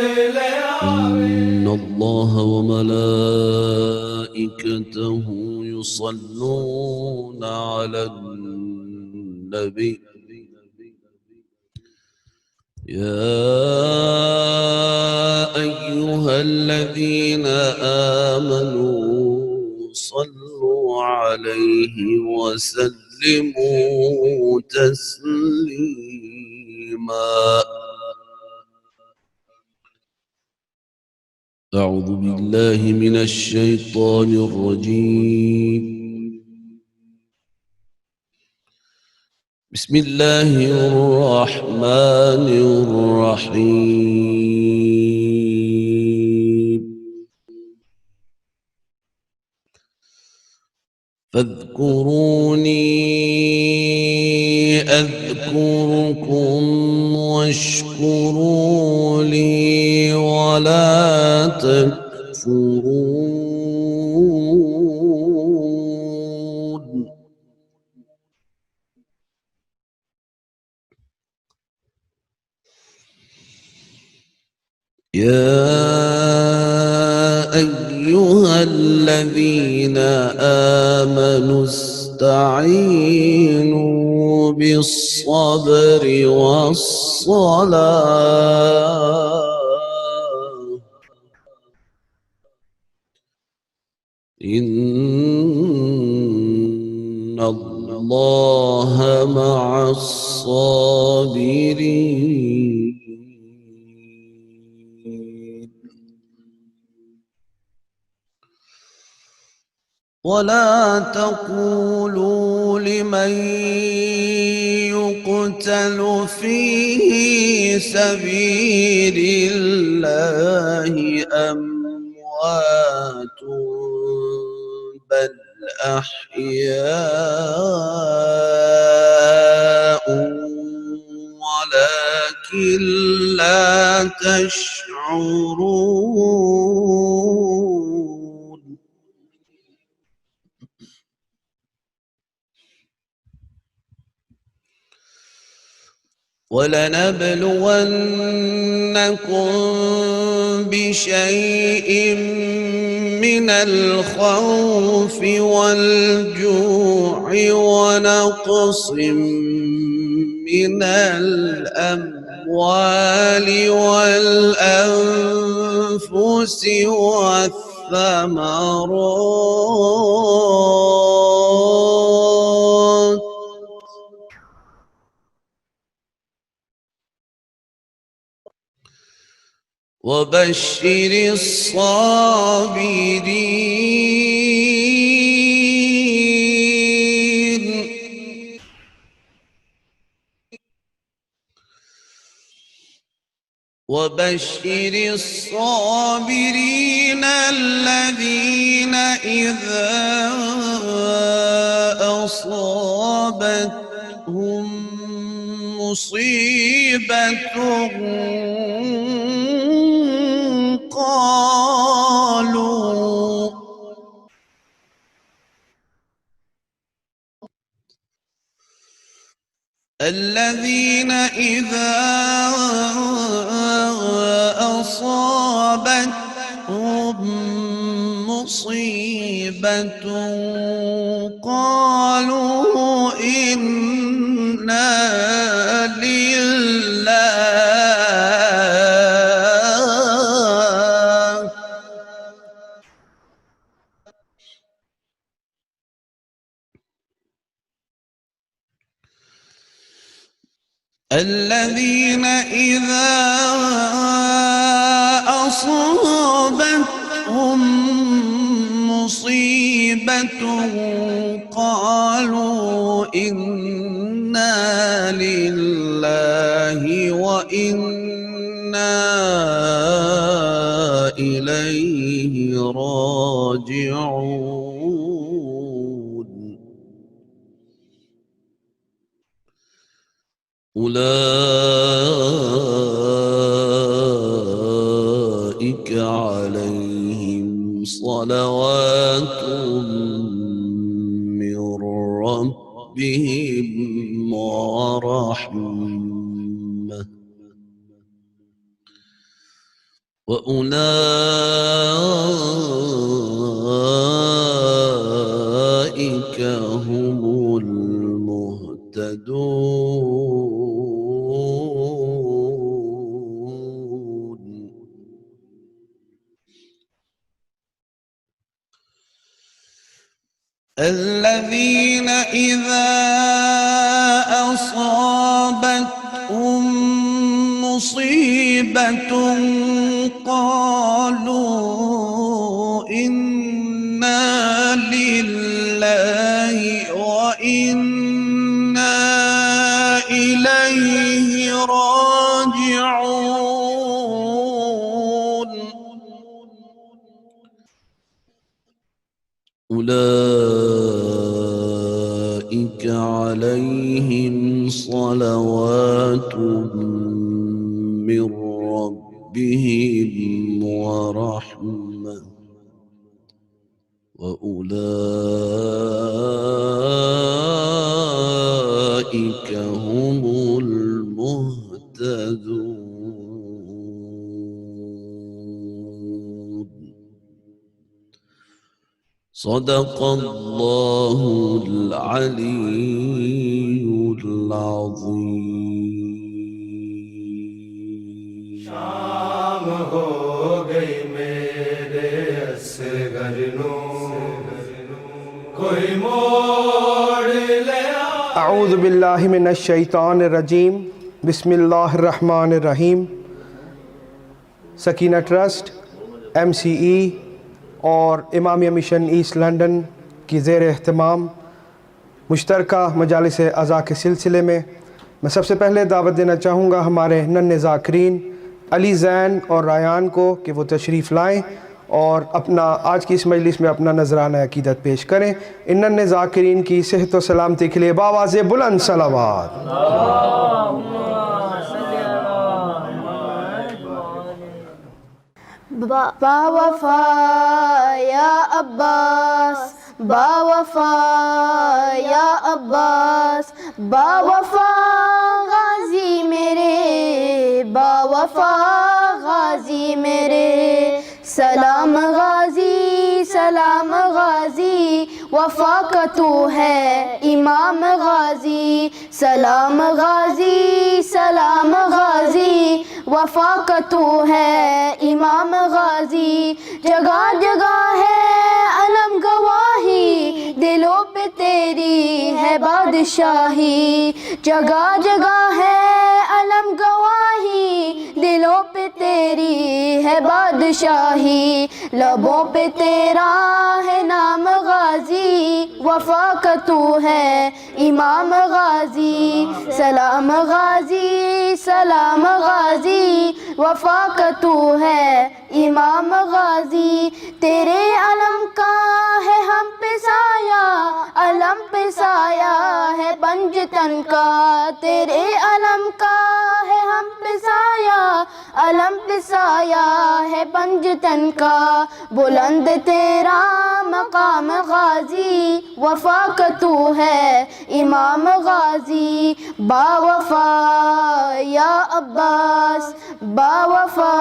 إن الله وملائكته يصلون على النبي يا أيها الذين آمنوا صلوا عليه وسلموا تسليما. أعوذ بالله من الشيطان الرجيم. بسم الله الرحمن الرحيم. فاذكروني أذكركم واشكروا لي ولا تكفرون. يا أيها الذين آمنوا استعينوا بالصبر والصلاة إن الله مع الصابرين. ولا تقولوا لمن يقتل في سبيل الله أموات بل أحياء ولكن لا تشعرون. ولنبلونكم بشيء من الخوف والجوع ونقص من الأموال والأنفس والثمرات وبشر الصابرين. وبشر الصابرين الذين إذا أصابتهم مصيبة قالوا الذين إذا أصابتهم مصيبة قالوا إنا لله الذين إذا أصابتهم مصيبة قالوا إنا لله وإنا إليه راجعون. أولئك عليهم صلوات من ربهم ورحمة وأولئك هم المهتدون. الذين إذا أصابتهم مصيبة قالوا إنا لله وإنا إليه راجعون. أولئك عليهم صلوات من ربهم ورحمة وأولئك هم المهتدون. صدق الله العلي العظيم. شام ہو گئی میرے اصغر نو کوئی موڑ لے. اعوذ باللہ من الشیطان الرجیم. بسم اللہ الرحمن الرحیم. سکینہ ٹرسٹ، MCE اور امامیہ مشن ایسٹ لنڈن کی زیر اہتمام مشترکہ مجالس اعضاء کے سلسلے میں سب سے پہلے دعوت دینا چاہوں گا ہمارے ننھے ذاکرین علی زین اور رایان کو کہ وہ تشریف لائیں اور آج کی اس مجلس میں اپنا نذرانہ عقیدت پیش کریں. ان ننھے ذاکرین کی صحت و سلامتی کے لیے بآواز بلند صلوات. با وفا یا عباس، با وفا یا عباس، با وفا غازی میرے، با وفا غازی میرے. سلام غازی، سلام غازی، وفا کا تو ہے امام غازی. سلام غازی، سلام غازی، وفا کا تو ہے امام غازی. جگہ جگہ ہے علم گواہی، دلوں پہ تیری ہے بادشاہی. جگہ جگہ ہے علم گواہی، دلوں پہ تیری ہے بادشاہی. لبوں پہ تیرا ہے نام غازی، وفا کا تو ہے امام غازی. سلام غازی، سلام غازی، وفا کا تو ہے امام غازی. تیرے علم کا ہے ہم پہ سایہ، علم پہ سایہ ہے پنجتن کا. تیرے علم کا ہے ہم پہ سایہ، علم پہ سایہ ہے پنجتن کا. بلند تیرا مقام غازی، وفا کا تو ہے امام غازی. با وفا یا عباس، با وفا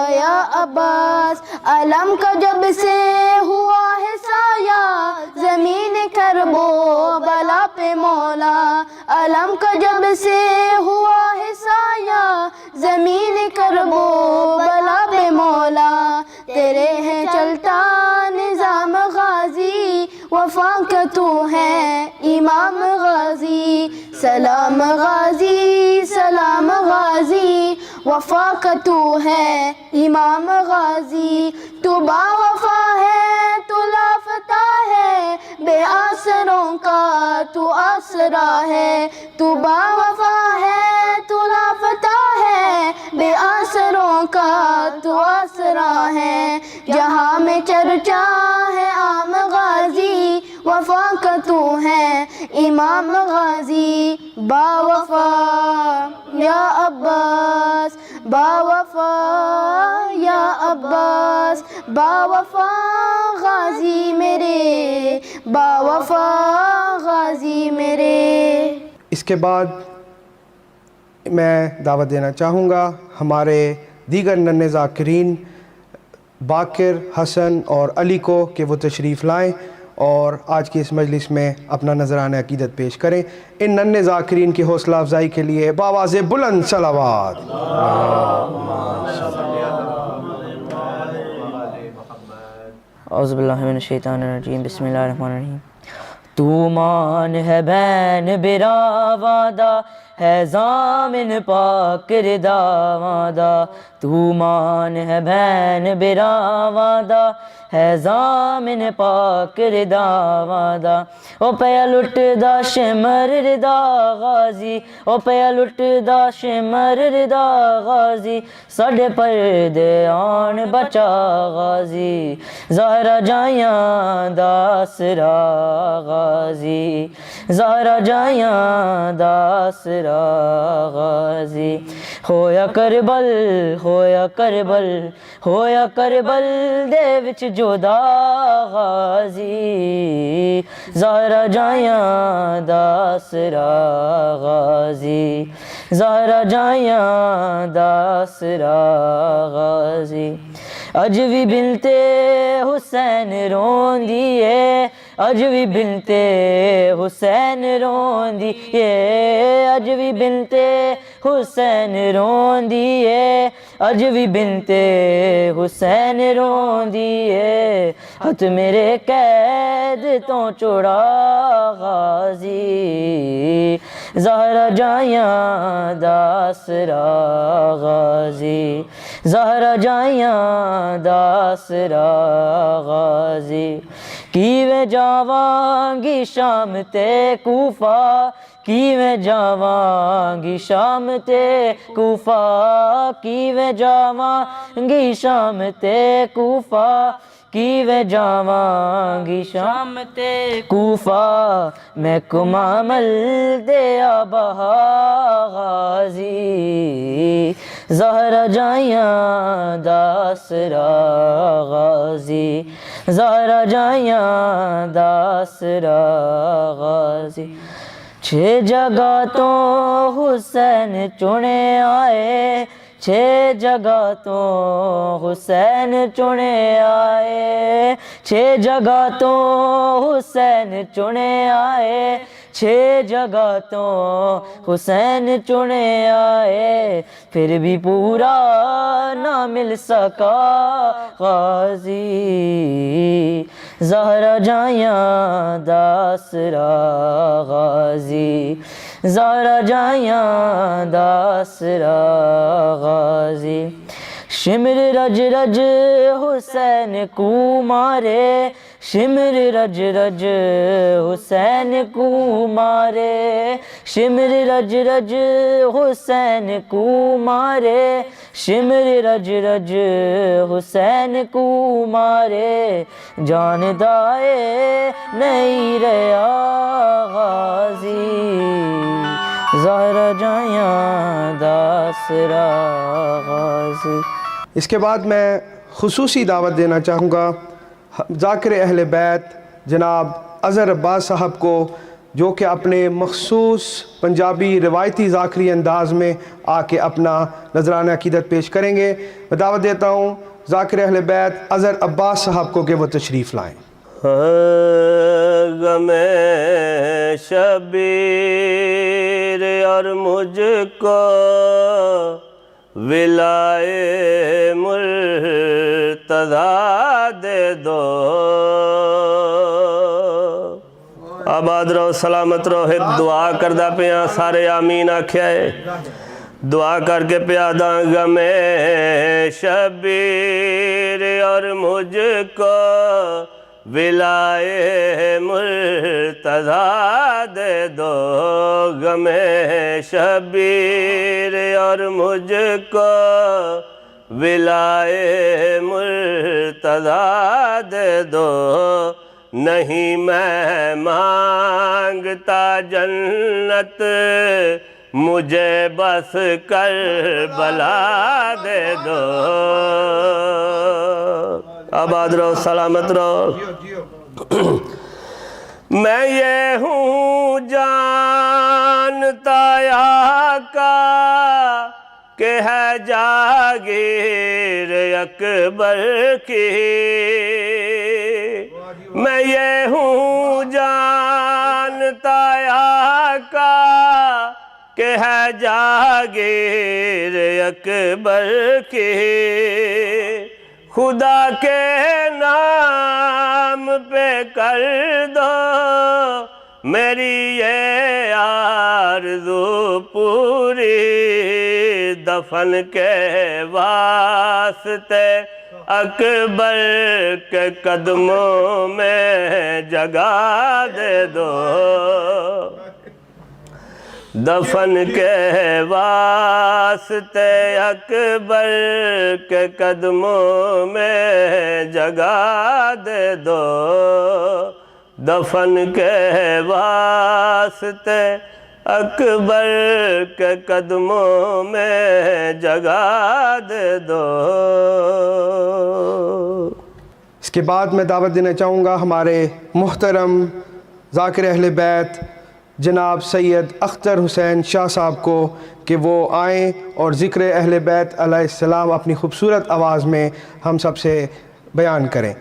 یا عباس. علم کا جب سے ہوا ہے سایہ، زمین کرب و بلا پہ مولا. علم کا جب سے ہوا ہے سایہ، زمین کرب و بلا پہ مولا. تیرے ہے چلتا نظام غازی، وفا کا تو ہے امام غازی. سلام غازی، سلام غازی، وفا کا تو ہے امام غازی. تو با وفا ہے، تو لافتہ ہے، بے آسروں کا تو آسرا ہے. تو با وفا ہے، تو لافتہ ہے، بے آسروں کا تو آسرا ہے. جہاں میں چرچا ہے عام غازی، وفا کا تو ہے امام غازی. با وفا یا عباس، با وفا یا عباس، با وفا غازی میرے، با وفا غازی میرے. اس کے بعد میں دعوت دینا چاہوں گا ہمارے دیگر ننھے ذاکرین باقر، حسن اور علی کو کہ وہ تشریف لائیں اور آج کی اس مجلس میں اپنا نذرانہ عقیدت پیش کریں۔ ان ننھے ذاکرین کی حوصلہ افزائی کے لیے بآواز بلند صلوات۔ اعوذ باللہ من الشیطان الرجیم، بسم اللہ الرحمن الرحیم۔ تو مان ہے بین برا وعدہ ہے ضامن پاک رضا وعدہ، تو مان ہے بین برا وعدہ ہے ضامن پاک رضا وعدہ، او پیا لٹ دا شمر رضا غازی، او پیا لٹ دا شمر رضا غازی، ساڈے پردے آن بچا غازی، زہرا جائیاں دا آسرا غازی، زہرا جائیاں دا آسرا غازی، ہویا کربل ہویا کربل ہویا کربل دے وچ جودا غازی، زہرا جائیاں دا آسرا غازی، زہرا جائیاں دا آسرا غازی، اج وی بنت حسین روندی ہے، اج وی بنت حسین روندی ہے، اج وی بنت حسین روندی ہے، اج وی بنت حسین روندی ہے، ہاتھ میرے قید تو چھڑا غازی، زہرا جائیاں دا آسرا غازی، زہرا جائیاں دا آسرا غازی، کیویں جاواں گی شام تے کوفہ، کیویں جاواں گی شام تے کوفہ، کیویں جاواں گی شام تے کوفہ، کیویں جاواں گی شام تے کوفہ، میں کمامل دیا بہا غازی، زہرا جائیاں دا آسرا غازی، زہرا جائیاں دا آسرا غازی، چھ جگہ تو حسین چنے آئے، چھ جگہ تو حسین چنے آئے، چھ جگہ تو حسین چنے آئے، چھ جگہ تو حسین چنے آئے، پھر بھی پورا نہ مل سکا غازی، زہرا جائیاں دا آسرا غازی، زہرا جائیاں دا آسرا غازی، شمر رج رج حسین کو مارے، شمر رج رج حسین کو مارے، شمر رج رج حسین کو مارے، شمر رج رج حسین کو مارے، جان دائے نہیں رہا غازی، زہرا جائیاں دا آسرا غازی۔ اس کے بعد میں خصوصی دعوت دینا چاہوں گا ذاکر اہل بیت جناب اظہر عباس صاحب کو، جو کہ اپنے مخصوص پنجابی روایتی ذاکری انداز میں آ کے اپنا نذرانہ عقیدت پیش کریں گے۔ میں دعوت دیتا ہوں ذاکر اہل بیت اظہر عباس صاحب کو کہ وہ تشریف لائیں۔ غم شبیر اور مجھ کو ولائے مرتضیٰ دے دو، آباد رہو سلامت رہو، ایک دعا کردہ پیاں سارے آمین آکھیا ہے، دعا کر کے پیادہ غم شبیر اور مجھ کو ولائے مرتضیٰ دے دو، غم شبیر اور مجھ کو ولائے مرتضیٰ دے دو، نہیں میں مانگتا جنت مجھے بس کربلا دے دو، آباد رہو سلامت رہو۔ میں یہ ہوں جانتا آقا کہ ہے جاگیر اکبر کی میں یہ ہوں جانتا آقا کہ ہے جاگیر اکبر کی خدا کے نام پہ کر دو میری یہ آرزو پوری دفن کے واسطے اکبر کے قدموں میں جگہ دے دو دفن کے واسطے اکبر کے قدموں میں جگہ دے دو دفن کے واسطے اکبر کے قدموں میں جگہ دے دو. اس کے بعد میں دعوت دینا چاہوں گا ہمارے محترم ذاکر اہل بیت جناب سید اختر حسین شاہ صاحب کو کہ وہ آئیں اور ذکر اہل بیت علیہ السلام اپنی خوبصورت آواز میں ہم سب سے بیان کریں.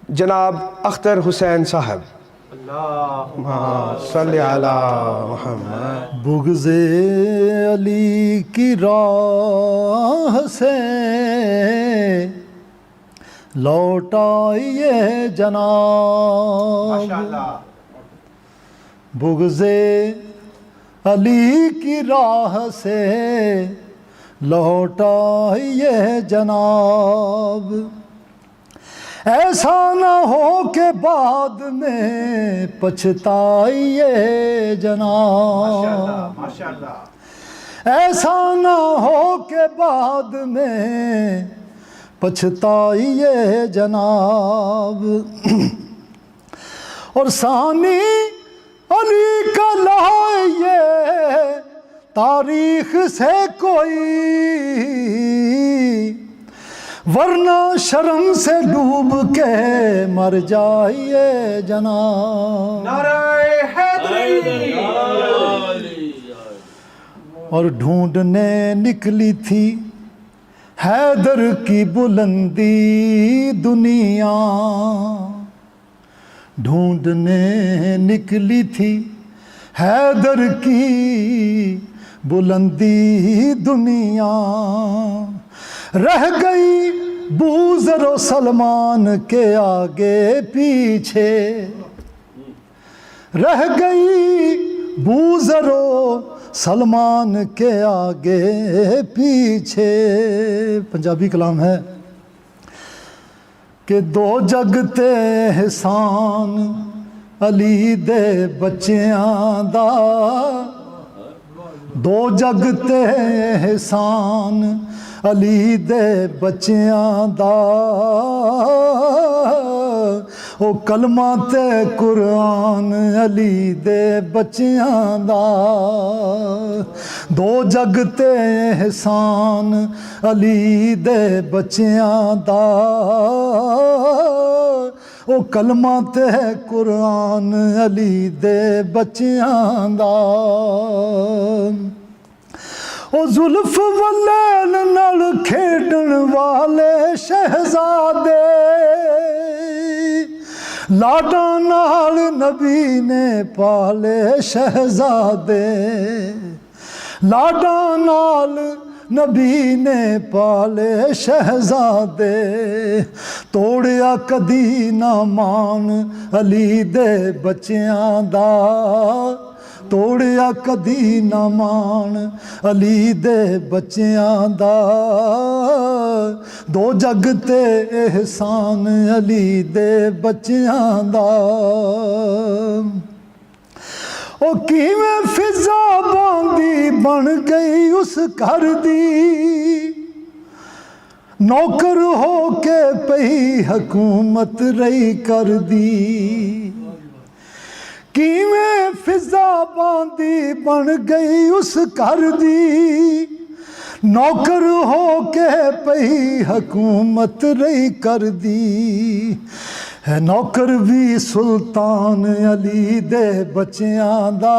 جناب اختر حسین صاحب. صلی علی محمد. بغض علی کی راہ سے لوٹ آئیے جناب بغض علی کی راہ سے لوٹ آئیے جناب ایسا نہ ہو کہ بعد میں پچھتائیے جناب ایسا نہ ہو کہ بعد میں پچھتائیے جناب اور ثانی علی کا لائیے تاریخ سے کوئی ورنہ شرم سے ڈوب کے مر جائیے جناب نعرہ حیدری اور ڈھونڈنے نکلی تھی حیدر کی بلندی دنیا ڈھونڈنے نکلی تھی حیدر کی بلندی دنیا رہ گئی بوذر و سلمان کے آگے پیچھے رہ گئی بوذر و سلمان کے آگے پیچھے پنجابی کلام ہے کہ دو جگتے احسان علی دے بچیاں دا دو جگتے احسان علی دے بچیاں دا او کلمہ تے قرآن علی دے بچیاں دا دو جگتے احسان علی دے بچیاں دا او کلمہ تے قرآن علی دے بچیاں دا او زلف واللیل نال کھیڈن والے شہزادے لاڈا نال نبی نے پالے شہزادے لاڈا نال نبی نے پالے شہزادے توڑیا کدی نہ مان علی دے بچیاں دا توڑیا کدی نہ مان علی دے بچیاں دا دو جگتے احسان علی دے بچیاں دا او کیویں فضا باندی بن گئی اس گھر دی نوکر ہو کے پئی حکومت رہی کر دی کیویں فضا باندی بن گئی اس گھر دی نوکر ہو کے پئی حکومت رہی کر دی ہے نوکر بھی سلطان علی دے بچیاں دا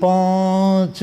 5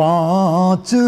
5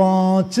5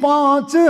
5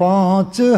5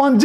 5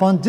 5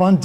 5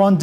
5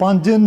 5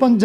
5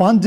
5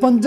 5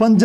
5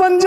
5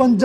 5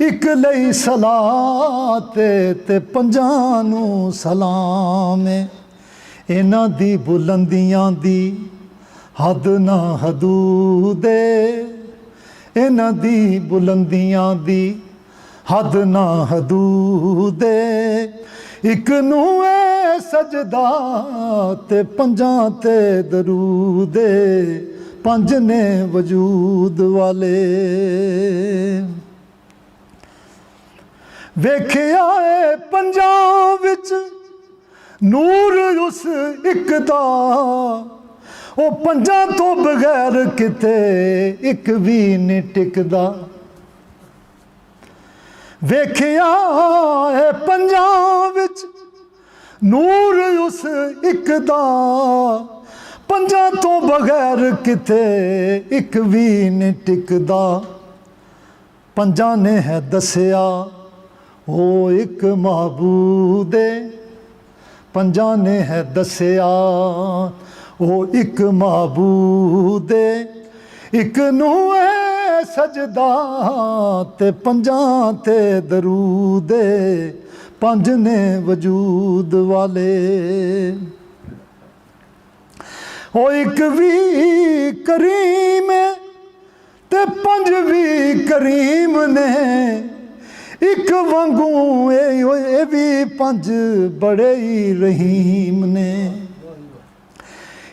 ਇੱਕ ਲਈ ਸਲਾਤ ਤੇ ਪੰਜਾਂ ਨੂੰ ਸਲਾਮ ਏ। ਇਹਨਾਂ ਦੀ ਬੁਲੰਦੀਆਂ ਦੀ ਹੱਦ ਨਾ ਹਦੂਦ ਏ। ਇਹਨਾਂ ਦੀ ਬੁਲੰਦੀਆਂ ਦੀ ਹੱਦ ਨਾ ਹਦੂਦ ਏ। ਇੱਕ ਨੂੰ ਏ ਸਜਦਾ ਤੇ ਪੰਜਾਂ ਤੇ ਦਰੂਦ ਏ। ਪੰਜ ਨੇ ਵਜੂਦ ਵਾਲੇ। ਵੇਖਿਆ ਏ ਪੰਜਾਂ ਵਿੱਚ ਨੂਰ ਉਸ ਇੱਕ ਦਾ, ਉਹ ਪੰਜਾਂ ਤੋਂ ਬਗੈਰ ਕਿਤੇ ਇੱਕ ਵੀ ਨਹੀਂ ਟਿਕਦਾ। ਵੇਖਿਆ ਏ ਪੰਜਾਂ ਵਿੱਚ ਨੂਰ ਉਸ ਇੱਕ ਦਾ, ਪੰਜਾਂ ਤੋਂ ਬਗੈਰ ਕਿਤੇ ਇੱਕ ਵੀ ਨਹੀਂ ਟਿਕਦਾ। ਪੰਜਾਂ ਨੇ ਹੈ ਦੱਸਿਆ ਉਹ ਇੱਕ ਮਾਬੂਦ ਏ। ਪੰਜਾਂ ਨੇ ਹੈ ਦੱਸਿਆ ਉਹ ਇੱਕ ਮਾਬੂਦ ਏ। ਇੱਕ ਨੂੰ ਏ ਸਜਦਾ ਤੇ ਪੰਜਾਂ ਤੇ ਦਰੂਦ ਏ। ਪੰਜ ਨੇ ਵਜੂਦ ਵਾਲੇ। ਉਹ ਇੱਕ ਵੀ ਕਰੀਮ ਏ ਤੇ ਪੰਜ ਵੀ ਕਰੀਮ ਨੇ। ਇੱਕ ਵਾਂਗੂ ਇਹ ਵੀ ਪੰਜ ਬੜੇ ਹੀ ਰਹੀਮ ਨੇ।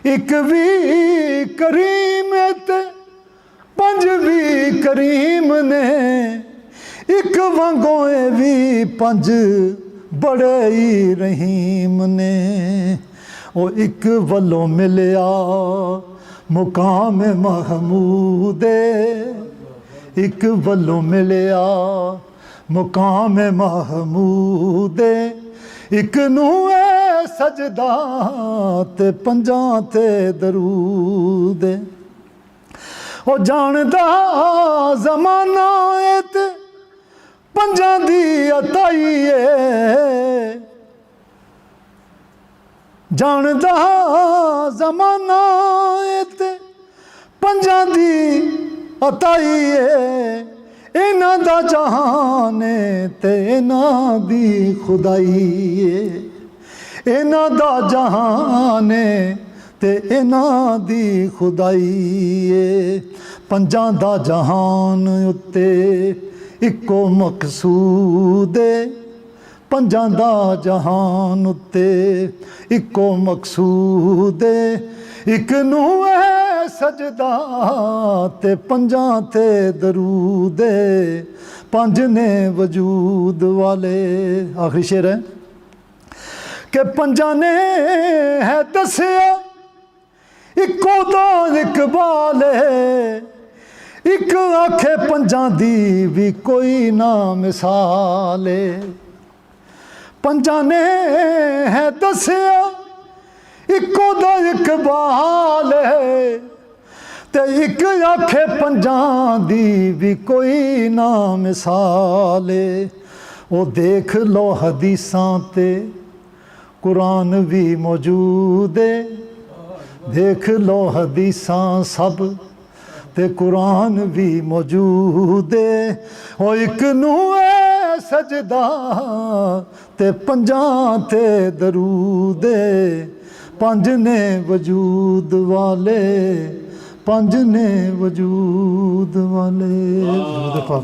ਇੱਕ ਵੀ ਕਰੀਮ ਤੇ ਪੰਜ ਵੀ ਕਰੀਮ ਨੇ। ਇੱਕ ਵਾਂਗੂ ਇਹ ਵੀ ਪੰਜ ਬੜੇ ਹੀ ਰਹੀਮ ਨੇ। ਉਹ ਇੱਕ ਵੱਲੋਂ ਮਿਲਿਆ ਮੁਕਾਮ ਮਹਮੂਦ ਏ। ਇੱਕ ਵੱਲੋਂ ਮਿਲਿਆ ਮੁਕਾਮ ਮਹਮੂਦ ਏ। ਇੱਕ ਨੂੰ ਏ ਸਜਦਾ ਤੇ ਪੰਜਾਂ ਤੇ ਦਰੂਦ ਏ। ਉਹ ਜਾਣਦਾ ਜ਼ਮਾਨਾ ਏ ਤੇ ਪੰਜਾਂ ਦੀ ਅਤਾਈ ਏ। ਜਾਣਦਾ ਜ਼ਮਾਨਾ ਏ ਤੇ ਪੰਜਾਂ ਦੀ ਅਤਾਈ ਏ। ਇਹਨਾਂ ਦਾ ਜਹਾਨ ਏ ਤੇ ਇਹਨਾਂ ਦੀ ਖੁਦਾਈ ਏ। ਇਹਨਾਂ ਦਾ ਜਹਾਨ ਏ ਤੇ ਇਹਨਾਂ ਦੀ ਖੁਦਾਈ ਏ। ਪੰਜਾਂ ਦਾ ਜਹਾਨ ਉੱਤੇ ਇੱਕੋ ਮਕਸੂਦ ਏ। ਪੰਜਾਂ ਦਾ ਜਹਾਨ ਉੱਤੇ ਇੱਕੋ ਮਕਸੂਦ ਏ। ਇੱਕ ਨੂੰ ਏ ਸਜਦਾ ਤੇ ਪੰਜਾਂ ਤੇ ਦਰੂਦ ਏ। ਪੰਜ ਨੇ ਵਜੂਦ ਵਾਲੇ। ਆਖਰੀ ਸ਼ੇਰ ਹੈ ਕਿ ਪੰਜਾਂ ਨੇ ਹੈ ਦੱਸਿਆ ਇੱਕੋ ਦਾ ਇਕਬਾਲ ਏ। ਇੱਕ ਆਖੇ ਪੰਜਾਂ ਦੀ ਵੀ ਕੋਈ ਨਾ ਮਿਸਾਲ ਏ। ਪੰਜਾਂ ਨੇ ਹੈ ਦੱਸਿਆ ਇੱਕੋ ਦਾ ਇਕਬਾਲ ਏ। ਤੇ ਇੱਕ ਆਖੇ ਪੰਜਾਂ ਦੀ ਵੀ ਕੋਈ ਨਾ ਮਿਸਾਲ ਏ। ਉਹ ਦੇਖ ਲੋ ਹਦੀਸਾਂ ਤੇ ਕੁਰਾਨ ਵੀ ਮੌਜੂਦ ਏ। ਦੇਖ ਲੋ ਹਦੀਸਾਂ ਸਭ ਤੇ ਕੁਰਾਨ ਵੀ ਮੌਜੂਦ ਏ। ਉਹ ਇੱਕ ਨੂੰ ਏ ਸਜਦਾ ਤੇ ਪੰਜਾਂ ਤੇ ਦਰੂਦ ਏ। ਪੰਜ ਨੇ ਵਜੂਦ ਵਾਲੇ। ਪੰਜ ਨੇ ਵਜੂਦ ਵਾਲੇ। ਦਰੂਦ ਪਾਕ।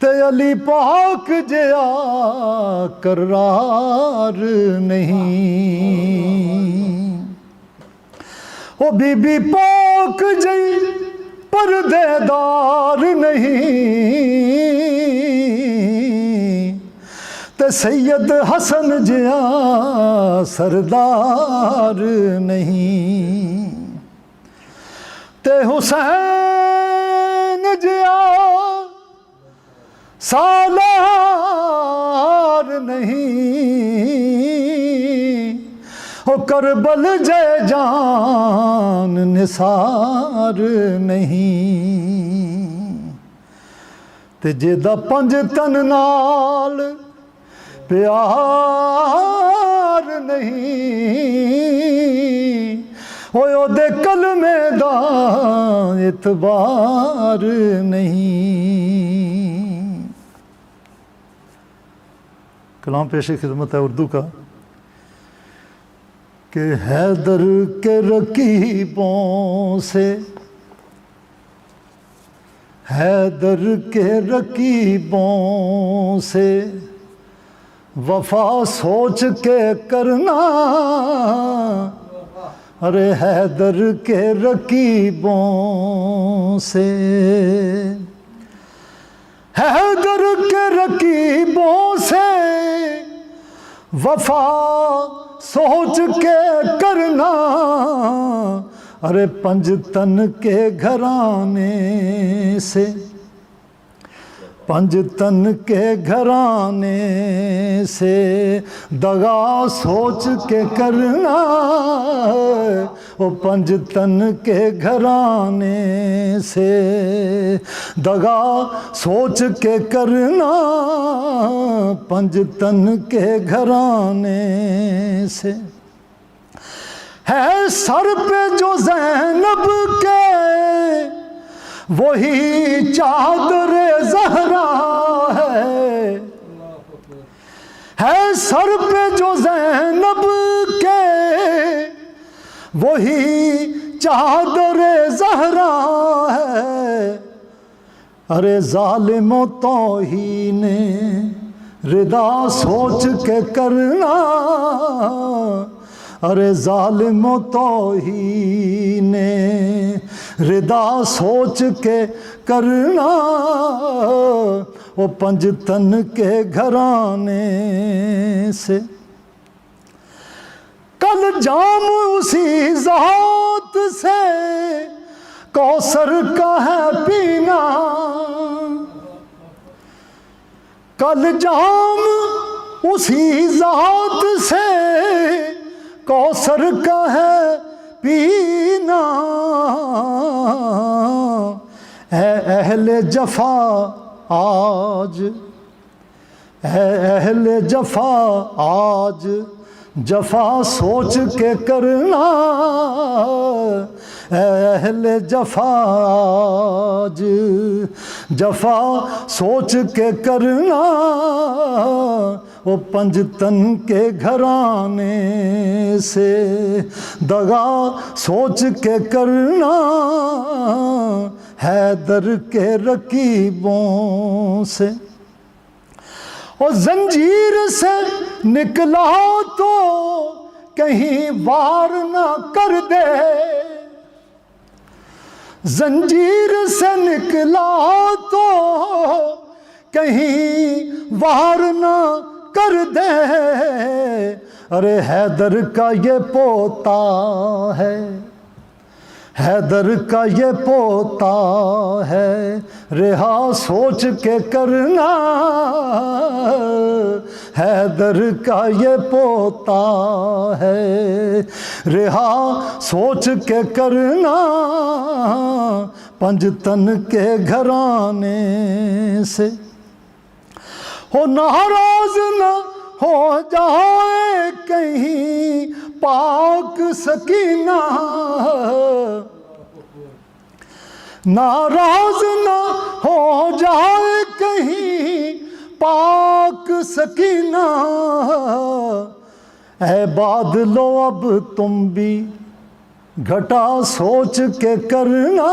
تے علی پاک جیا قرار نہیں، او بی بی پاک جی پردے دار نہیں، تے سید حسن جیا سردار نہیں، تے حسین جیا سالار نہیں، او کربل جے جان نثار نہیں، تے جیدہ پنج تن نال پیار نہیں، او دے کلمے دا اعتبار نہیں۔ کلام پیش خدمت ہے اردو کا کہ حیدر کے رقیبوں سے، حیدر کے رقیبوں سے وفا سوچ کے کرنا، ارے حیدر کے رقیبوں سے، حیدر کے رقیبوں سے وفا سوچ کے کرنا، ارے پنج تن کے گھرانے سے، پنج تن کے گھرانے سے دغا سوچ کے کرنا، او پنج تن کے گھرانے سے دغا سوچ کے کرنا، پنج تن کے گھرانے سے۔ ہے سر پہ جو زینب کے وہی چادر زہرا ہے سر پہ جو زینب کے وہی چادر زہرا ہے، ارے ظالم و توہین ردا سوچ کے کرنا، ارے ظالم و توہین ردا سوچ کے کرنا، وہ پنج تن کے گھرانے سے۔ کل جام اسی ذات سے کوثر کا ہے پینا، کل جام اسی ذات سے کوثر کا ہے پینا، اے اہل جفا آج، اے اہل جفا آج جفا سوچ کے کرنا، اے اہل جفا آج جفا سوچ کے کرنا، وہ پنج تن کے گھرانے سے دغا سوچ کے کرنا، حیدر کے رقیبوں سے۔ اور زنجیر سے نکلا تو کہیں وار نہ کر دے، زنجیر سے نکلا تو کہیں وار نہ کر دے، ارے حیدر کا یہ پوتا ہے، حیدر کا یہ پوتا ہے، رہا سوچ کے کرنا، حیدر کا یہ پوتا ہے، رہا سوچ کے کرنا، پنج تن کے گھرانے سے۔ ہو ناراض نہ ہو جائے کہیں پاک سکینہ، ناراض نہ ہو جائے کہیں پاک سکینہ، اے بادلو اب تم بھی گھٹا سوچ کے کرنا،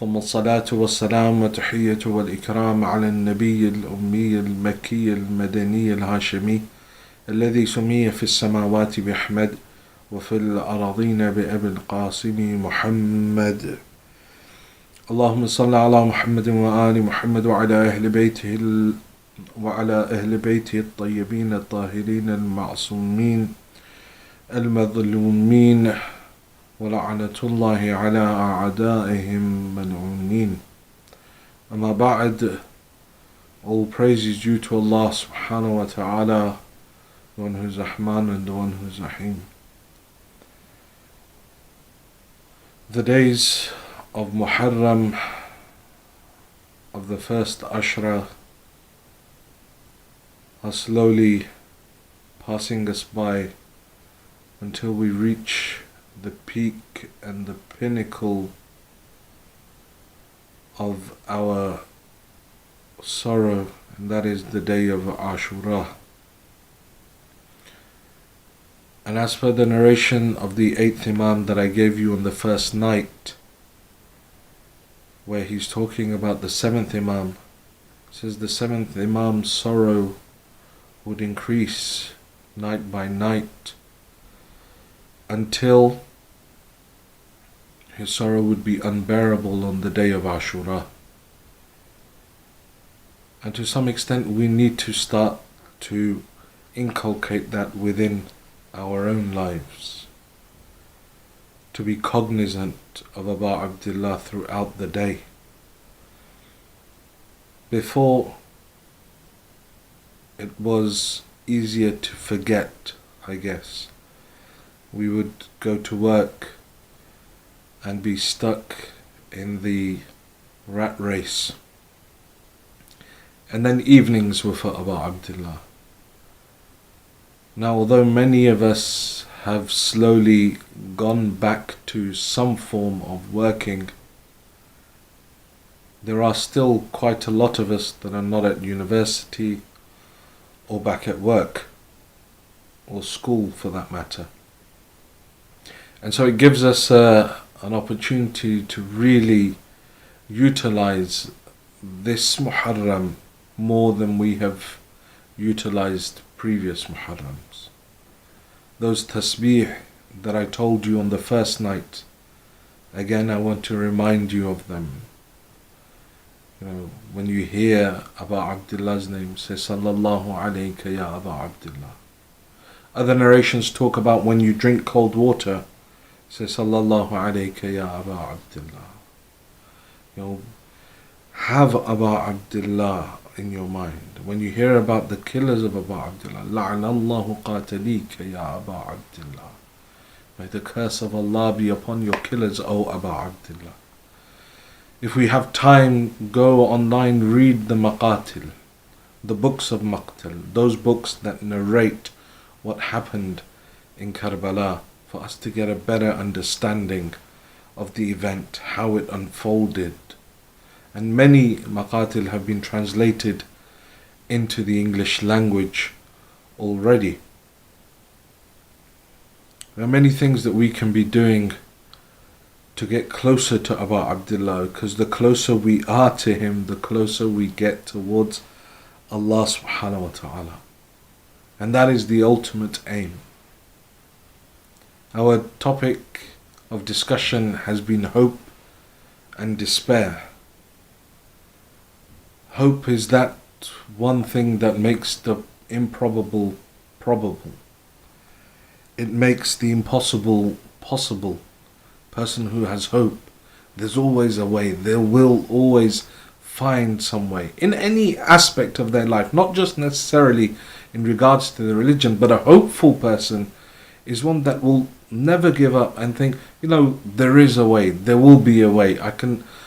ثم الصلاة والسلام والتحية والإكرام على النبي الأمي المكي المدني الهاشمي الذي سمي في السماوات بأحمد وفي الأراضين بأبي القاسم محمد. اللهم صل على محمد وآل محمد وعلى أهل بيته الطيبين الطاهرين المعصومين المظلومين ولعنة الله على أعدائهم ملعونين. أما بعد, all praise is due to Allah subhanahu wa ta'ala, the one who is Rahman and the one who is Rahim. The days of Muharram, of the first Ashra, are slowly passing us by until we reach the peak and the pinnacle of our sorrow, and that is the day of Ashura. And as per the narration of the 8th Imam that I gave you on the first night, where he's talking about the 7th Imam, says the 7th Imam's sorrow would increase night by night until his sorrow would be unbearable on the day of Ashura. And to some extent we need to start to inculcate that within our own lives, to be cognizant of Abu Abdullah throughout the day. Before, it was easier to forget, I guess. We would go to work and be stuck in the rat race. And then evenings were for Abu Abdullah. Now, although many of us have slowly gone back to some form of working, there are still quite a lot of us that are not at university or back at work, or school for that matter. And so it gives us an opportunity to really utilize this Muharram more than we have utilized previous Muharrams. Those tasbih that I told you on the first night, again I want to remind you of them. when you hear Abu Abdullah's name, say Sallallahu alayka ya Abu Abdullah. Other narrations talk about when you drink cold water, say Sallallahu alayka ya Abu Abdullah. Have Abu Abdullah in your mind. When you hear about the killers of Abu Abdullah, La'anallahu qatalika ya Abu Abdullah. May the curse of Allah be upon your killers, O Abu Abdullah. If we have time, go online, read the Maqatil, the books of Maqtal, those books that narrate what happened in Karbala, for us to get a better understanding of the event, how it unfolded. And many Maqatil have been translated into the English language already. There are many things that we can be doing to get closer to Abu Abdullah, because the closer we are to him, the closer we get towards Allah subhanahu wa ta'ala. And that is the ultimate aim. Our topic of discussion has been hope and despair. Hope is that one thing that makes the improbable probable. It makes the impossible possible. Person who has hope, there's always a way. They will always find some way in any aspect of their life, not just necessarily in regards to the religion, but a hopeful person is one that will never give up and think, there is a way, there will be a way.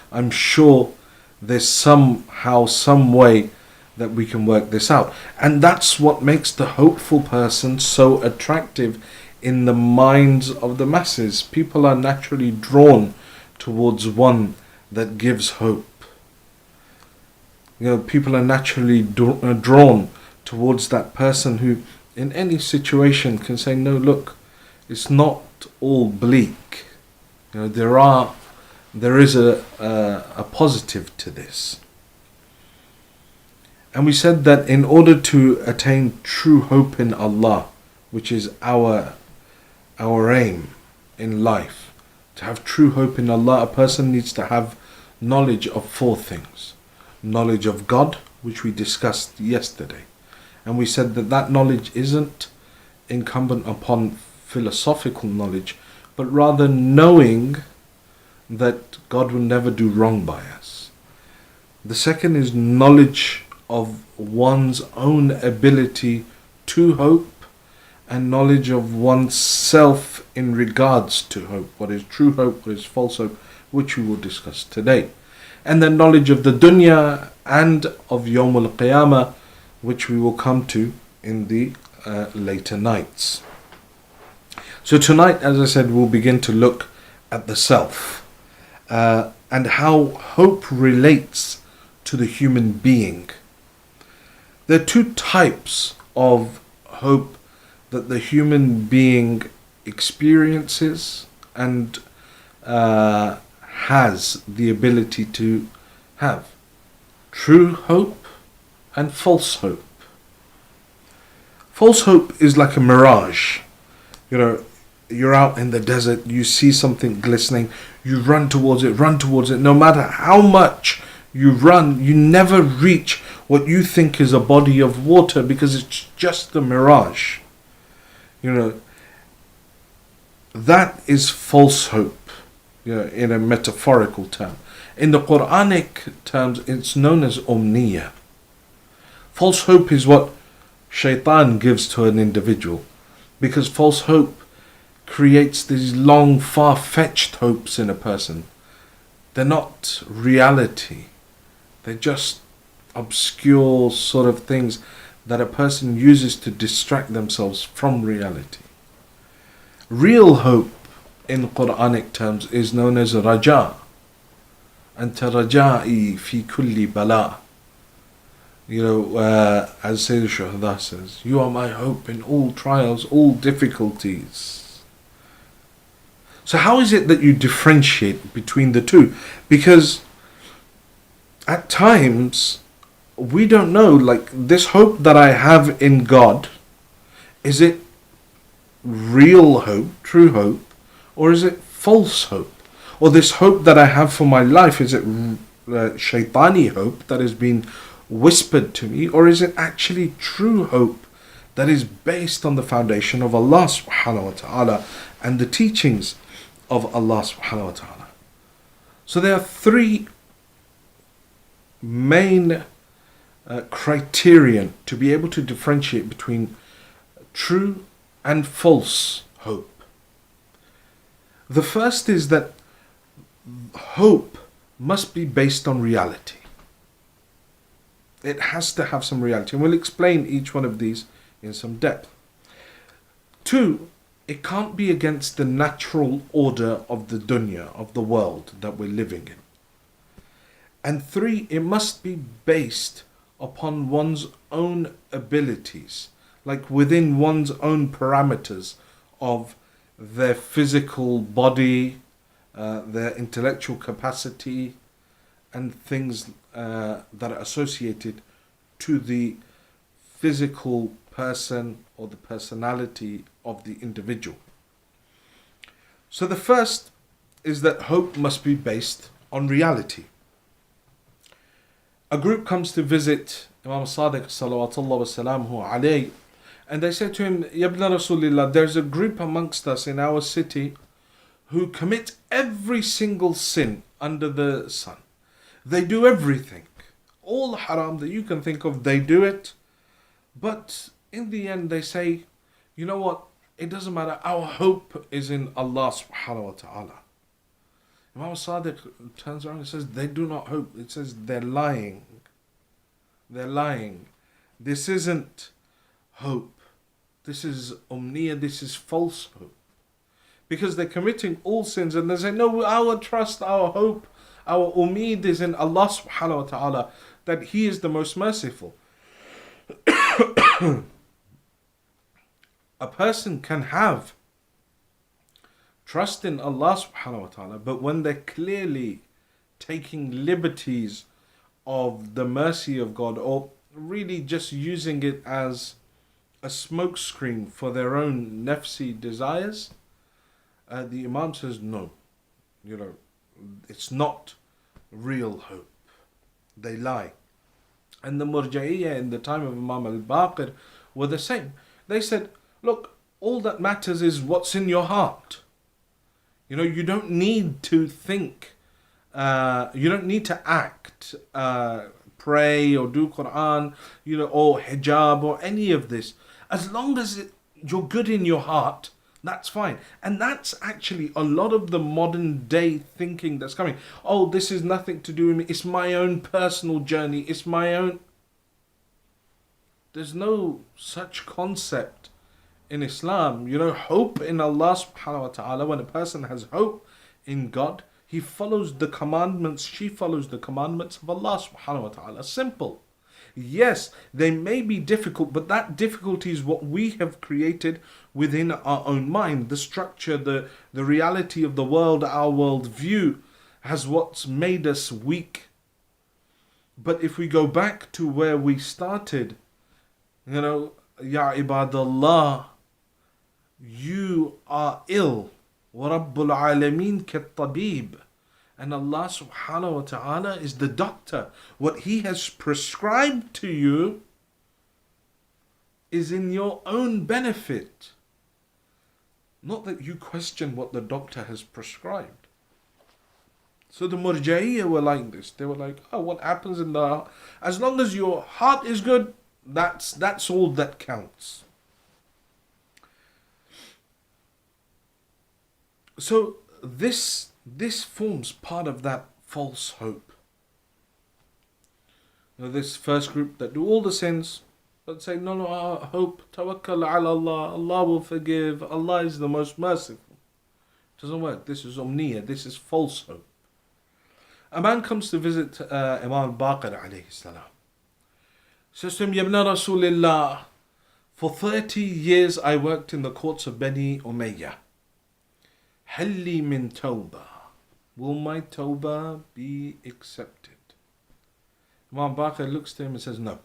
I'm sure there's somehow, some way that we can work this out. And that's what makes the hopeful person so attractive in the minds of the masses. People are naturally drawn towards one that gives hope. People are naturally drawn towards that person who in any situation can say, no, look, it's not all bleak. There is a positive to this. And we said that in order to attain true hope in Allah, which is our aim in life, to have true hope in Allah, a person needs to have knowledge of four things. Knowledge of God, which we discussed yesterday. And we said that knowledge isn't incumbent upon philosophical knowledge, but rather knowing that God will never do wrong by us. The second is knowledge of one's own ability to hope, and knowledge of oneself in regards to hope. What is true hope, what is false hope, which we will discuss today. And then knowledge of the dunya and of Yawm al-Qiyamah, which we will come to in the later nights. So tonight, as I said, we'll begin to look at the self and how hope relates to the human being. There are two types of hope that the human being experiences and has the ability to have. True hope and false hope. False hope is like a mirage. You're out in the desert, you see something glistening, you run towards it. No matter how much you run, you never reach what you think is a body of water because it's just a mirage. That is false hope, in a metaphorical term. In the Quranic terms, it's known as omniya. False hope is what shaitan gives to an individual, because false hope creates these long, far-fetched hopes in a person. They're not reality. They're just obscure sort of things that a person uses to distract themselves from reality. Real hope in Quranic terms is known as raja. Anta raja'i fi kulli bala. As Sayyid Shuhada says, you are my hope in all trials, all difficulties. So how is it that you differentiate between the two? Because at times we don't know, like this hope that I have in God, is it real hope, true hope, or is it false hope? Or this hope that I have for my life, is it shaitani hope that has been whispered to me, or is it actually true hope that is based on the foundation of Allah subhanahu wa ta'ala and the teachings of Allah subhanahu wa ta'ala? So there are three main criterion to be able to differentiate between true and false hope. The first is that hope must be based on reality. It has to have some reality, and we'll explain each one of these in some depth. Two, it can't be against the natural order of the dunya, of the world that we're living in. And three, it must be based upon one's own abilities, like within one's own parameters of their physical body, their intellectual capacity, and things that are associated to the physical person or the personality of the individual. So the first is that hope must be based on reality. A group comes to visit Imam Sadiq salawatullah wa salamuhu alayhi, and they say to him, Ya ibn Rasulillah, there's a group amongst us in our city who commit every single sin under the sun. They do everything. All the haram that you can think of, they do it. But in the end they say, you know what, it doesn't matter, our hope is in Allah subhanahu wa ta'ala. Imam Sadiq turns around and says, they do not hope. It says they're lying. They're lying. This isn't hope. This is umniya, this is false hope. Because they're committing all sins and they say, no, our trust, our hope, our umeed is in Allah subhanahu wa ta'ala, that He is the most merciful. A person can have trust in Allah subhanahu wa ta'ala, but when they're clearly taking liberties of the mercy of God, or really just using it as a smokescreen for their own nafsi desires, the Imam says, no, it's not real hope. They lie. And the Murja'iyya in the time of Imam al-Baqir were the same. They said, look, all that matters is what's in your heart. You don't need to think, you don't need to act, pray or do Quran, or hijab or any of this. As long as you're good in your heart, that's fine. And that's actually a lot of the modern day thinking that's coming. Oh, this is nothing to do with me. It's my own personal journey. It's my own. There's no such concept in Islam. Hope in Allah subhanahu wa ta'ala. When a person has hope in God, he follows the commandments, she follows the commandments of Allah subhanahu wa ta'ala. Simple. Yes, they may be difficult, but that difficulty is what we have created within our own mind. The structure, the reality of the world, our world view has what's made us weak. But if we go back to where we started, Ya ibadallah, you are ill. وَرَبُّ الْعَالَمِينَ كَالطَّبِيبِ. And Allah subhanahu wa ta'ala is the doctor. What He has prescribed to you is in your own benefit. Not that you question what the doctor has prescribed. So the Murja'iyya were like this. They were like, oh, what happens in the heart? As long as your heart is good, that's all that counts. So this forms part of that false hope. This first group that do all the sins, but say, no, our hope, tawakkal ala Allah, Allah will forgive, Allah is the most merciful. It doesn't work. This is umniya, this is false hope. A man comes to visit Imam Baqir alayhi salam. Says to him, Ya ibn Rasulillah, for 30 years I worked in the courts of Bani Umayyah. Halli min tawbah. Will my tawbah be accepted? Imam Baqir looks to him and says, no.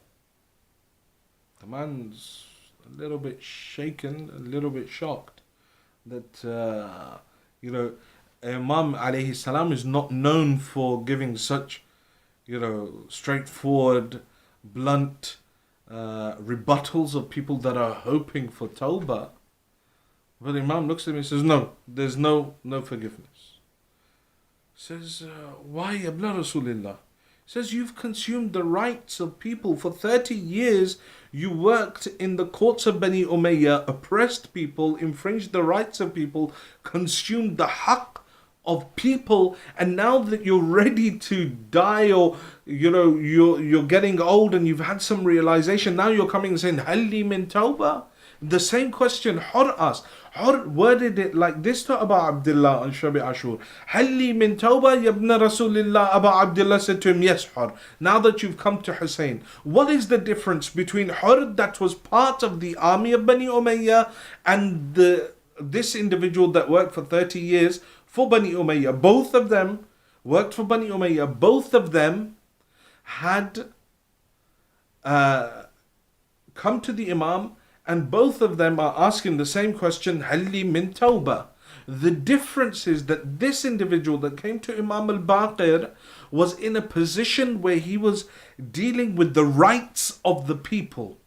The man's a little bit shaken, a little bit shocked that, Imam alayhi salam is not known for giving such straightforward, blunt rebuttals of people that are hoping for tawbah. But the Imam looks at him and says, no, there's no forgiveness. Says, why, Abla Rasulillah? Says, you've consumed the rights of people. For 30 years, you worked in the courts of Bani Umayyah, oppressed people, infringed the rights of people, consumed the haqq of people, and now that you're ready to die, or you're getting old and you've had some realization, now you're coming and saying, Halli min tawbah? The same question Hur asked. Hur worded it like this to Abu Abdullah on Shabi Ashur. Halli min tawbah yabna Rasulillah. Abu Abdullah said to him, yes, Hur. Now that you've come to Hussein, what is the difference between Hur, that was part of the army of Bani Umayyah, and this individual that worked for 30 years for Bani Umayyah? Both of them worked for Bani Umayyah. Both of them had come to the Imam, and both of them are asking the same question, Halli min tawbah. The difference is that this individual that came to Imam al-Baqir was in a position where he was dealing with the rights of the people.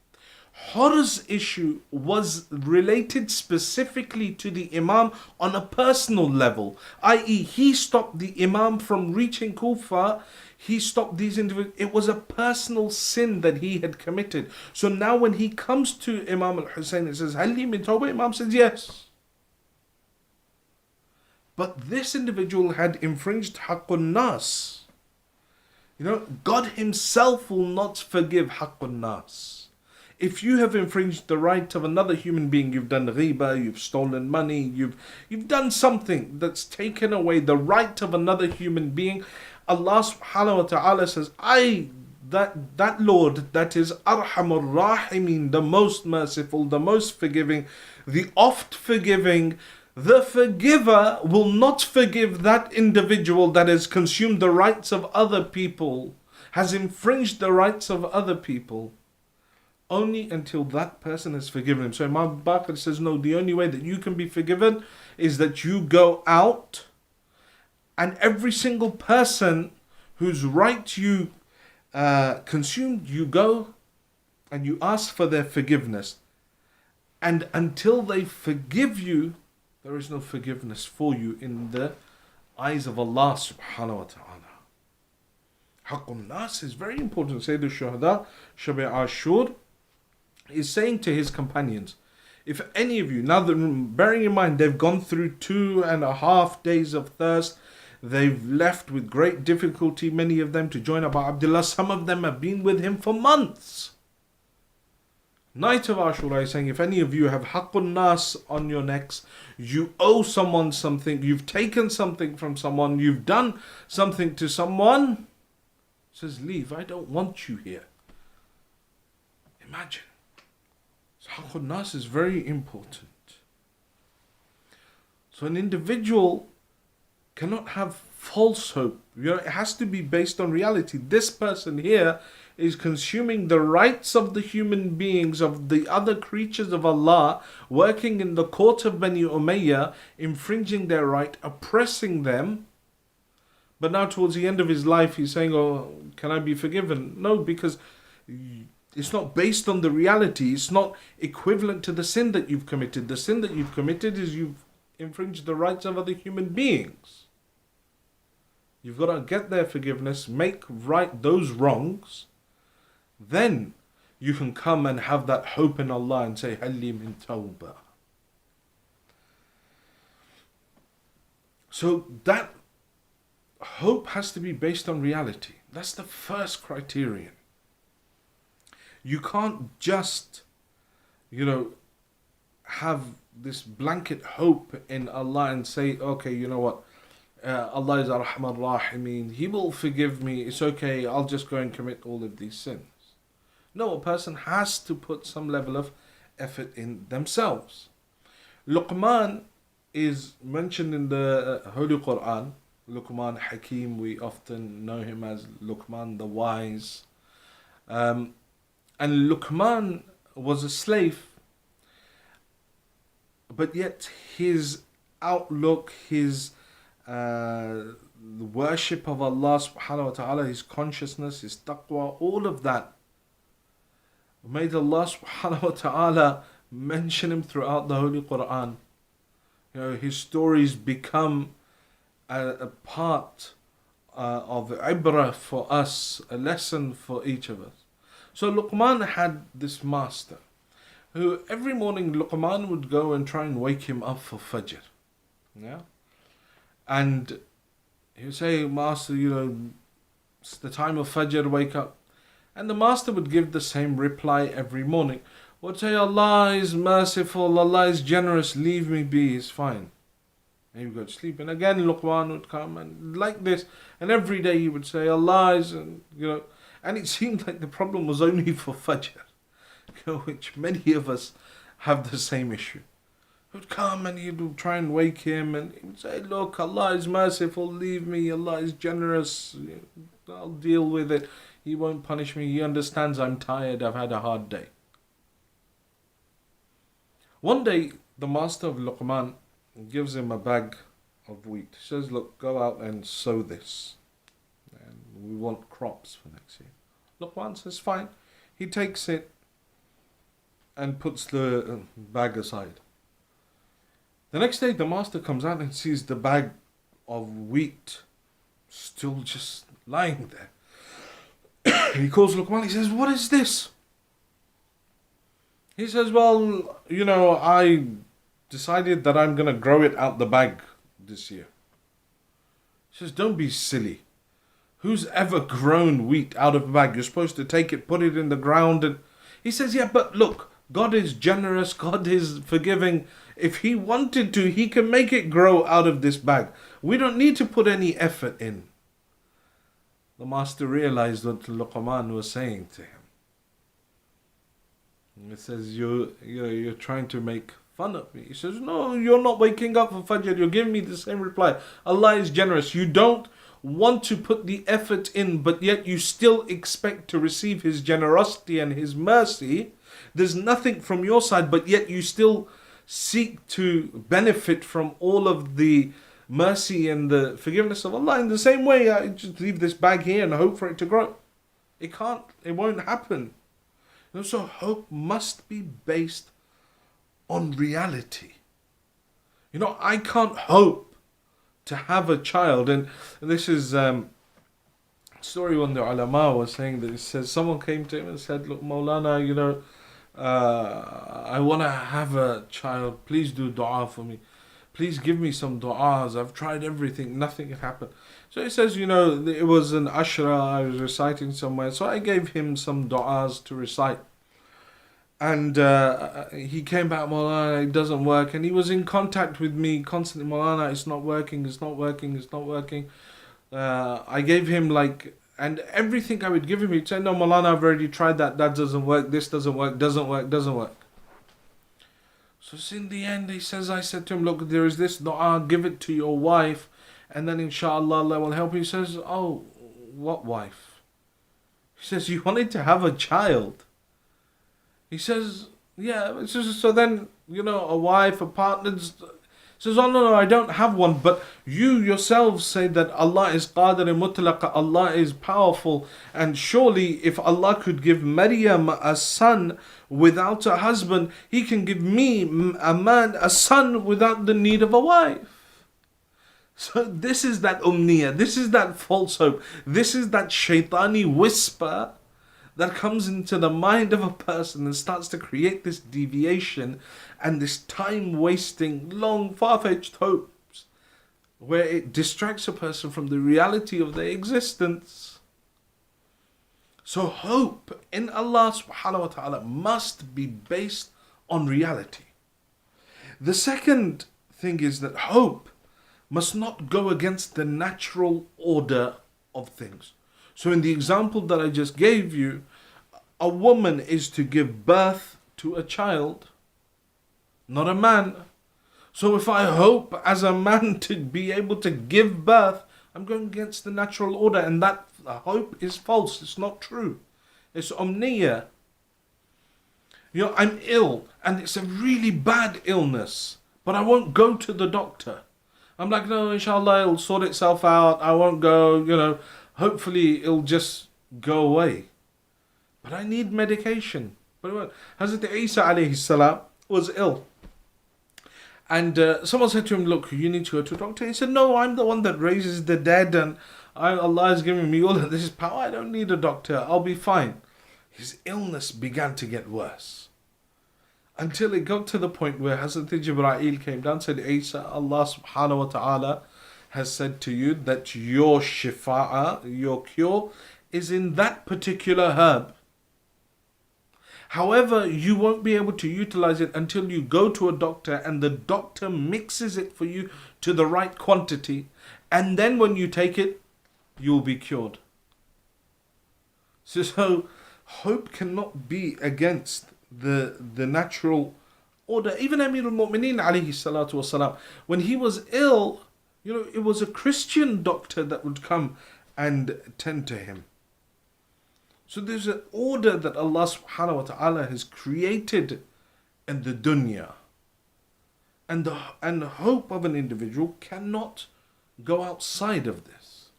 Hur's issue was related specifically to the Imam on a personal level, i.e. he stopped the Imam from reaching Kufa. He stopped these individuals. It was a personal sin that he had committed. So now when he comes to Imam al-Hussein and says, Halli min tawbah, Imam says, yes. But this individual had infringed haqqun nas. God himself will not forgive haqqun nas. If you have infringed the right of another human being, you've done ghiba, you've stolen money, you've done something that's taken away the right of another human being, Allah subhanahu wa ta'ala says, that Lord that is Arhamur Rahimin, the most merciful, the most forgiving, the oft forgiving, the forgiver will not forgive that individual that has consumed the rights of other people, has infringed the rights of other people, only until that person has forgiven him. So Imam Baqir says, no, the only way that you can be forgiven is that you go out, and every single person whose right you consumed, you go and you ask for their forgiveness. And until they forgive you, there is no forgiveness for you in the eyes of Allah subhanahu wa ta'ala. Haqqun nas is very important. Sayyid al-Shuhada, Shabi Ashur, is saying to his companions, if any of you, now bearing in mind they've gone through 2.5 days of thirst, they've left with great difficulty, many of them, to join Abu Abdullah. Some of them have been with him for months. Night of Ashura is saying, if any of you have haqqun nas on your necks, you owe someone something, you've taken something from someone, you've done something to someone, says, leave, I don't want you here. Imagine. So haqqun nas is very important. So an individual cannot have false hope. It has to be based on reality. This person here is consuming the rights of the human beings, of the other creatures of Allah, working in the court of Bani Umayyah, infringing their right, oppressing them. But now towards the end of his life, he's saying, oh, can I be forgiven? No, because it's not based on the reality. It's not equivalent to the sin that you've committed. The sin that you've committed is you've infringed the rights of other human beings. You've got to get their forgiveness, make right those wrongs. Then you can come and have that hope in Allah and say, Halli min tawbah. So that hope has to be based on reality. That's the first criterion. You can't just, have this blanket hope in Allah and say, okay, you know what? Allah is Ar-Rahman Rahimin. He will forgive me. It's okay. I'll just go and commit all of these sins. No, a person has to put some level of effort in themselves. Luqman is mentioned in the Holy Quran. Luqman Hakim, we often know him as Luqman the Wise. And Luqman was a slave, but yet his outlook, his the worship of Allah subhanahu wa ta'ala, his consciousness, his taqwa, all of that. Made Allah subhanahu wa ta'ala mention him throughout the Holy Quran. You know, his stories become a part of ibrah for us, a lesson for each of us. So Luqman had this master who every morning Luqman would go and try and wake him up for Fajr. Yeah? And he would say, Master, you know, it's the time of Fajr, wake up. And the master would give the same reply every morning. Would say, Allah is merciful, Allah is generous, leave me be, it's fine. And he would go to sleep. And again Luqman would come and like this. And every day he would say, Allah is, and you know, and it seemed like the problem was only for Fajr, you know, which many of us have the same issue. He would come and he would try and wake him and he would say, look, Allah is merciful, leave me, Allah is generous, I'll deal with it. He won't punish me. He understands I'm tired. I've had a hard day. One day, the master of Luqman gives him a bag of wheat. He says, look, go out and sow this. And we want crops for next year. Luqman says, fine. He takes it and puts the bag aside. The next day, the master comes out and sees the bag of wheat still just lying there. He calls Luqman, he says, what is this? He says, well, you know, I decided that I'm going to grow it out the bag this year. He says, don't be silly. Who's ever grown wheat out of a bag? You're supposed to take it, put it in the ground. And he says, yeah, but look, God is generous, God is forgiving. If he wanted to, he can make it grow out of this bag. We don't need to put any effort in. The master realized what Luqman was saying to him. He says, you're trying to make fun of me. He says, no, you're not waking up for Fajr. You're giving me the same reply. Allah is generous. You don't want to put the effort in, but yet you still expect to receive his generosity and his mercy. There's nothing from your side, but yet you still seek to benefit from all of the mercy and the forgiveness of Allah. In the same way, I just leave this bag here and hope for it to grow. It won't happen. And so hope must be based on reality. You know, I can't hope to have a child. And this is a story when the ulama was saying that it says someone came to him and said, look, Maulana, you know, I want to have a child. Please do dua for me. Please give me some du'as. I've tried everything. Nothing had happened. So he says, you know, it was an ashra. I was reciting somewhere. So I gave him some du'as to recite. And he came back, Maulana, it doesn't work. And he was in contact with me constantly. Maulana, it's not working. It's not working. It's not working. I gave him and everything I would give him, he'd say, no, Maulana, I've already tried that. That doesn't work. This doesn't work. Doesn't work. Doesn't work. So in the end, I said to him, look, there is this dua, give it to your wife, and then inshallah Allah will help you. He says, oh, what wife? He says, you wanted to have a child. He says, yeah. So then, you know, a wife, a partner. Says, oh no, I don't have one, but you yourselves say that Allah is Qadir Mutlaq, Allah is powerful, and surely if Allah could give Maryam a son without a husband, he can give me, a man, a son without the need of a wife. So this is that umniya, this is that false hope, this is that shaitani whisper that comes into the mind of a person and starts to create this deviation and this time-wasting, long, far-fetched hopes where it distracts a person from the reality of their existence. So hope in Allah subhanahu wa ta'ala must be based on reality. The second thing is that hope must not go against the natural order of things. So in the example that I just gave you, a woman is to give birth to a child, not a man. So if I hope as a man to be able to give birth, I'm going against the natural order, and that hope is false. It's not true. It's omniya. You know, I'm ill and it's a really bad illness, but I won't go to the doctor. I'm like, no, inshallah, it'll sort itself out. I won't go, hopefully it'll just go away. But I need medication. But Hazrat Isa alayhi salam was ill. And someone said to him, look, you need to go to a doctor. He said, no, I'm the one that raises the dead, and Allah has given me all of this power. I don't need a doctor. I'll be fine. His illness began to get worse. Until it got to the point where Hazrat Jibreel came down and said, Isa, Allah subhanahu wa ta'ala has said to you that your shifa'a, your cure, is in that particular herb. However, you won't be able to utilize it until you go to a doctor and the doctor mixes it for you to the right quantity. And then when you take it, you'll be cured. So hope cannot be against the natural order. Even Amir al-Mu'mineen alayhi salatu wasalam, when he was ill, it was a Christian doctor that would come and tend to him. So there's an order that Allah subhanahu wa ta'ala has created in the dunya. And the hope of an individual cannot go outside of this.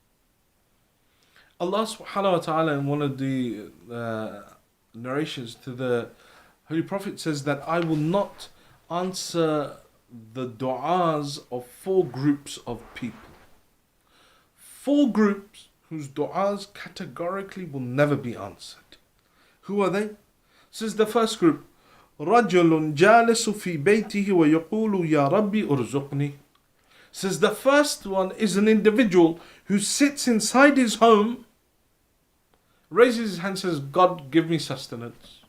Allah subhanahu wa ta'ala in one of the narrations to the Holy Prophet says that I will not answer the du'as of 4 groups of people. 4 groups whose du'as categorically will never be answered. Who are they? Says the first group, رَجُلٌ جَالِسُ فِي بَيْتِهِ وَيَقُولُ يَا رَبِّي أُرْزُقْنِي. Says the first one is an individual who sits inside his home, raises his hand and says, God, give me sustenance.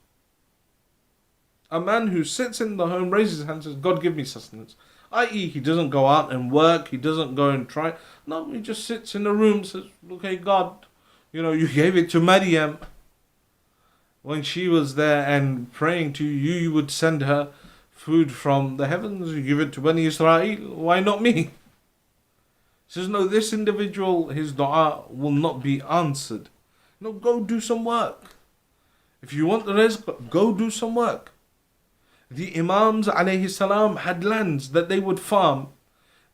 A man who sits in the home, raises his hand and says, God, give me sustenance. I.e., he doesn't go out and work, he doesn't go and try. No, he just sits in a room, says, okay, God, you gave it to Maryam. When she was there and praying to you, you would send her food from the heavens. You give it to Bani Israel. Why not me? He says, no, this individual, his dua will not be answered. No, go do some work. If you want the rizq, go do some work. The Imams alayhi salam had lands that they would farm.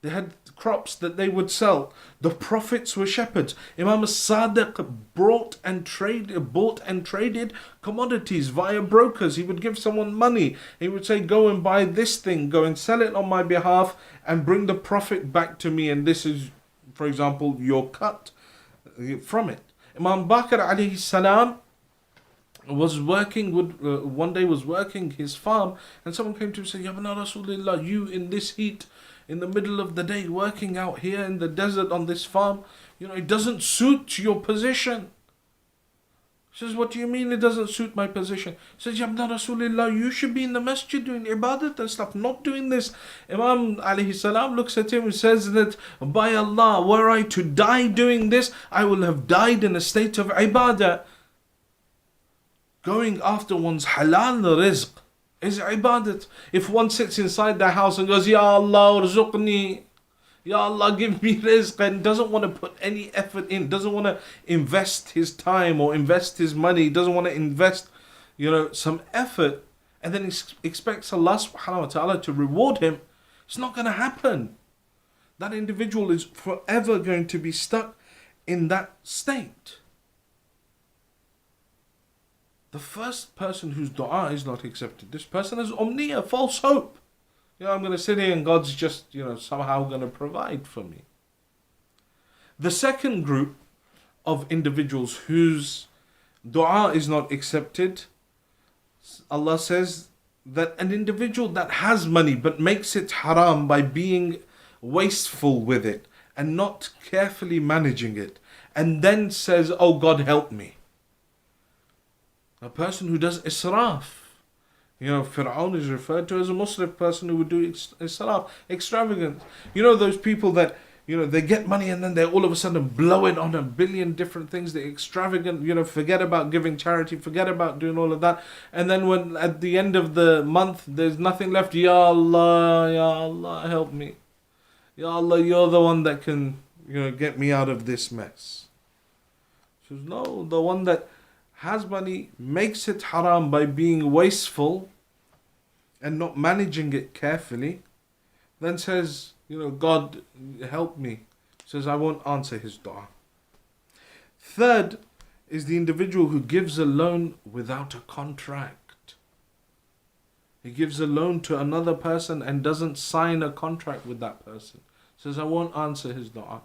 They had crops that they would sell. The prophets were shepherds. Imam as-Sadiq bought and traded commodities via brokers. He would give someone money. He would say, go and buy this thing, go and sell it on my behalf and bring the profit back to me. And this is, for example, your cut from it. Imam Bakr alayhi salam was working, one day was working his farm, and someone came to him and said, Ya Ibn Rasulullah, you in this heat, in the middle of the day, working out here in the desert on this farm, it doesn't suit your position. He says, what do you mean it doesn't suit my position? He says, Ya Ibn Rasulullah, you should be in the masjid doing ibadat and stuff, not doing this. Imam alayhi salam looks at him and says that, by Allah, were I to die doing this, I will have died in a state of ibadah. Going after one's halal rizq is ibadat. If one sits inside the house and goes, Ya Allah, urzuqni, Ya Allah, give me rizq, and doesn't want to put any effort in, doesn't want to invest his time or invest his money, doesn't want to invest, some effort, and then he expects Allah subhanahu wa ta'ala to reward him, it's not going to happen. That individual is forever going to be stuck in that state. The first person whose dua is not accepted, this person has omniya, false hope. I'm going to sit here and God's just, somehow going to provide for me. The second group of individuals whose dua is not accepted, Allah says that an individual that has money but makes it haram by being wasteful with it and not carefully managing it, and then says, oh God, help me. A person who does israf. Fir'aun is referred to as a Muslim person who would do israf, extravagance. Those people that, they get money and then they all of a sudden blow it on a billion different things. They're extravagant, forget about giving charity, forget about doing all of that. And then when at the end of the month, there's nothing left. Ya Allah, help me. Ya Allah, you're the one that can, get me out of this mess. She says, no, the one that has money, makes it haram by being wasteful and not managing it carefully, then says, God help me. He says, I won't answer his dua. Third is the individual who gives a loan without a contract. He gives a loan to another person and doesn't sign a contract with that person. Says, I won't answer his dua.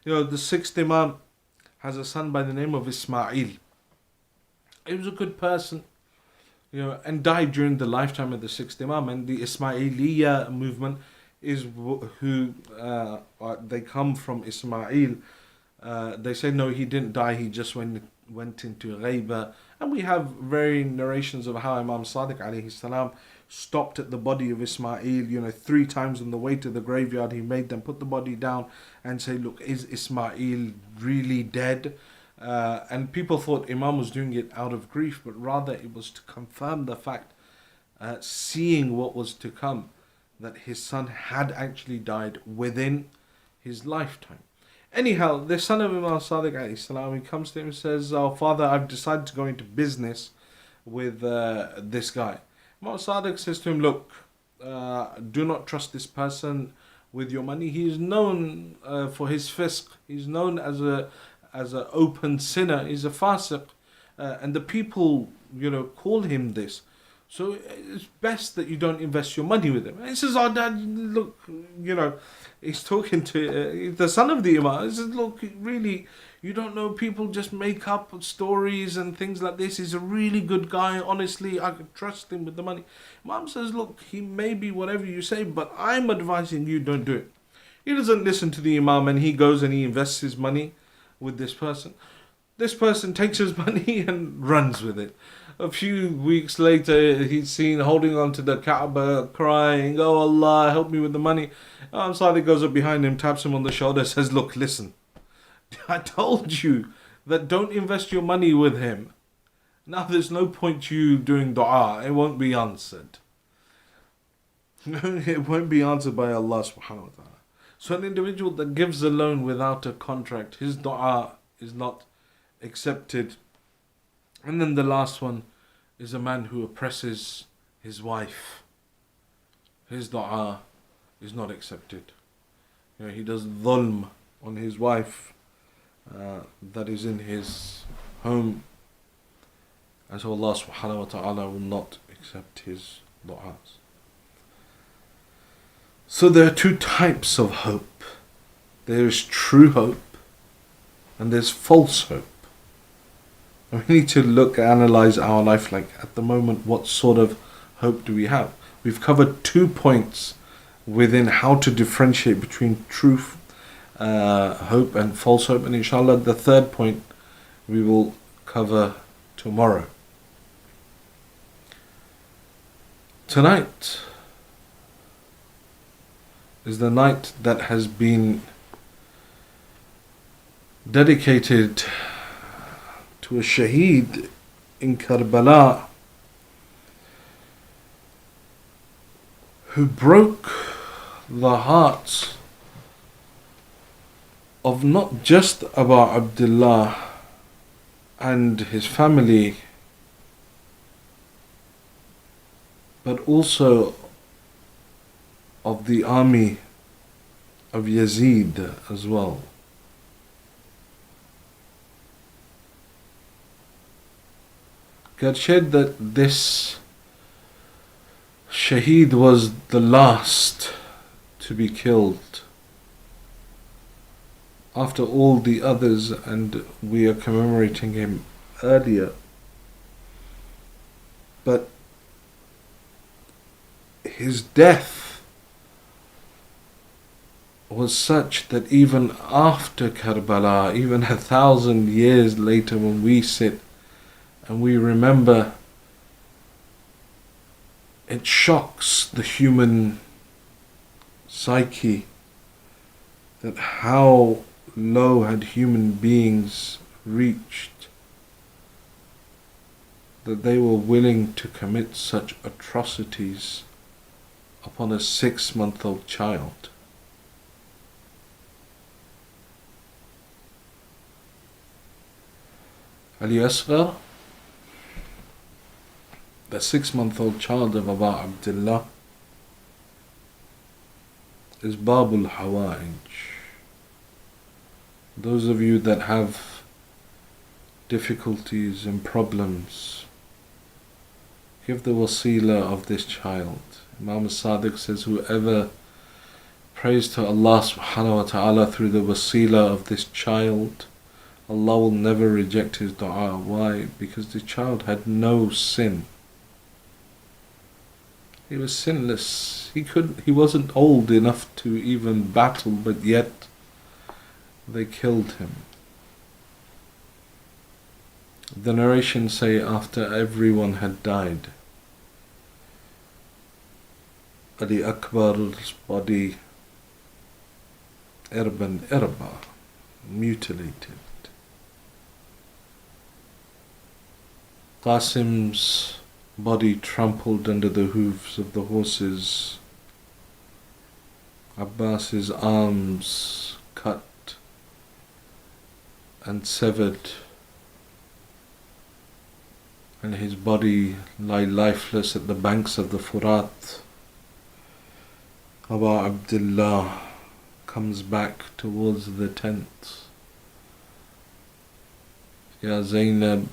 The sixth Imam has a son by the name of Ismail. He was a good person, and died during the lifetime of the sixth Imam. And the Ismailiya movement is who they come from Ismail. They say no, he didn't die, he just went into ghaiba. And we have varying narrations of how Imam Sadiq alayhi salam stopped at the body of Ismail, 3 times on the way to the graveyard. He made them put the body down and say, look, is Ismail really dead? And people thought Imam was doing it out of grief, but rather it was to confirm the fact, seeing what was to come, that his son had actually died within his lifetime. Anyhow, the son of Imam Sadiq alayhi salam, he comes to him and says, oh father, I've decided to go into business with this guy. Imam Sadiq says to him, look, do not trust this person with your money. He is known for his fisq. He's known as an open sinner. He's a fasiq. And the people, call him this. So it's best that you don't invest your money with him. And he says, oh dad, look, he's talking to the son of the Imam. He says, look, really, you don't know, people just make up stories and things like this. He's a really good guy. Honestly, I could trust him with the money. Imam says, look, he may be whatever you say, but I'm advising you don't do it. He doesn't listen to the Imam, and he goes and he invests his money with this person. This person takes his money and runs with it. A few weeks later, he's seen holding on to the Kaaba, crying, oh Allah, help me with the money. Sadiq goes up behind him, taps him on the shoulder, says, look, listen, I told you that don't invest your money with him. Now there's no point you doing dua. It won't be answered. It won't be answered by Allah subhanahu wa ta'ala. So an individual that gives a loan without a contract, his dua is not accepted. And then the last one is a man who oppresses his wife. His dua is not accepted. He does dhulm on his wife that is in his home. And so Allah subhanahu wa ta'ala will not accept his du'as. So there are 2 types of hope. There is true hope and there's false hope. And we need to analyze our life, like at the moment, what sort of hope do we have? We've covered 2 points within how to differentiate between truth, hope and false hope. And inshallah, the 3rd point we will cover tomorrow. Tonight is the night that has been dedicated to a shaheed in Karbala who broke the hearts of not just Abu Abdullah and his family, but also of the army of Yazid as well. Garched that this shaheed was the last to be killed after all the others, and we are commemorating him earlier. But his death was such that even after Karbala, even 1,000 years later, when we sit and we remember, it shocks the human psyche that how low had human beings reached that they were willing to commit such atrocities upon a 6-month-old child. Ali Asghar, the 6-month-old child of Abu Abdullah, is Babul Hawa'ij. Those of you that have difficulties and problems, give the wasila of this child. Imam Sadiq says, whoever prays to Allah subhanahu wa ta'ala through the wasila of this child, Allah will never reject his dua. Why? Because the child had no sin. He was sinless. He wasn't old enough to even battle, but yet they killed him. The narrations say after everyone had died, Ali Akbar's body, Irban Irba, mutilated. Qasim's body trampled under the hooves of the horses. Abbas's arms cut and severed, and his body lay lifeless at the banks of the Furat. Abu Abdullah comes back towards the tent. Ya Zainab,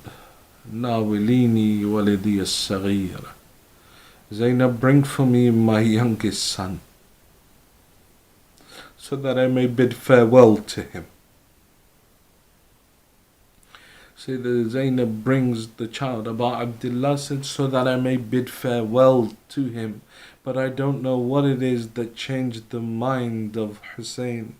Nawilini walidi as-saghir. Zainab, bring for me my youngest son, so that I may bid farewell to him. See, the Zainab brings the child. Abu Abdullah said, so that I may bid farewell to him. But I don't know what it is that changed the mind of Hussein,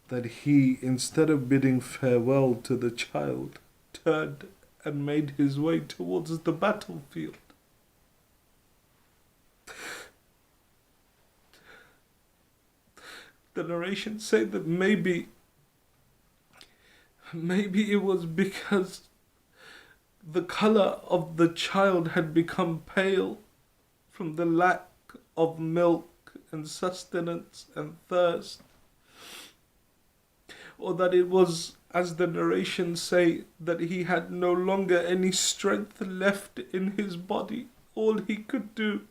that he, instead of bidding farewell to the child, turned and made his way towards the battlefield. The narrations say that maybe it was because the color of the child had become pale from the lack of milk and sustenance and thirst, or that it was, as the narrations say, that he had no longer any strength left in his body. All he could do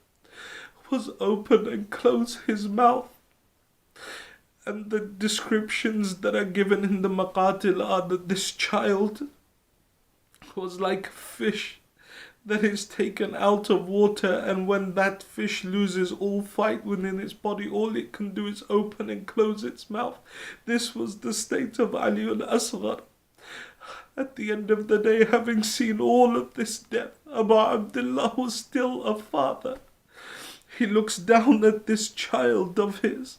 was open and close his mouth. And the descriptions that are given in the Maqatil are that this child was like a fish that is taken out of water, and when that fish loses all fight within its body, all it can do is open and close its mouth. This was the state of Ali al-Asghar. At the end of the day, having seen all of this death, Abu Abdullah was still a father. He looks down at this child of his,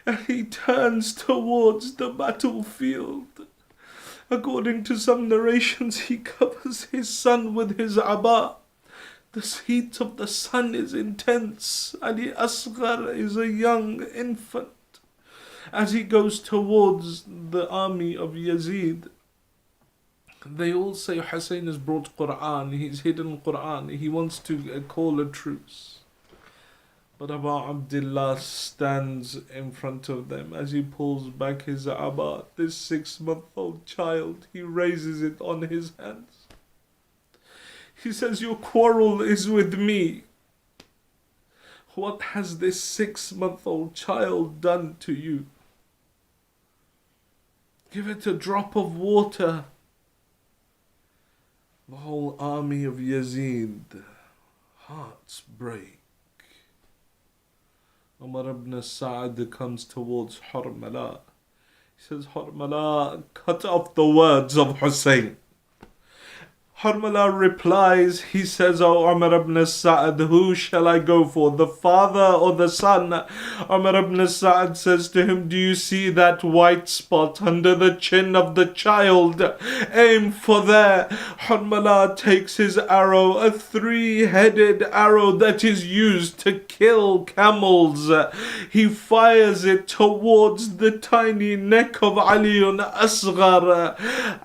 and he turns towards the battlefield. According to some narrations, he covers his son with his aba. The heat of the sun is intense. Ali Asghar is a young infant. As he goes towards the army of Yazid, they all say Hussein has brought Quran, he's hidden Quran, he wants to call a truce. But Abu Abdullah stands in front of them as he pulls back his aba. This 6-month-old child, he raises it on his hands. He says, your quarrel is with me. What has this 6-month-old child done to you? Give it a drop of water. The whole army of Yazid, hearts break. Umar ibn Sa'd comes towards Harmala. He says, Harmala, cut off the words of Hussein. Harmala replies, he says, O Umar ibn Sa'd, who shall I go for, the father or the son? Umar ibn Sa'd says to him, do you see that white spot under the chin of the child? Aim for there. Harmala takes his arrow, a 3-headed arrow that is used to kill camels. He fires it towards the tiny neck of Ali Asghar.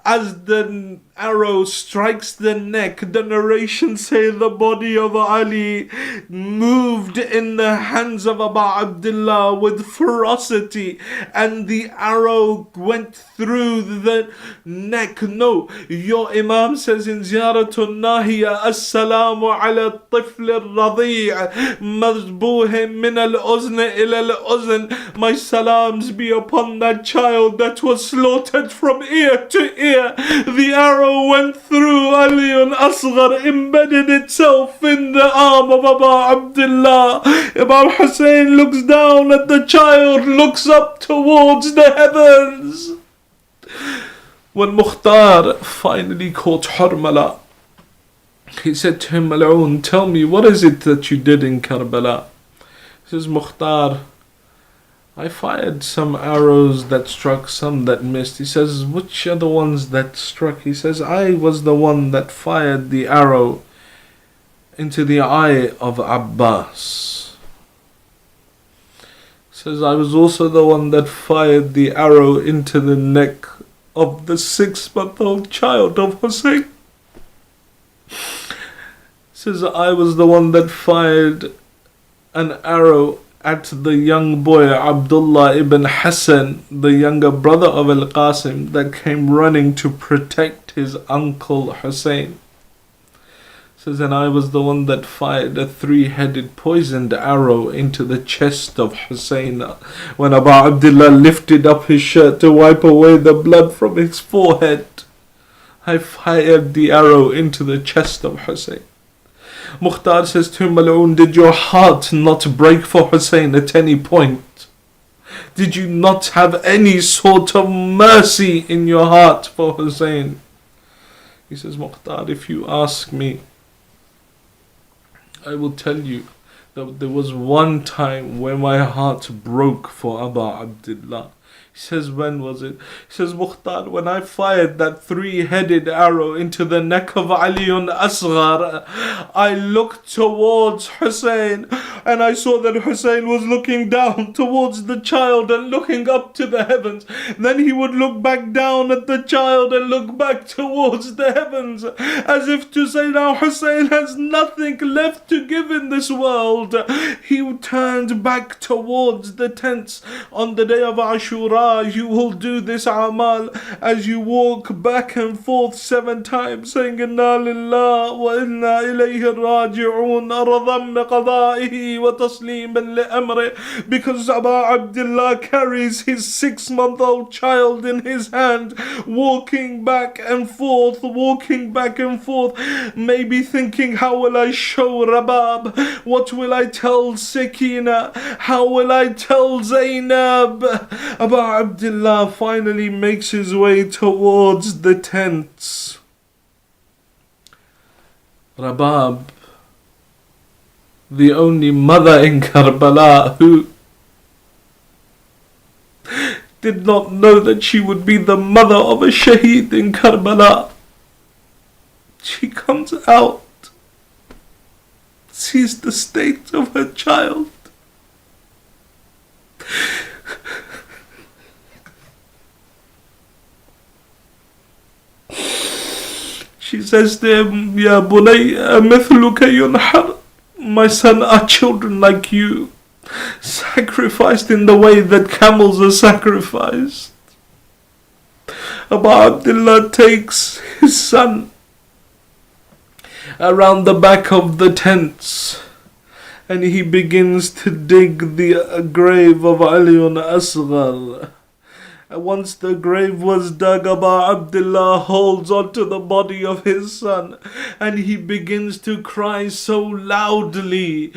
As the arrow strikes the neck, the narration say the body of Ali moved in the hands of Abu Abdullah with ferocity, and the arrow went through the neck. No, your Imam says in Ziyaratun Nahiya, Assalamu ala tifl al-radi' mazbuh min al-uzn ila al-uzn. My salams be upon that child that was slaughtered from ear to ear. The arrow went through Aliyun Asghar, embedded itself in the arm of Abu Abdullah. Imam Hussein looks down at the child, looks up towards the heavens. When Mukhtar finally caught Harmala, he said to him, Mal'oon, tell me, what is it that you did in Karbala? He says, Mukhtar, I fired some arrows that struck, some that missed. He says, which are the ones that struck? He says, I was the one that fired the arrow into the eye of Abbas. He says, I was also the one that fired the arrow into the neck of the 6-month-old child of Hussein. He says, I was the one that fired an arrow at the young boy Abdullah ibn Hassan, the younger brother of Al-Qasim, that came running to protect his uncle Hussein. Says, and I was the one that fired a 3-headed poisoned arrow into the chest of Hussein. When Abu Abdullah lifted up his shirt to wipe away the blood from his forehead, I fired the arrow into the chest of Hussein. Mukhtar says to him, Mal'oon, did your heart not break for Hussein at any point? Did you not have any sort of mercy in your heart for Hussein? He says, Mukhtar, if you ask me, I will tell you that there was one time when my heart broke for Abu Abdullah. He says, when was it? He says, Mukhtar, when I fired that 3-headed arrow into the neck of Aliyun Asghar, I looked towards Hussein and I saw that Hussein was looking down towards the child and looking up to the heavens. Then he would look back down at the child and look back towards the heavens, as if to say, now Hussein has nothing left to give in this world. He turned back towards the tents. On the day of Ashura, you will do this amal as you walk back and forth 7 times, saying Inna lillah wa inna ilayhi raji'un, radhan biqada'ihi wa tasliman li amri, because Abu Abdullah carries his 6-month-old child in his hand, walking back and forth, maybe thinking, how will I show Rabab? What will I tell Skina? How will I tell Zainab? Abu Abdullah finally makes his way towards the tents. Rabab, the only mother in Karbala who did not know that she would be the mother of a shaheed in Karbala, she comes out, sees the state of her child. She says to him, Ya bunayya mithluka yunhar, my son, are children like you sacrificed in the way that camels are sacrificed? Abu Abdullah takes his son around the back of the tents and he begins to dig the grave of Aliyun Asghar. Once the grave was dug, Abu Abdullah holds onto the body of his son and he begins to cry so loudly.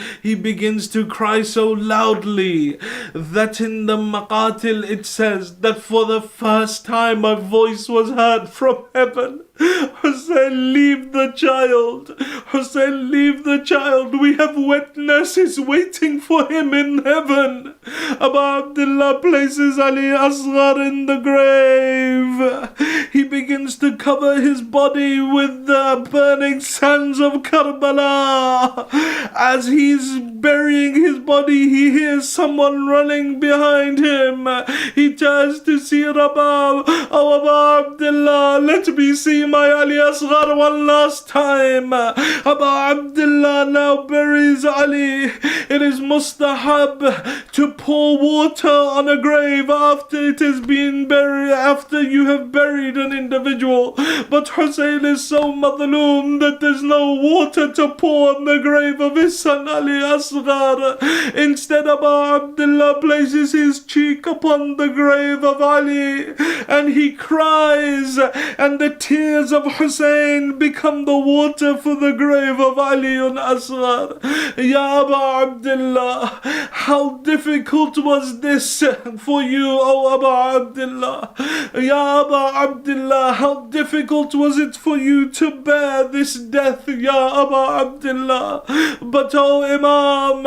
That in the Maqatil it says that for the first time a voice was heard from heaven. Hussein, leave the child. Hussein, leave the child. We have wet nurses waiting for him in heaven. Abu Abdullah places Ali Asghar in the grave. He begins begins to cover his body with the burning sands of Karbala. As he's burying his body, he hears someone running behind him. He turns to see Rabab. Oh, Aba Abdullah, let me see my Ali Asghar one last time. Aba Abdullah now buries Ali. It is mustahab to pour water on a grave after it has been buried, after you have buried an individual. But Hussein is so madloom that there's no water to pour on the grave of his son Ali Asghar. Instead, Aba Abdullah places his cheek upon the grave of Ali and he cries, and the tears of Hussein become the water for the grave of Ali Asghar. Ya Aba Abdullah, how difficult was this for you, O Aba Abdullah? Ya Aba Abdullah, how difficult was it for you to bear this death, Ya Aba Abdullah? But O Imam,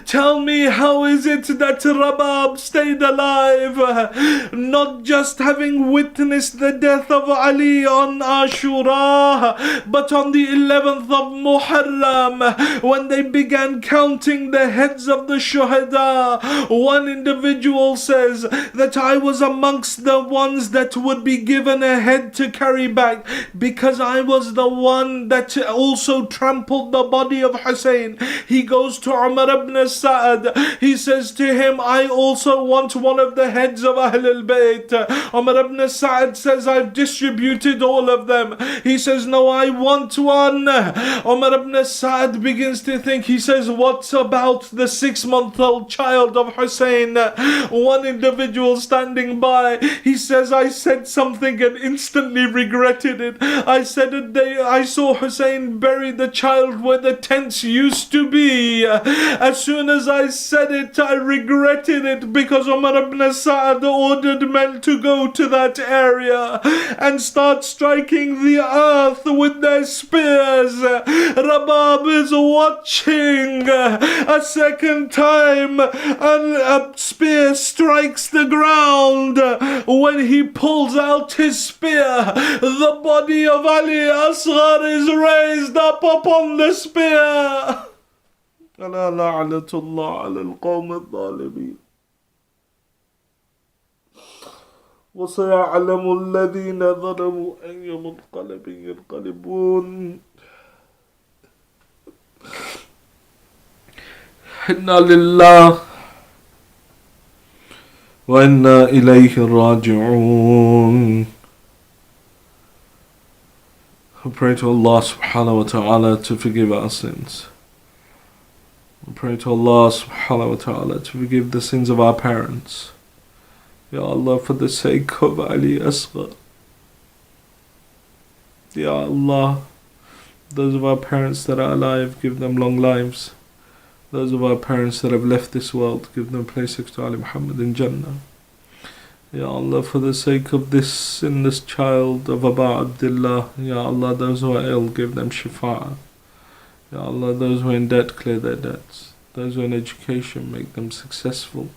tell me, how is it that Rabab stayed alive, not just having witnessed the death of Ali on Ashura, but on the 11th of Muharram, when they began counting the heads of the shuhada, one individual says that I was amongst the ones that would be given a head to carry back, because I was the one that also trampled the body of Hussein. He goes to Umar ibn Sa'ad. He says to him, I also want one of the heads of Ahlul Bayt. Umar ibn Sa'ad says, I've distributed all of them. He says, no, I want one. Umar ibn Sa'ad begins to think. He says, what about the 6-month-old child of Hussein? One individual standing by, he says, I said something and instantly regretted it. I said I saw Hussein bury the child where the tents used to be. As soon as I said it, I regretted it, because Umar ibn Sa'ad ordered men to go to that area and start striking the earth with their spears. Rabab is watching. A second time, and a spear strikes the ground. When he pulls out his spear, the body of Ali Asghar is raised up upon the spear. ألا لعنة الله على القوم الظالمين وسيعلم الذين ظلموا أي منقلب ينقلبون. إنا لله وإنا إليه راجعون. I pray to Allah subhanahu wa ta'ala to forgive our sins. I pray to Allah subhanahu wa ta'ala to forgive the sins of our parents. Ya Allah, for the sake of Ali Asghar. Ya Allah, those of our parents that are alive, give them long lives. Those of our parents that have left this world, give them place next to Ali Muhammad in Jannah. Ya Allah, for the sake of this sinless child of Aba Abdullah, Ya Allah, those who are ill, give them shifa'ah. Ya Allah, those who are in debt, clear their debts. Those who are in education, make them successful.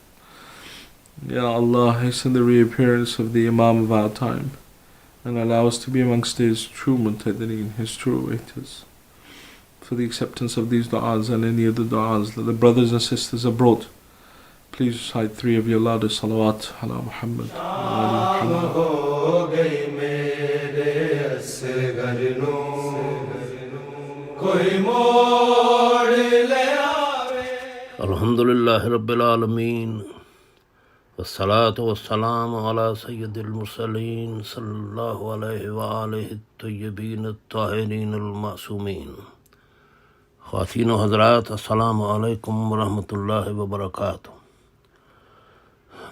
Ya Allah, hasten the reappearance of the Imam of our time, and allow us to be amongst his true muntadreen, his true waiters. For the acceptance of these du'as and any other du'as that the brothers and sisters have brought, please recite 3 of your loudest salawat ala Muhammad. Alhamdulillah Rabbil Alameen. Wassalatu wassalamu ala Sayyidil Mursaleen sallallahu alayhi wa alihi at-tayyibin at-tahirin al-ma'sumin. Khawateen wa Hazrat, assalamu alaikum wa rahmatullahi wa barakatuh.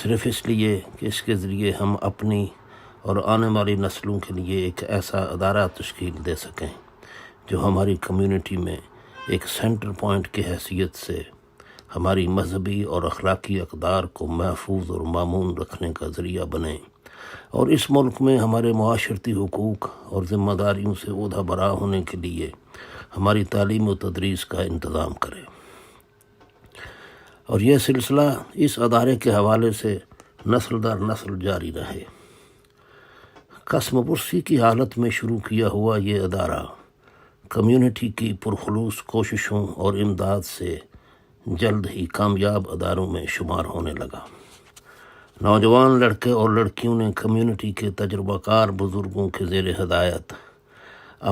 صرف اس لیے کہ اس کے ذریعے ہم اپنی اور آنے والی نسلوں کے لیے ایک ایسا ادارہ تشکیل دے سکیں جو ہماری کمیونٹی میں ایک سینٹر پوائنٹ کی حیثیت سے ہماری مذہبی اور اخلاقی اقدار کو محفوظ اور مامون رکھنے کا ذریعہ بنے، اور اس ملک میں ہمارے معاشرتی حقوق اور ذمہ داریوں سے عہدہ برآ ہونے کے لیے ہماری تعلیم و تدریس کا انتظام کرے، اور یہ سلسلہ اس ادارے کے حوالے سے نسل در نسل جاری رہے۔ قسم پرسی کی حالت میں شروع کیا ہوا یہ ادارہ کمیونٹی کی پرخلوص کوششوں اور امداد سے جلد ہی کامیاب اداروں میں شمار ہونے لگا۔ نوجوان لڑکے اور لڑکیوں نے کمیونٹی کے تجربہ کار بزرگوں کے زیر ہدایت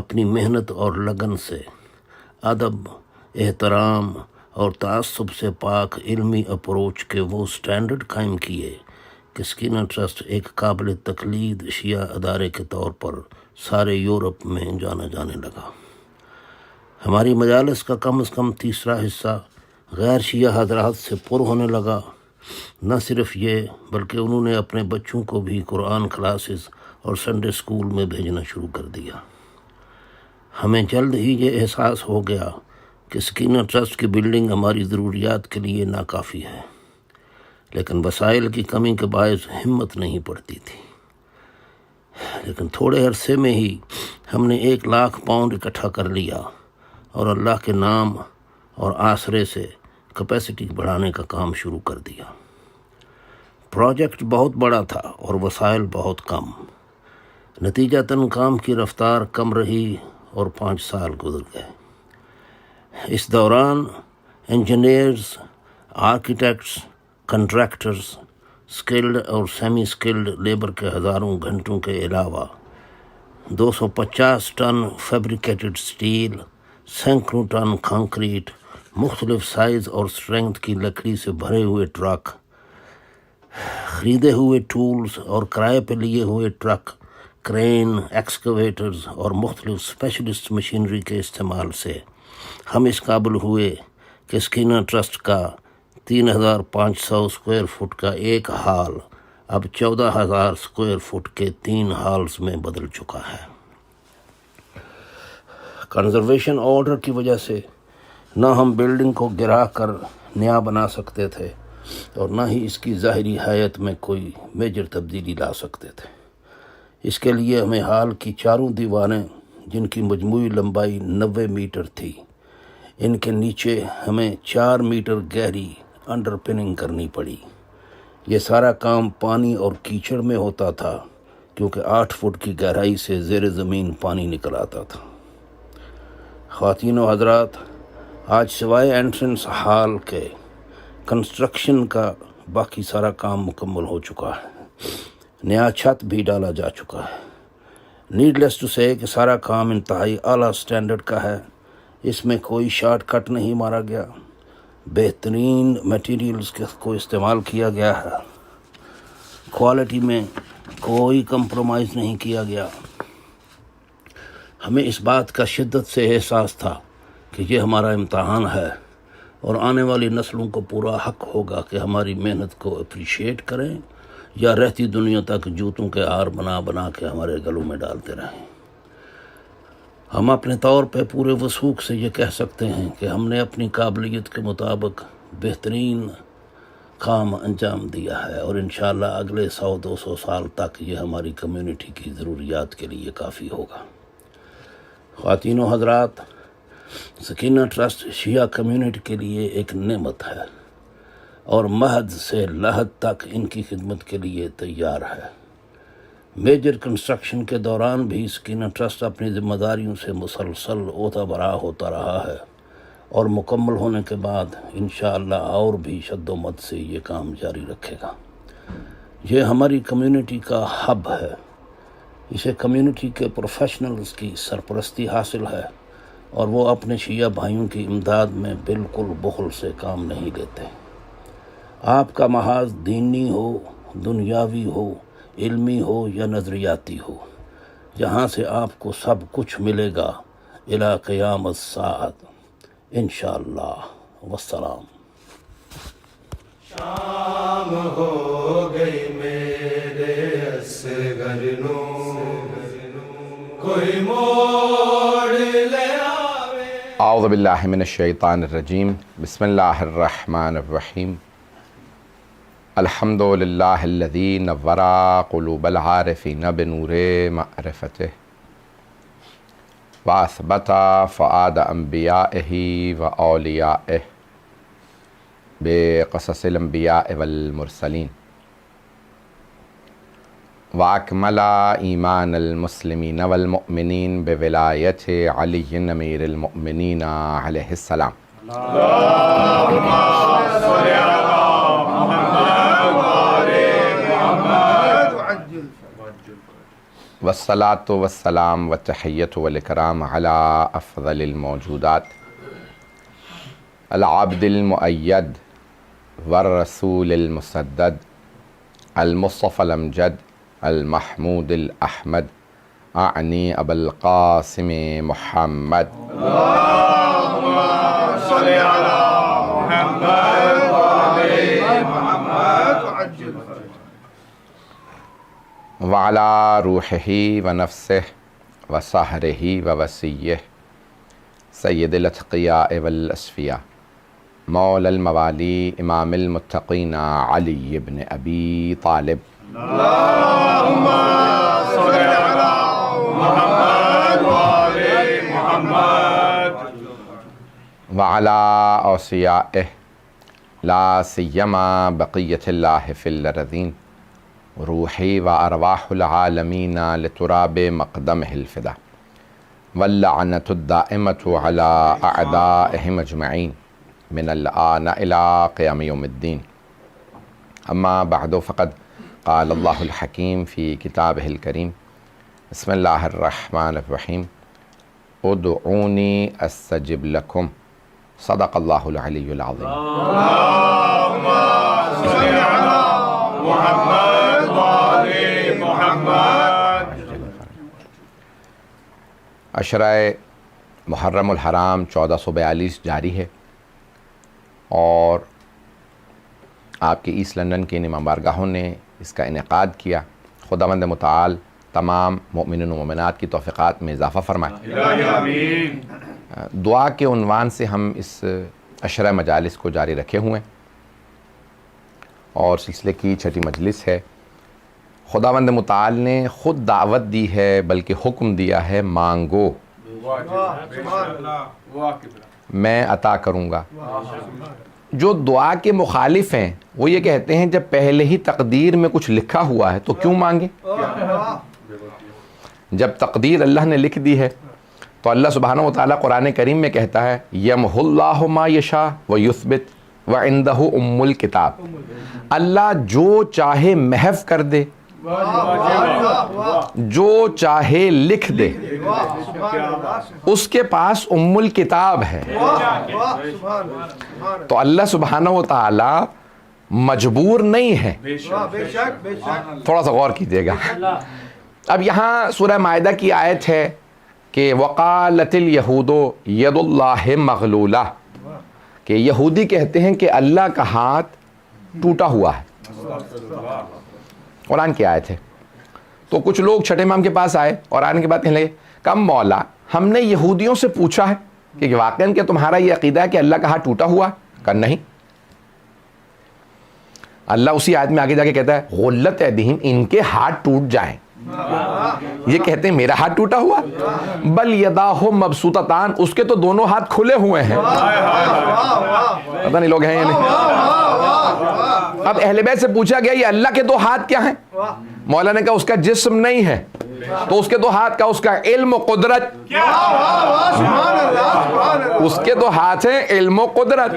اپنی محنت اور لگن سے ادب، احترام اور تعصب سے پاک علمی اپروچ کے وہ سٹینڈرڈ قائم کیے کہ سکینہ ٹرسٹ ایک قابل تقلید شیعہ ادارے کے طور پر سارے یورپ میں جانا جانے لگا۔ ہماری مجالس کا کم از کم تیسرا حصہ غیر شیعہ حضرات سے پر ہونے لگا۔ نہ صرف یہ بلکہ انہوں نے اپنے بچوں کو بھی قرآن کلاسز اور سنڈے اسکول میں بھیجنا شروع کر دیا۔ ہمیں جلد ہی یہ احساس ہو گیا کہ سکینہ ٹرسٹ کی بلڈنگ ہماری ضروریات کے لیے ناکافی ہے، لیکن وسائل کی کمی کے باعث ہمت نہیں پڑتی تھی۔ لیکن تھوڑے عرصے میں ہی ہم نے 1,00,000 پاؤنڈ اکٹھا کر لیا اور اللہ کے نام اور آسرے سے کیپیسٹی بڑھانے کا کام شروع کر دیا۔ پروجیکٹ بہت بڑا تھا اور وسائل بہت کم، نتیجتاً کام کی رفتار کم رہی اور 5 سال گزر گئے۔ اس دوران انجینئرز، آرکیٹیکٹس، کنٹریکٹرز، سکلڈ اور سیمی سکلڈ لیبر کے ہزاروں گھنٹوں کے علاوہ 250 ٹن فیبریکیٹڈ سٹیل، سینکڑوں ٹن کنکریٹ، مختلف سائز اور اسٹرینگتھ کی لکڑی سے بھرے ہوئے ٹرک، خریدے ہوئے ٹولز اور کرائے پہ لیے ہوئے ٹرک، کرین، ایکسکیویٹرز اور مختلف اسپیشلسٹ مشینری کے استعمال سے ہم اس قابل ہوئے کہ سکینہ ٹرسٹ کا 3,500 اسکوائر فٹ کا ایک ہال اب 14,000 اسکوائر فٹ کے 3 ہالز میں بدل چکا ہے۔ کنزرویشن آرڈر کی وجہ سے نہ ہم بلڈنگ کو گرا کر نیا بنا سکتے تھے اور نہ ہی اس کی ظاہری حیت میں کوئی میجر تبدیلی لا سکتے تھے۔ اس کے لیے ہمیں ہال کی چاروں دیواریں، جن کی مجموعی لمبائی 90 میٹر تھی، ان کے نیچے ہمیں 4 میٹر گہری انڈر پننگ کرنی پڑی۔ یہ سارا کام پانی اور کیچڑ میں ہوتا تھا کیونکہ 8 فٹ کی گہرائی سے زیر زمین پانی نکل آتا تھا۔ خواتین و حضرات، آج سوائے انٹرنس ہال کے کنسٹرکشن کا باقی سارا کام مکمل ہو چکا ہے۔ نیا چھت بھی ڈالا جا چکا ہے۔ نیڈلیس ٹو سے کہ سارا کام انتہائی اعلیٰ سٹینڈرڈ کا ہے۔ اس میں کوئی شارٹ کٹ نہیں مارا گیا، بہترین میٹیریلز کو استعمال کیا گیا ہے، کوالٹی میں کوئی کمپرومائز نہیں کیا گیا۔ ہمیں اس بات کا شدت سے احساس تھا کہ یہ ہمارا امتحان ہے اور آنے والی نسلوں کو پورا حق ہوگا کہ ہماری محنت کو اپریشیٹ کریں یا رہتی دنیا تک جوتوں کے ہار بنا بنا کے ہمارے گلوں میں ڈالتے رہیں۔ ہم اپنے طور پہ پورے وثوق سے یہ کہہ سکتے ہیں کہ ہم نے اپنی قابلیت کے مطابق بہترین کام انجام دیا ہے، اور انشاءاللہ اگلے 100-200 سال تک یہ ہماری کمیونٹی کی ضروریات کے لیے کافی ہوگا۔ خواتین و حضرات، سکینہ ٹرسٹ شیعہ کمیونٹی کے لیے ایک نعمت ہے اور مہد سے لحد تک ان کی خدمت کے لیے تیار ہے۔ میجر کنسٹرکشن کے دوران بھی سکینہ ٹرسٹ اپنی ذمہ داریوں سے مسلسل عہدہ برآ ہوتا رہا ہے، اور مکمل ہونے کے بعد انشاءاللہ اور بھی شد و مد سے یہ کام جاری رکھے گا۔ یہ ہماری کمیونٹی کا ہب ہے۔ اسے کمیونٹی کے پروفیشنلز کی سرپرستی حاصل ہے، اور وہ اپنے شیعہ بھائیوں کی امداد میں بالکل بخل سے کام نہیں لیتے۔ آپ کا محاذ دینی ہو، دنیاوی ہو، علمی ہو یا نظریاتی ہو، جہاں سے آپ کو سب کچھ ملے گا الی قیام الساعۃ انشاءاللہ۔ والسلام۔ شام ہو گئی میرے اصغر نو کوئی موڑ لے آوے. اعوذ باللہ من الشیطان الرجیم. بسم اللہ الرحمن الرحیم. الحمد للہ الذی نور قلوب العارفین بنور معرفتہ واثبت فؤاد انبیائہ و اولیائہ بقصص الانبیاء والمرسلین واکمل ایمان المسلمین والمؤمنین بولایت علی امیر المؤمنین علیہ السلام. والصلاة والسلام والتحیۃ والاکرام علی افضل الموجودات العبد المؤید والرسول المسدد المصطفى الامجد المحمود الاحمد اعنی ابا القاسم محمد. اللہم صلی علی محمد وعلی محمد وعجل وعلى روحه ونفسه وسحره ووسیه سید الاتقیاء والاصفیاء مولا الموالی امام المتقین علی بن ابی طالب. اللہم صلی علی محمد وعلی محمد وعلى اوصیائه لا سیما بقیت اللہ فی الارضین روحی و ارواح العالمین لتراب مقدمہ الفدا واللعنۃ الدائمۃ علی اعدائہم اجمعین من الآن الى قیام یوم الدین. اما بعد فقد قال اللہ الحکیم فی کتابہ الکریم. بسم اللہ الرحمن الرحیم. ادعونی استجب لکم. صدق اللہ العلی العظیم. اللہم صلی علی محمد وعلی محمد. عشرہ محرم الحرام 1442 جاری ہے اور آپ کے ایسٹ لندن کے ان امام بارگاہوں نے اس کا انعقاد کیا. خداوند متعال تمام مومنین و مومنات کی توفیقات میں اضافہ فرمائے. آمین. دعا کے عنوان سے ہم اس عشرہ مجالس کو جاری رکھے ہوئے ہیں اور سلسلے کی 6ٹھی مجلس ہے. خداوند متعال نے خود دعوت دی ہے بلکہ حکم دیا ہے مانگو میں عطا کروں گا. جو دعا کے مخالف ہیں وہ یہ کہتے ہیں جب پہلے ہی تقدیر میں کچھ لکھا ہوا ہے تو کیوں مانگے. جب تقدیر اللہ نے لکھ دی ہے تو اللہ سبحانہ و تعالیٰ قرآن کریم میں کہتا ہے یمحو اللہ ما یشاء ویثبت وعندہ ام الکتاب. اللہ جو چاہے محو کر دے جو چاہے لکھ دے اس کے پاس ام الکتاب ہے. تو اللہ سبحانہ و تعالی مجبور نہیں ہے. تھوڑا سا غور کیجیے گا. اب یہاں سورہ مائدہ کی آیت ہے کہ وقالت الیہود ید اللہ مغلولہ کہ یہودی کہتے ہیں کہ اللہ کا ہاتھ ٹوٹا ہوا ہے. قرآن کی آیت ہے. تو کچھ لوگ چھٹے امام کے پاس آئے اور آنے کے بعد کہنے لگے کم مولا ہم نے یہودیوں سے پوچھا ہے کہ واقعاً کیا تمہارا یہ عقیدہ ہے کہ اللہ کا ہاتھ ٹوٹا ہوا ہے؟ کہ نہیں. اللہ اسی آیت میں آگے جا کے کہتا ہے غلت ایدیہم ان کے ہاتھ ٹوٹ جائیں. یہ کہتے ہیں میرا ہاتھ ٹوٹا ہوا بل یداہ مبسوطتان اس کے تو دونوں ہاتھ کھلے ہوئے ہیں. پتہ نہیں لوگ ہیں یا نہیں. اب اہل بیت سے پوچھا گیا یہ اللہ کے دو ہاتھ کیا ہیں؟ مولا نے کہا اس کا جسم نہیں ہے تو اس کے دو ہاتھ کا اس کا علم و قدرت. اس کے دو ہاتھ ہیں علم و قدرت.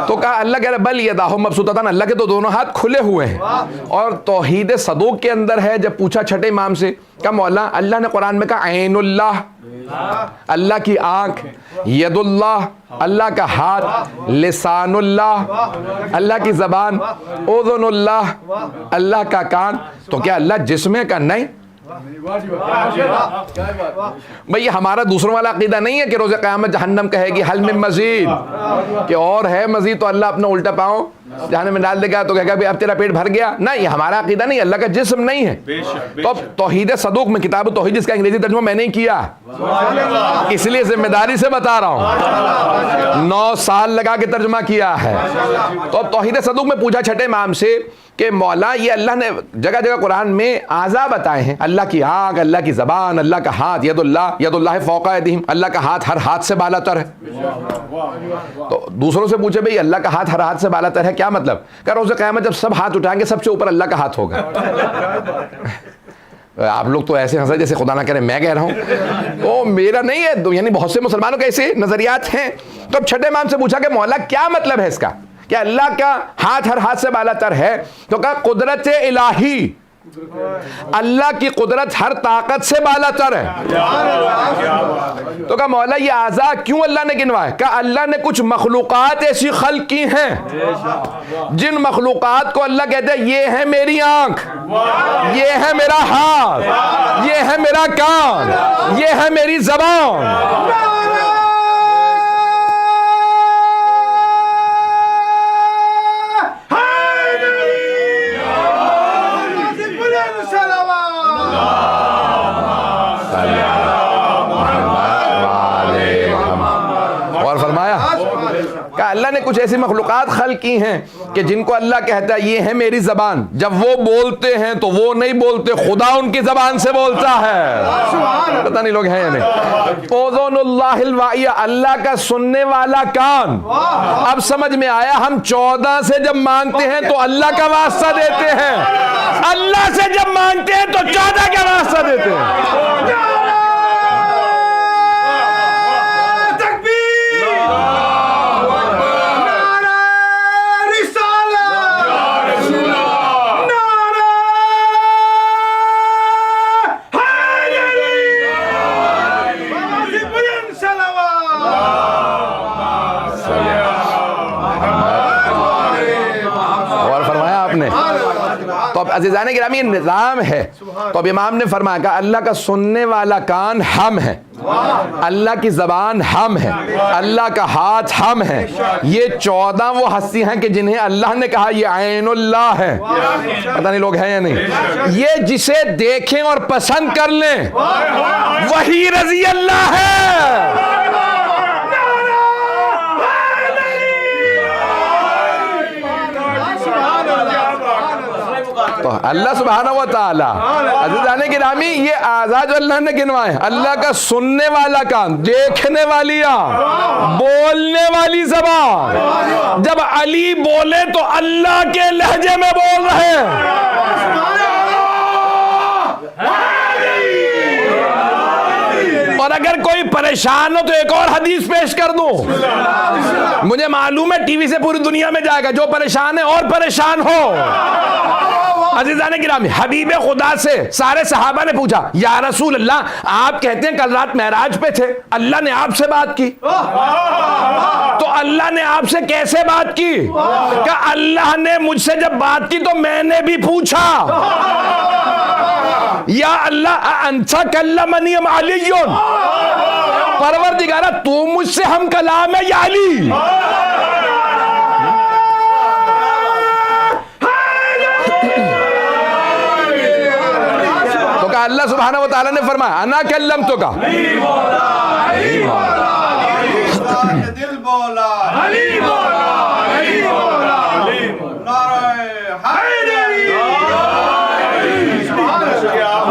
تو کہا اللہ کہہ رہا بل یداہ مبسوطتان اللہ کے تو دونوں ہاتھ کھلے ہوئے ہیں. اور توحید صدوق کے اندر ہے جب پوچھا چھٹے امام سے کہا مولا اللہ نے قرآن میں کہا عین اللہ اللہ کی آنکھ ید اللہ اللہ کا ہاتھ لسان اللہ اللہ کی زبان اذن اللہ اللہ کا کان. تو کیا اللہ جسم ہے؟ کا نہیں. بھئی ہمارا دوسروں والا عقیدہ نہیں ہے کہ روز قیامت جہنم کہے گی حل من مزید، کہ اور ہے مزید، تو اللہ اپنا الٹا پاؤں جہنم میں ڈال دے گا تو کہے گا اب تیرا پیٹ بھر گیا. نہیں، یہ ہمارا عقیدہ نہیں، اللہ کا جسم نہیں ہے. تو اب توحید صدوق میں، کتاب توحید جس کا انگریزی ترجمہ میں نے کیا، اس لیے ذمہ داری سے بتا رہا ہوں، 9 سال لگا کے ترجمہ کیا ہے. تو اب توحید صدوق میں پوچھا چھٹے امام سے کہ مولا یہ اللہ نے جگہ جگہ قرآن میں اعضاء بتائے ہیں، اللہ کی آنکھ، اللہ کی زبان، اللہ کا ہاتھ، ید اللہ فوق ایدیہم، اللہ کا ہاتھ ہر ہاتھ سے بالا تر ہے. تو دوسروں سے پوچھے بھئی اللہ کا ہاتھ ہر ہاتھ سے بالا تر ہے کیا مطلب؟ کہ روز قیامت جب سب ہاتھ اٹھائیں گے سب سے اوپر اللہ کا ہاتھ ہوگا. آپ لوگ تو ایسے ہنسے جیسے خدا نہ کرے میں کہہ رہا ہوں، تو میرا نہیں ہے، یعنی بہت سے مسلمانوں کے ایسے نظریات ہیں. تو اب چھٹے امام سے پوچھا کہ مولا کیا مطلب ہے اس کا کہ اللہ کا ہاتھ ہر ہاتھ سے بالا تر ہے؟ تو کہا قدرت الہی، اللہ کی قدرت ہر طاقت سے بالا تر ہے. تو کہا مولا یہ اعضاء کیوں اللہ نے گنوائے؟ کہا اللہ نے کچھ مخلوقات ایسی خلق کی ہیں جن مخلوقات کو اللہ کہتے ہیں یہ ہے میری آنکھ، یہ ہے میرا ہاتھ، یہ ہے میرا کان، یہ ہے میری زبان. اللہ نے کچھ ایسی مخلوقات خلق کی ہیں کہ جن کو اللہ کہتا ہے یہ ہے میری زبان. جب وہ بولتے ہیں تو وہ نہیں بولتے، خدا ان کی زبان سے بولتا ہے. پتہ نہیں لوگ ہیں یا نہیں. اذن اللہ الوائیہ، اللہ کا سننے والا کان. اب سمجھ میں آیا، ہم 14 سے جب مانگتے ہیں تو اللہ کا واسطہ دیتے ہیں، اللہ سے جب مانگتے ہیں تو 14 کا واسطہ دیتے ہیں. عزیزان گرامی یہ نظام ہے. تو اب امام نے فرمایا کہ اللہ کا سننے والا کان ہم ہیں، اللہ کی زبان ہم ہیں، اللہ کا ہاتھ ہم ہیں. یہ 14 وہ ہستی ہیں کہ جنہیں اللہ نے کہا یہ عین اللہ ہے. پتہ نہیں لوگ ہیں یا نہیں. یہ جسے دیکھیں اور پسند کر لیں وہی رضی اللہ ہے. تو اللہ سبحانہ و تعالی عزیزان گرامی یہ اعضاء جو اللہ نے گنوائے، اللہ کا سننے والا کان، دیکھنے والی آنکھ، بولنے والی زبان. جب علی بولے تو اللہ کے لہجے میں بول رہے ہیں. اور اگر کوئی پریشان ہو تو ایک اور حدیث پیش کر دوں. مجھے معلوم ہے ٹی وی سے پوری دنیا میں جائے گا، جو پریشان ہے اور پریشان ہو. عزیزان گرامی حبیب خدا سے سارے صحابہ نے پوچھا یا رسول اللہ آپ کہتے ہیں کل رات معراج پہ تھے، اللہ نے آپ سے بات کی. تو اللہ نے آپ سے کیسے بات کی؟ کہ اللہ نے مجھ سے جب بات کی تو میں نے بھی پوچھا یا اللہ انت کلمنی ام علی، پروردگارہ تو مجھ سے ہم کلام ہے یا علی؟ اللہ سبحانہ و تعالی نے فرمایا انا کلمتک. دل بولا علی بولا علی بولا نعرہ حیدری.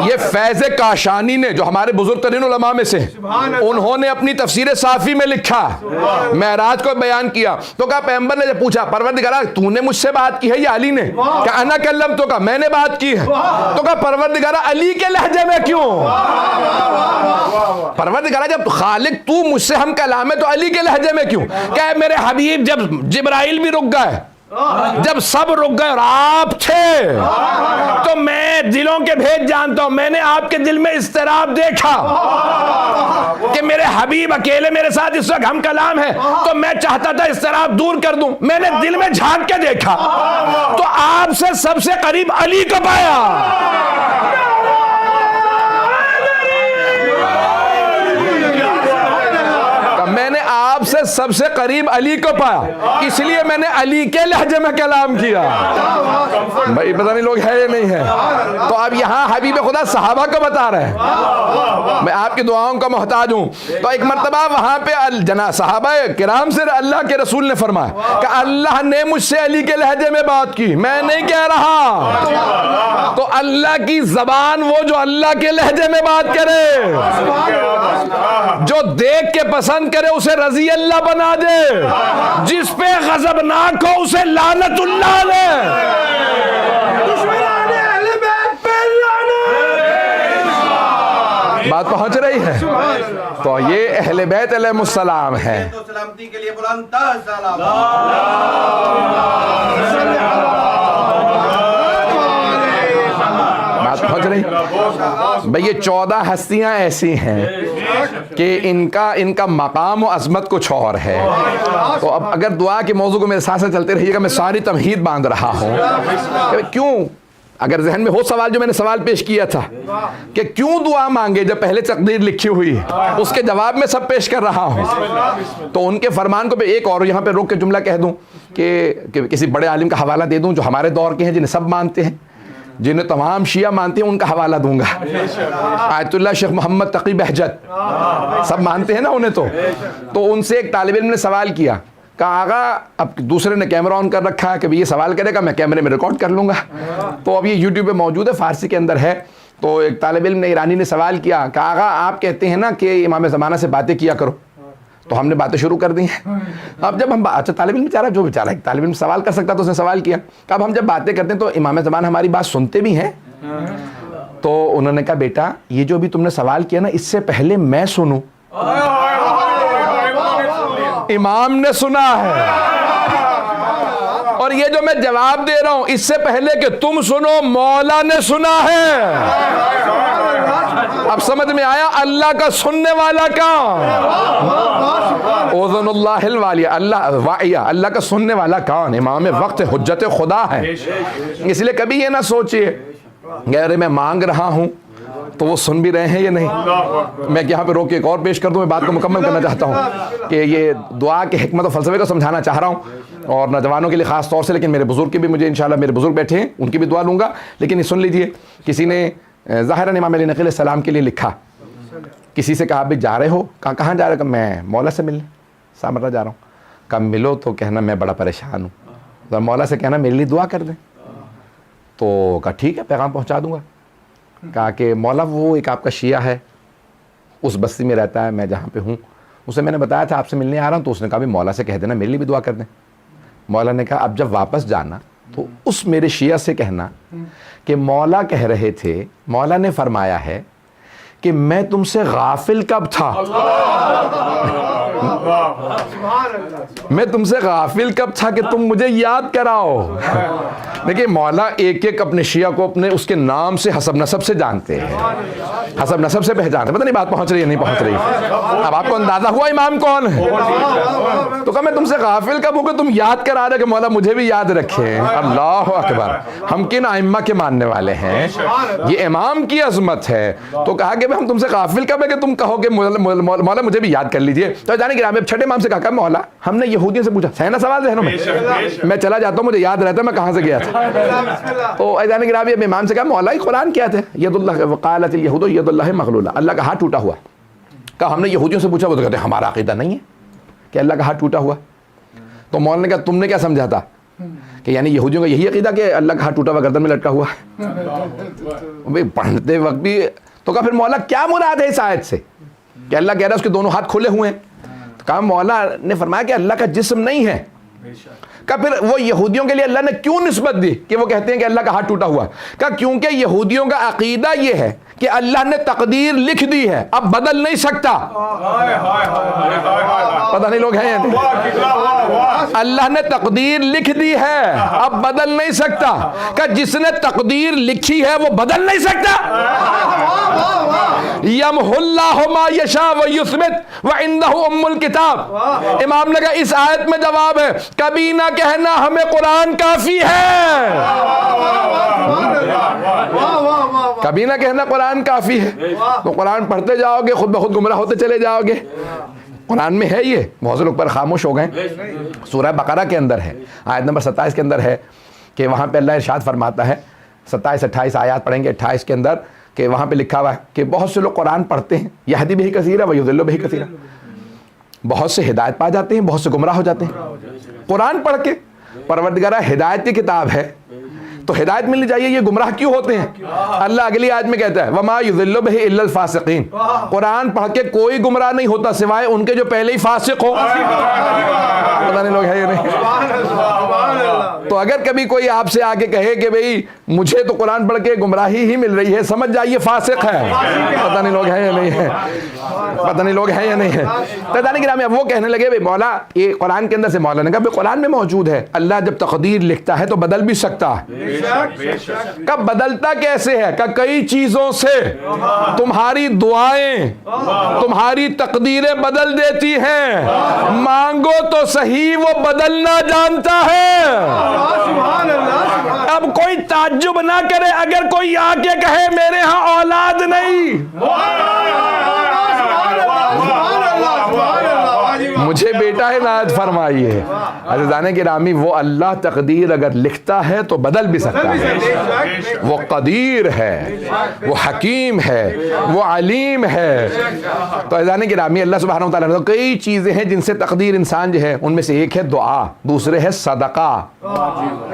یہ فیض کاشانی نے جو ہمارے بزرگ ترین علماء میں سے انہوں نے اپنی تفسیر صافی میں لکھا، معراج کو بیان کیا. تو کہا پیغمبر نے جب پوچھا پروردگارہ تو نے مجھ سے بات کی ہے یا علی نے؟ کہ انا کلمتک، میں نے بات کی ہے. تو کہا پروردگارہ علی کے لہجے میں کیوں؟ پروردگارہ جب خالق تو مجھ سے ہم کلام ہے تو علی کے لہجے میں کیوں؟ کہ میرے حبیب جب جبرائیل بھی رک گئے، جب سب رک گئے اور آپ تھے تو میں دلوں کے بھید جانتا ہوں. میں نے آپ کے دل میں اضطراب دیکھا کہ میرے حبیب اکیلے میرے ساتھ اس وقت ہم کلام ہے، تو میں چاہتا تھا اضطراب دور کر دوں. میں نے دل میں جھانک کے دیکھا تو آپ سے سب سے قریب علی کو پایا. میں سب سے قریب علی کو پایا، اس لیے میں نے علی کے لہجے میں کلام کیا۔ بھائی پتہ نہیں لوگ ہے یا نہیں ہے۔ تو اب یہاں حبیب خدا صحابہ کو بتا رہے ہیں، میں آپ کی دعاؤں کا محتاج ہوں۔ تو ایک مرتبہ وہاں پہ جناب صحابہ کرام سے اللہ کے رسول نے فرمایا کہ اللہ نے مجھ سے علی کے لہجے میں بات کی، میں نہیں کہہ رہا۔ تو اللہ کی زبان وہ جو اللہ کے لہجے میں بات کرے، جو دیکھ کے پسند کرے اسے رضی اللہ بنا دے، جس پہ غضبناک ہو اسے لعنت اللہ علیہ۔ بات پہنچ رہی ہے؟ تو یہ اہل بیت علیہ السلام ہے۔ سلامتی کے لیے بلند سلام۔ بات پہنچ رہی؟ بھئی یہ 14 ہستیاں ایسی ہیں کہ ان کا مقام و عظمت کچھ اور ہے۔ تو اب اگر دعا کے موضوع کو میرے ساتھ سے چلتے رہیے گا، میں ساری تمہید باندھ رہا ہوں کہ کیوں، اگر ذہن میں ہو سوال جو میں نے سوال پیش کیا تھا کہ کیوں دعا مانگے جب پہلے تقدیر لکھی ہوئی ہے، اس کے جواب میں سب پیش کر رہا ہوں۔ تو ان کے فرمان کو ایک اور یہاں پہ روک کے جملہ کہہ دوں کہ کسی بڑے عالم کا حوالہ دے دوں جو ہمارے دور کے ہیں، جنہیں سب مانتے ہیں، جنہیں تمام شیعہ مانتے ہیں، ان کا حوالہ دوں گا۔ آیت اللہ شیخ محمد تقی بہجت، سب مانتے ہیں نا انہیں۔ تو ان سے ایک طالب علم نے سوال کیا، کہا آقا اب دوسرے نے کیمرہ آن کر رکھا ہے کہ یہ سوال کرے گا، میں کیمرے میں ریکارڈ کر لوں گا۔ تو اب یہ یوٹیوب پہ موجود ہے، فارسی کے اندر ہے۔ تو ایک طالب علم نے ایرانی نے سوال کیا، کہا آقا آپ کہتے ہیں نا کہ امام زمانہ سے باتیں کیا کرو، تو ہم نے باتیں شروع کر دی ہیں۔ اب جب ہم اچھا طالب علم بیچارہ جو بیچارہ ایک طالب علم سوال کر سکتا تو اس نے سوال کیا کہ اب ہم جب باتیں کرتے ہیں تو امام زمانہ ہماری بات سنتے بھی ہیں؟ تو انہوں نے کہا بیٹا یہ جو بھی تم نے سوال کیا نا، اس سے پہلے میں سنوں، امام نے سنا ہے، اور یہ جو میں جواب دے رہا ہوں اس سے پہلے کہ تم سنو مولا نے سنا ہے۔ اب سمجھ میں آیا اللہ کا سننے والا کون؟ اوذن اللہ الوالیہ، اللہ کا سننے والا کون؟ امام وقت حجت خدا ہے۔ اس لیے کبھی یہ نہ سوچئے کہ ارے میں مانگ رہا ہوں تو وہ سن بھی رہے ہیں یا نہیں۔ میں یہاں پہ روک کے ایک اور پیش کر دوں، میں بات کو مکمل کرنا چاہتا ہوں کہ یہ دعا کے حکمت و فلسفے کو سمجھانا چاہ رہا ہوں، اور نوجوانوں کے لیے خاص طور سے، لیکن میرے بزرگ کی بھی مجھے انشاءاللہ، میرے بزرگ بیٹھے ہیں ان کی بھی دعا لوں گا، لیکن یہ سن لیجئے۔ کسی نے ظاہراً امام علیہ نقی علیہ السلام کے لیے لکھا، کسی سے کہا آپ بھی جا رہے ہو؟ کہاں جا رہے ہو؟ کہ میں مولا سے ملنے سامرا جا رہا ہوں۔ کہا ملو تو کہنا میں بڑا پریشان ہوں، مولا سے کہنا میرے لیے دعا کر دیں۔ تو کہا ٹھیک ہے پیغام پہنچا دوں گا۔ کہا کہ مولا وہ ایک آپ کا شیعہ ہے، اس بستی میں رہتا ہے، میں جہاں پہ ہوں، اسے میں نے بتایا تھا آپ سے ملنے آ رہا ہوں، تو اس نے کہا بھی مولا سے کہہ دینا میرے لیے بھی دعا کر دیں۔ مولا نے کہا اب جب واپس جانا تو اس میرے شیعہ سے کہنا کہ مولا کہہ رہے تھے، مولا نے فرمایا ہے کہ میں تم سے غافل کب تھا، میں تم سے غافل کب تھا کہ تم مجھے یاد کراؤ۔ دیکھیں مولا ایک ایک اپنے شیعہ کو اپنے اس کے نام سے حسب نسب سے جانتے ہیں، حسب نسب سے پہچانتے ہیں۔ پتہ نہیں بات پہنچ رہی ہے نہیں پہنچ رہی؟ اب آپ کو اندازہ ہوا امام کون ہے؟ تو کہا میں تم سے غافل کب ہوں کہ تم یاد کرا رہے کہ مولا مجھے بھی یاد رکھے۔ اللہ اکبر، ہم کن ائمہ کے ماننے والے ہیں، یہ امام کی عظمت ہے۔ تو کہا کہ ہم تم سے غافل کب ہے کہ تم کہو کہ مولا مجھے بھی یاد کر لیجئے۔ تو جانے کہ چھٹے امام سے کہا مولا ہم نے یہودیوں سے پوچھا، سہنا سوال ذہنوں میں چلا جاتا ہوں، مجھے یاد رہتا ہے میں کہاں سے گیا تھا۔ تو ایزان گرامی اب امام سے کہا مولا قرآن کیا تھے؟ ید اللہ وقالت الیہود ید اللہ مغلولہ، اللہ کا ہاتھ ٹوٹا ہوا۔ کہا ہم نے یہودیوں سے پوچھا، وہ تو کہتے ہیں ہمارا عقیدہ نہیں ہے کہ اللہ کا ہاتھ ٹوٹا ہوا۔ تو مولا نے کہا تم نے کیا سمجھا تھا کہ یعنی یہودیوں کا یہی عقیدہ کہ اللہ کا ہاتھ ٹوٹا ہوا گردن میں لٹکا ہوا؟ پڑھتے وقت بھی تو کہا پھر مولا کیا مراد ہے اس آیت سے کہ اللہ کہہ رہا ہے اس کے دونوں ہاتھ کھلے ہوئے ہیں؟ کہا مولا نے فرمایا کہ اللہ کا جسم نہیں ہے۔ کہا پھر وہ یہودیوں کے لیے اللہ نے کیوں نسبت دی کہ وہ کہتے ہیں کہ اللہ کا ہاتھ ٹوٹا ہوا؟ کہا کیونکہ یہودیوں کا عقیدہ یہ ہے کہ اللہ نے تقدیر لکھ دی ہے، اب بدل نہیں سکتا۔ پتہ نہیں لوگ ہیں یا نہیں؟ اللہ نے تقدیر لکھ دی ہے، اب بدل نہیں سکتا۔ کہ جس نے تقدیر لکھی ہے وہ بدل نہیں سکتا۔ یمحو اللہ ما یشاء ویثبت وعندہ ام الکتاب۔ امام نے کہا اس آیت میں جواب ہے، کبھی نہ کہنا ہمیں قرآن کافی ہے، کبھی نہ کہنا قرآن کافی ہے۔ تو قرآن پڑھتے جاؤ گے خود بخود گمراہ ہوتے چلے جاؤ گے۔ قرآن میں ہے یہ, بہت سے لوگ پر خاموش ہو گئے. سورہ بقرہ کے اندر ہے, آیت نمبر 27 کے اندر ہے کہ وہاں پہ اللہ ارشاد فرماتا ہے, 27-28 آیات پڑھیں گے 28 کے اندر, کہ وہاں پہ لکھا ہوا ہے کہ بہت سے لوگ قرآن پڑھتے ہیں, یہدی بہ کثیرا و یضل بہ کثیرا, بہت سے ہدایت پا جاتے ہیں, بہت سے گمراہ ہو جاتے ہیں قرآن پڑھ کے. پروردگارہ ہدایت کی کتاب ہے تو ہدایت ملنی چاہیے, یہ گمراہ کیوں ہوتے ہیں؟ اللہ اگلی آیت میں کہتا ہے وما یضل بہ الا الفاسقین, قرآن پڑھ کے کوئی گمراہ نہیں ہوتا سوائے ان کے جو پہلے ہی فاسق ہو. پتہ نہیں لوگ ہے یا نہیں. تو اگر کبھی کوئی آپ سے آ کے کہے کہ بھئی مجھے تو قرآن پڑھ کے گمراہی ہی مل رہی ہے, سمجھ جائیے فاسق ہے. پتہ نہیں لوگ ہیں یا نہیں ہے, پتہ نہیں لوگ ہیں یا نہیں ہے. تعداد گرامی اب وہ کہنے لگے بھئی مولا یہ قرآن کے اندر سے, مولا نے کہا بھئی قرآن میں موجود ہے, اللہ جب تقدیر لکھتا ہے تو بدل بھی سکتا ہے. کب بدلتا کیسے ہے؟ کہ کئی چیزوں سے تمہاری دعائیں, تمہاری تقدیریں بدل دیتی ہیں, مانگو تو صحیح وہ بدلنا جانتا ہے. اب کوئی تعجب نہ کرے اگر کوئی آ کے کہے میرے ہاں اولاد نہیں, مجھے بیٹا ہے نائت فرمائیے. عزیزان گرامی وہ اللہ تقدیر اگر لکھتا ہے تو بدل بھی سکتا ہے, وہ قدیر ہے, وہ حکیم ہے, وہ علیم ہے. تو عزیزان گرامی اللہ سبحانہ وتعالیٰ نے کئی چیزیں ہیں جن سے تقدیر انسان جو ہے, ان میں سے ایک ہے دعا, دوسرے ہے صدقہ.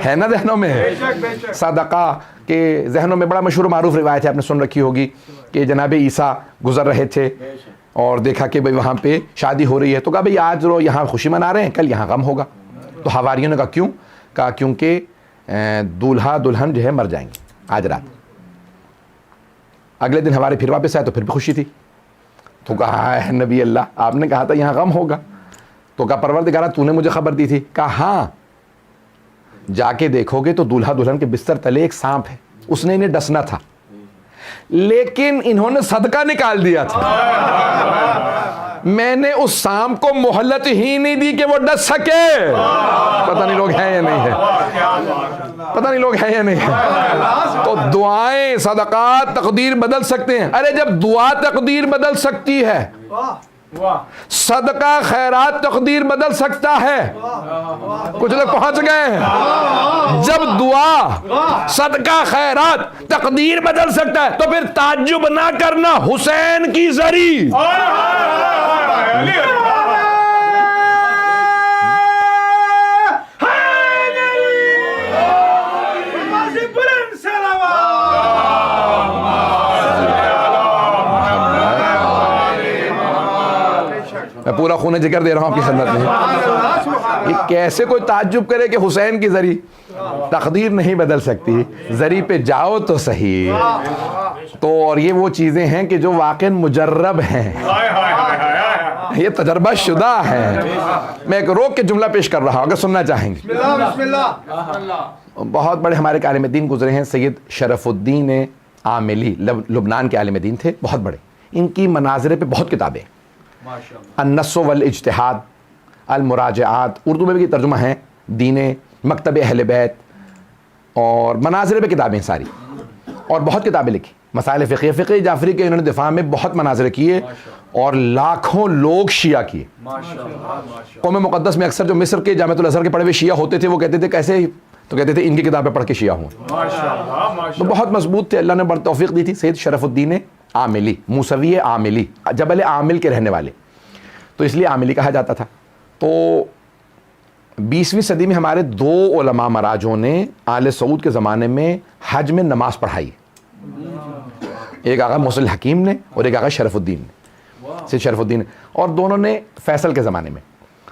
ہے نا ذہنوں میں صدقہ کہ ذہنوں میں بڑا مشہور معروف روایت ہے, آپ نے سن رکھی ہوگی کہ جناب عیسیٰ گزر رہے تھے اور دیکھا کہ بھئی وہاں پہ شادی ہو رہی ہے, تو کہا بھئی آج رو یہاں خوشی منا رہے ہیں, کل یہاں غم ہوگا. تو حواریوں نے کہا کیوں؟ کہا کیونکہ دولہا دلہن جو ہے مر جائیں گے آج رات. اگلے دن ہمارے پھر واپس آئے تو پھر بھی خوشی تھی. تو کہا اے نبی اللہ آپ نے کہا تھا یہاں غم ہوگا. تو کہا پروردگارہ تو نے مجھے خبر دی تھی. کہا ہاں, جا کے دیکھو گے تو دولہا دلہن کے بستر تلے ایک سانپ ہے, اس نے انہیں ڈسنا تھا لیکن انہوں نے صدقہ نکال دیا تھا. میں نے اس سانپ کو مہلت ہی نہیں دی کہ وہ ڈس سکے. پتہ نہیں لوگ ہیں یا نہیں ہے, پتہ نہیں لوگ ہیں یا نہیں ہے. تو دعائیں صدقات تقدیر بدل سکتے ہیں. ارے جب دعا تقدیر بدل سکتی ہے, صدقہ خیرات تقدیر بدل سکتا ہے. کچھ لوگ پہنچ گئے ہیں. جب دعا صدقہ خیرات تقدیر بدل سکتا ہے تو پھر تعجب نہ کرنا حسین کی زری. میں پورا خون جگر دے رہا ہوں آپ کی خدمت میں. یہ کیسے کوئی تعجب کرے کہ حسین کی زری تقدیر نہیں بدل سکتی, زری پہ جاؤ تو صحیح. تو اور یہ وہ چیزیں ہیں کہ جو واقعاً مجرب ہیں, یہ تجربہ شدہ ہیں. میں ایک روک کے جملہ پیش کر رہا ہوں اگر سننا چاہیں گے. بہت بڑے ہمارے عالم دین گزرے ہیں, سید شرف الدین عاملی لبنان کے عالم دین تھے, بہت بڑے. ان کی مناظرے پہ بہت کتابیں, النص والاجتہاد, المراجعات, اردو میں بھی ترجمہ ہیں, دین, مکتب اہل بیت, اور مناظرے پہ کتابیں ساری, اور بہت کتابیں لکھی. مسائل فقہ, فقہ جعفری کے انہوں نے دفاع میں بہت مناظرے کیے اور لاکھوں لوگ شیعہ کیے. قوم مقدس میں اکثر جو مصر کے جامعۃ الازہر کے پڑھے ہوئے شیعہ ہوتے تھے وہ کہتے تھے کیسے, تو کہتے تھے ان کی کتابیں پڑھ کے شیعہ ہوں. تو بہت مضبوط تھے, اللہ نے بڑی توفیق دی تھی. سید شرف الدین عاملی, موسوی عاملی, جبل عامل کے رہنے والے, تو اس لیے عاملی کہا جاتا تھا. تو 20ویں صدی میں ہمارے دو علماء مراجوں نے آل سعود کے زمانے میں حج میں نماز پڑھائی. ایک آقا محسن الحکیم نے اور ایک آقا شرف الدین نے, سید شرف الدین, اور دونوں نے فیصل کے زمانے میں.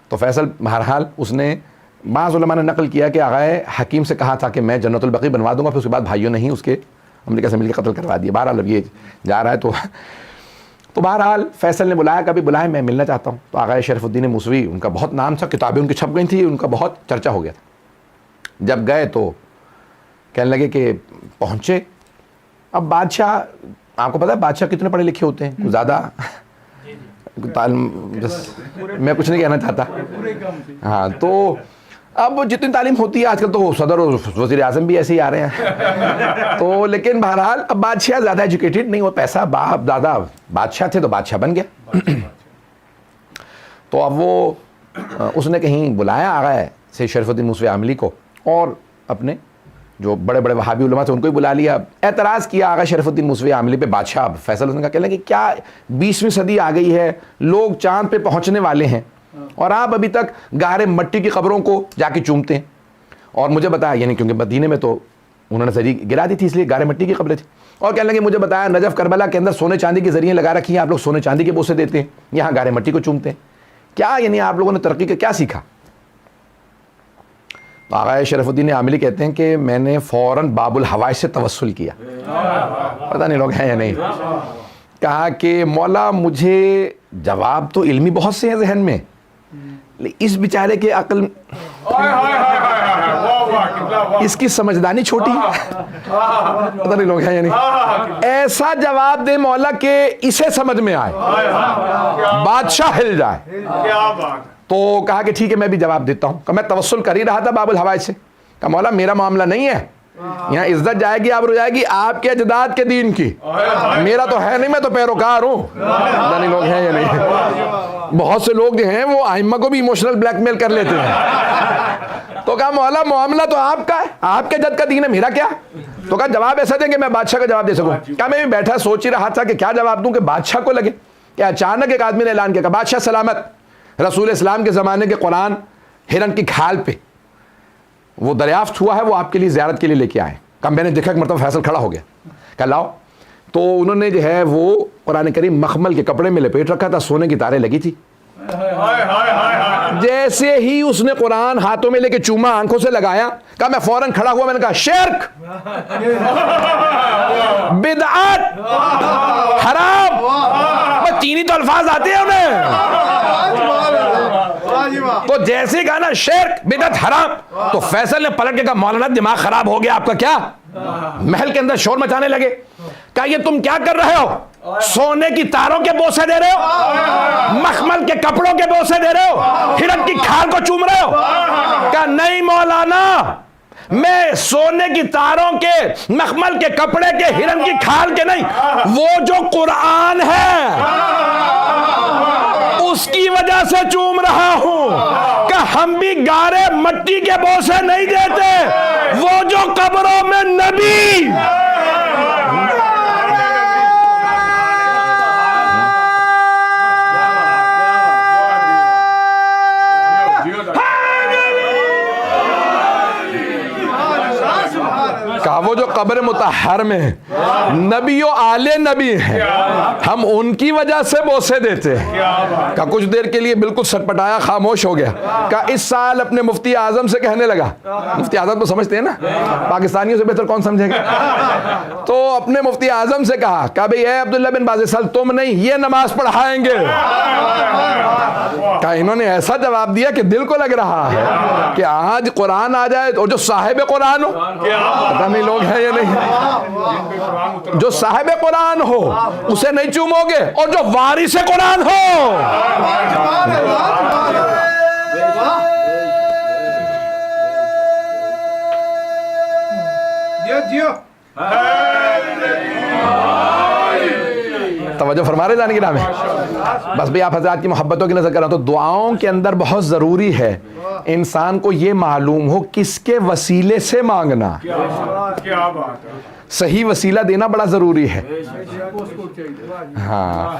تو فیصل بہرحال اس نے, بعض علماء نے نقل کیا کہ آقا حکیم سے کہا تھا کہ میں جنت البقیع بنوا دوں گا, پھر اس کے بعد بھائیوں نے ہی اس کے امریکہ سے مل کے قتل کروا دیا. بہرحال اب یہ جا رہا ہے تو بہرحال فیصل نے بلایا, کبھی بلائے میں ملنا چاہتا ہوں. تو آقا شرف الدین موسوی, ان کا بہت نام تھا, کتابیں ان کی چھپ گئی تھیں, ان کا بہت چرچا ہو گیا تھا. جب گئے تو کہنے لگے کہ پہنچے. اب بادشاہ, آپ کو پتا ہے بادشاہ کتنے پڑھے لکھے ہوتے ہیں, کچھ زیادہ میں کچھ نہیں کہنا چاہتا. ہاں, تو اب جتنی تعلیم ہوتی ہے آج کل تو صدر اور وزیر اعظم بھی ایسے ہی آ رہے ہیں. تو لیکن بہرحال اب بادشاہ زیادہ ایجوکیٹڈ نہیں, وہ پیسہ باپ دادا بادشاہ تھے تو بادشاہ بن گیا. تو اب وہ اس نے کہیں بلایا آ گئے سید شریف الدین موسوی عاملی کو اور اپنے جو بڑے بڑے وہابی علماء تھے ان کو ہی بلا لیا. اعتراض کیا آغا شریف الدین موسوی عاملی پہ بادشاہ فیصل حسن کا. کہنے لگے کیا 20ویں صدی آ گئی ہے, لوگ چاند پہ پہنچنے والے ہیں اور آپ ابھی تک گارے مٹی کی قبروں کو جا کے چومتے ہیں. اور مجھے بتایا, یعنی کیونکہ مدینے میں تو انہوں نے زری گرا دی تھی اس لیے گارے مٹی کی قبریں تھیں, اور کہنے لگے مجھے بتایا نجف کربلا کے اندر سونے چاندی کی ذریعے لگا رکھی ہیں, آپ لوگ سونے چاندی کے بوسے دیتے ہیں, یہاں گارے مٹی کو چومتے ہیں. کیا یعنی آپ لوگوں نے ترقی کا کیا سیکھا؟ تو آغا شریف الدین عاملی کہتے ہیں کہ میں نے فوراً باب الحوائج سے توسل کیا. پتہ نہیں لوگ ہیں یا نہیں. کہا کہ مولا مجھے جواب تو علمی بہت سے ہیں ذہن میں, اس بیچارے کے عقل, اس کی سمجھدانی چھوٹی ہے. پتہ نہیں لوگ ہیں یا نہیں. ایسا جواب دے مولا کہ اسے سمجھ میں آئے, بادشاہ ہل جائے. تو کہا کہ ٹھیک ہے میں بھی جواب دیتا ہوں. کہ میں توسل کر ہی رہا تھا باب الحوائج سے. کہ مولا میرا معاملہ نہیں ہے, یہاں عزت جائے گی آبرو جائے گی آپ کے اجداد کے دین کی, میرا تو ہے نہیں, میں تو پیروکار ہوں. نہیں لوگ ہیں یا نہیں. بہت سے لوگ جو ہیں وہ ائمہ کو بھی ایموشنل بلیک میل کر لیتے ہیں. تو کہا مولا معاملہ تو آپ کا ہے, آپ کے جد کا دین ہے, میرا کیا. تو کہا جواب ایسا دیں کہ میں بادشاہ کا جواب دے سکوں. کہا میں بھی بیٹھا سوچ ہی رہا تھا کہ کیا جواب دوں کہ بادشاہ کو لگے. کہ اچانک ایک آدمی نے اعلان کیا کہ بادشاہ سلامت, رسول اسلام کے زمانے کے قرآن ہرن کی کھال پہ وہ دریافت ہوا ہے, وہ آپ کے لیے زیارت کے لیے لے کے آئے. کہا میں نے دیکھا کہ مرتبہ فیصل کھڑا ہو گیا. کہا لاؤ. تو انہوں نے جو ہے وہ قرآن کریم مخمل کے کپڑے میں لپیٹ رکھا تھا, سونے کی تاریں لگی تھی. جیسے ہی اس نے قرآن ہاتھوں میں لے کے چوما, آنکھوں سے لگایا, کہا میں فوراً کھڑا ہوا, میں نے کہا شرک, بدعت, حرام. بس تین ہی تو الفاظ آتے ہیں انہیں. تو جیسے کہا نا شرک بدعت حرام, تو فیصل نے پلٹ کے کہا مولانا دماغ خراب ہو گیا آپ کا کیا. محل کے اندر شور مچانے لگے. کہا یہ تم کیا کر رہے ہو, سونے کی تاروں کے بوسے دے رہے ہو, مخمل کے کپڑوں کے بوسے دے رہے ہو, ہرن کی کھال کو چوم رہے ہو. کہا نہیں مولانا, میں سونے کی تاروں کے, مخمل کے کپڑے کے, ہرن کی کھال کے نہیں, وہ جو قرآن ہے اس کی وجہ سے چوم رہا ہوں. کہ ہم بھی گارے مٹی کے بوسے نہیں دیتے, وہ جو قبروں میں نبی. کہا وہ جو قبر مطہر میں نبی و آل نبی ہیں, ہم ان کی وجہ سے بوسے دیتے ہیں. کہا کچھ دیر کے لیے بالکل سٹپٹایا, خاموش ہو گیا. کہا اس سال اپنے مفتی اعظم سے کہنے لگا, مفتی اعظم تو سمجھتے ہیں نا, پاکستانیوں سے بہتر کون سمجھے گا. تو اپنے مفتی اعظم سے کہا کہ بھئی اے عبداللہ بن باز سال, تم نہیں یہ نماز پڑھائیں گے. کہا انہوں نے ایسا جواب دیا کہ دل کو لگ رہا ہے کہ آج قرآن آ جائے اور جو صاحب قرآن ہو, پتہ نہیں لوگ ہیں یا نہیں, جو صاحب قرآن ہو اسے نہیں چومو گے, اور جو وارث قرآن ہو. توجہ فرما رہے جانے کی نام ہے. بس بھی آپ حضرات کی محبتوں کی نظر کر رہا ہوں. تو دعاؤں کے اندر بہت ضروری ہے انسان کو یہ معلوم ہو کس کے وسیلے سے مانگنا. صحیح وسیلہ دینا بڑا ضروری ہے. ہاں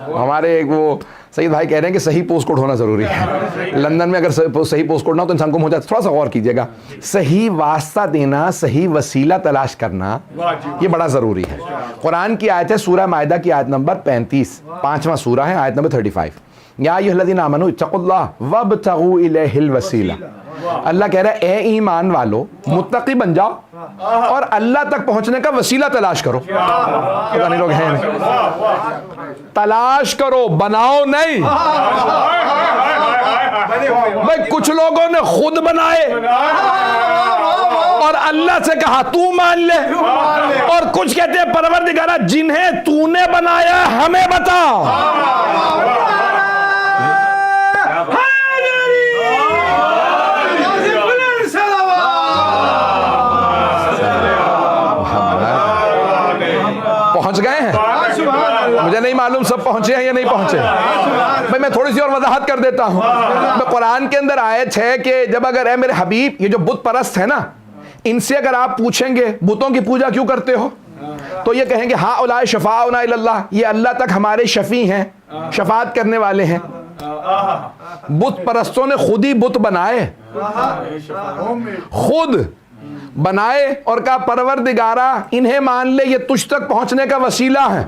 ہمارے ایک وہ سعید بھائی کہہ رہے ہیں کہ صحیح پوسٹ کوڈ ہونا ضروری ہے. لندن میں اگر صحیح پوسٹ کوڈ نہ ہو تو انسان گم ہو جاتا ہے. تھوڑا سا غور کیجئے گا, صحیح واسطہ دینا, صحیح وسیلہ تلاش کرنا, یہ بڑا ضروری ہے. قرآن کی آیت ہے سورہ مائدہ کی آیت نمبر 35, 5واں سورہ ہے, آیت نمبر 35. یا ایھا الذین آمنوا اتقوا اللہ وابتغوا الیہ الوسیلہ. اللہ کہہ رہا ہے اے ایمان والو متقی بن جاؤ اور اللہ تک پہنچنے کا وسیلہ تلاش کرو. پتہ نہیں لوگ ہیں, تلاش کرو, بناؤ نہیں. بھائی کچھ لوگوں نے خود بنائے اور اللہ سے کہا تو مان لے, اور کچھ کہتے ہیں پروردگارا جنہیں تو نے بنایا ہمیں بتا. پہنچ گئے ہیں. مجھے نہیں معلوم سب پہنچے ہیں یا نہیں پہنچے. بھائی میں تھوڑی سی اور وضاحت کر دیتا ہوں. میں قرآن کے اندر آیت ہے کہ جب اگر اے میرے حبیب یہ جو بت پرست ہے نا ان سے اگر آپ پوچھیں گے بتوں کی پوجا کیوں کرتے ہو تو یہ کہیں گے ہاں اولئک شفاعنا الی اللہ, یہ اللہ تک ہمارے شفیع ہیں, شفاعت کرنے والے ہیں. بت پرستوں نے خود ہی بت بنائے, خود بنائے اور کہا پروردگارا انہیں مان لے یہ تجھ تک پہنچنے کا وسیلہ ہے.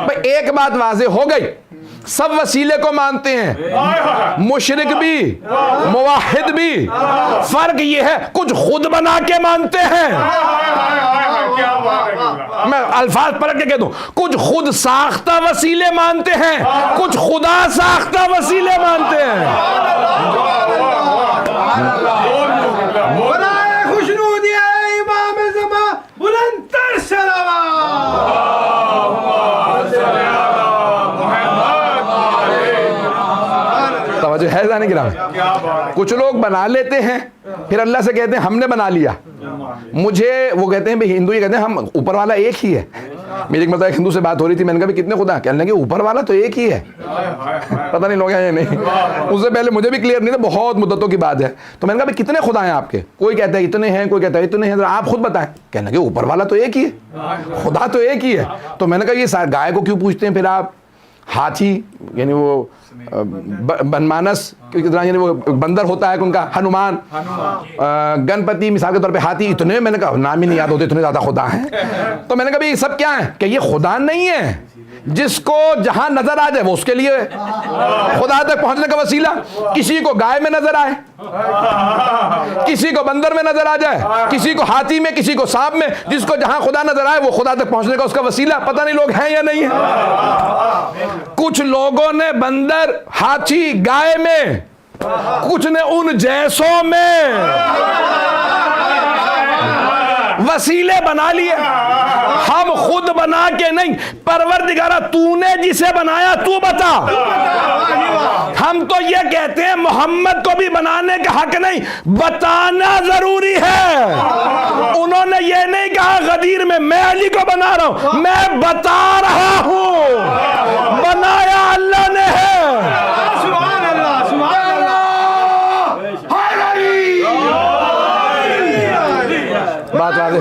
بھئی ایک بات واضح ہو گئی, سب وسیلے کو مانتے ہیں, مشرک بھی موحد بھی, فرق یہ ہے کچھ خود بنا کے مانتے ہیں. میں الفاظ پلٹ کے کہہ دوں, کچھ خود ساختہ وسیلے مانتے ہیں, کچھ خدا ساختہ وسیلے مانتے ہیں. خوشنودی امام زمان بلند تر توجہ ہے زانی گرام. کچھ لوگ بنا لیتے ہیں پھر اللہ سے کہتے ہیں ہم نے بنا لیا. مجھے وہ کہتے ہیں بھئی ہندو یہ کہتے ہیں ہم اوپر والا ایک ہی ہے. میری ایک مرتبہ ایک ہندو سے بات ہو رہی تھی, میں نے کہا بھی کتنے خدا, کہنے لگے اوپر والا تو ایک ہی ہے. پتہ نہیں لوگ ہیں یا نہیں, اس سے پہلے مجھے بھی کلیئر نہیں تھا, بہت مدتوں کی بات ہے. تو میں نے کہا بھی کتنے خدا ہیں آپ کے, کوئی کہتا ہے اتنے ہیں, کوئی کہتا ہے اتنے ہیں, آپ خود بتائیں. کہنے لگے اوپر والا تو ایک ہی ہے, خدا تو ایک ہی ہے. تو میں نے کہا یہ گائے کو کیوں پوچھتے ہیں پھر آپ, ہاتھی یعنی وہ بنمانس یعنی وہ بندر ہوتا ہے ان کا, ہنومان, گنپتی مثال کے طور پہ ہاتھی, اتنے میں نے کہا نام ہی نہیں یاد ہوتے, اتنے زیادہ خدا ہیں. تو میں نے کہا یہ سب کیا ہیں, کہ یہ خدا نہیں ہے, جس کو جہاں نظر آ جائے وہ اس کے لیے خدا تک پہنچنے کا وسیلہ. کسی کو گائے میں نظر آئے, کسی کو بندر میں نظر آ جائے, کسی کو ہاتھی میں, کسی کو سانپ میں, جس کو جہاں خدا نظر آئے وہ خدا تک پہنچنے کا اس کا وسیلہ. پتہ نہیں لوگ ہیں یا نہیں ہیں. کچھ لوگوں نے بندر, ہاتھی, گائے میں, کچھ نے ان جیسوں میں وسیلے بنا لیے. ہم خود بنا کے نہیں, پروردگارہ تو نے جسے بنایا تو بتا. ہم تو یہ کہتے ہیں محمد کو بھی بنانے کا حق نہیں, بتانا ضروری ہے. انہوں نے یہ نہیں کہا غدیر میں علی کو بنا رہا ہوں, میں بتا رہا ہوں بنایا اللہ نے ہے. بات واضح,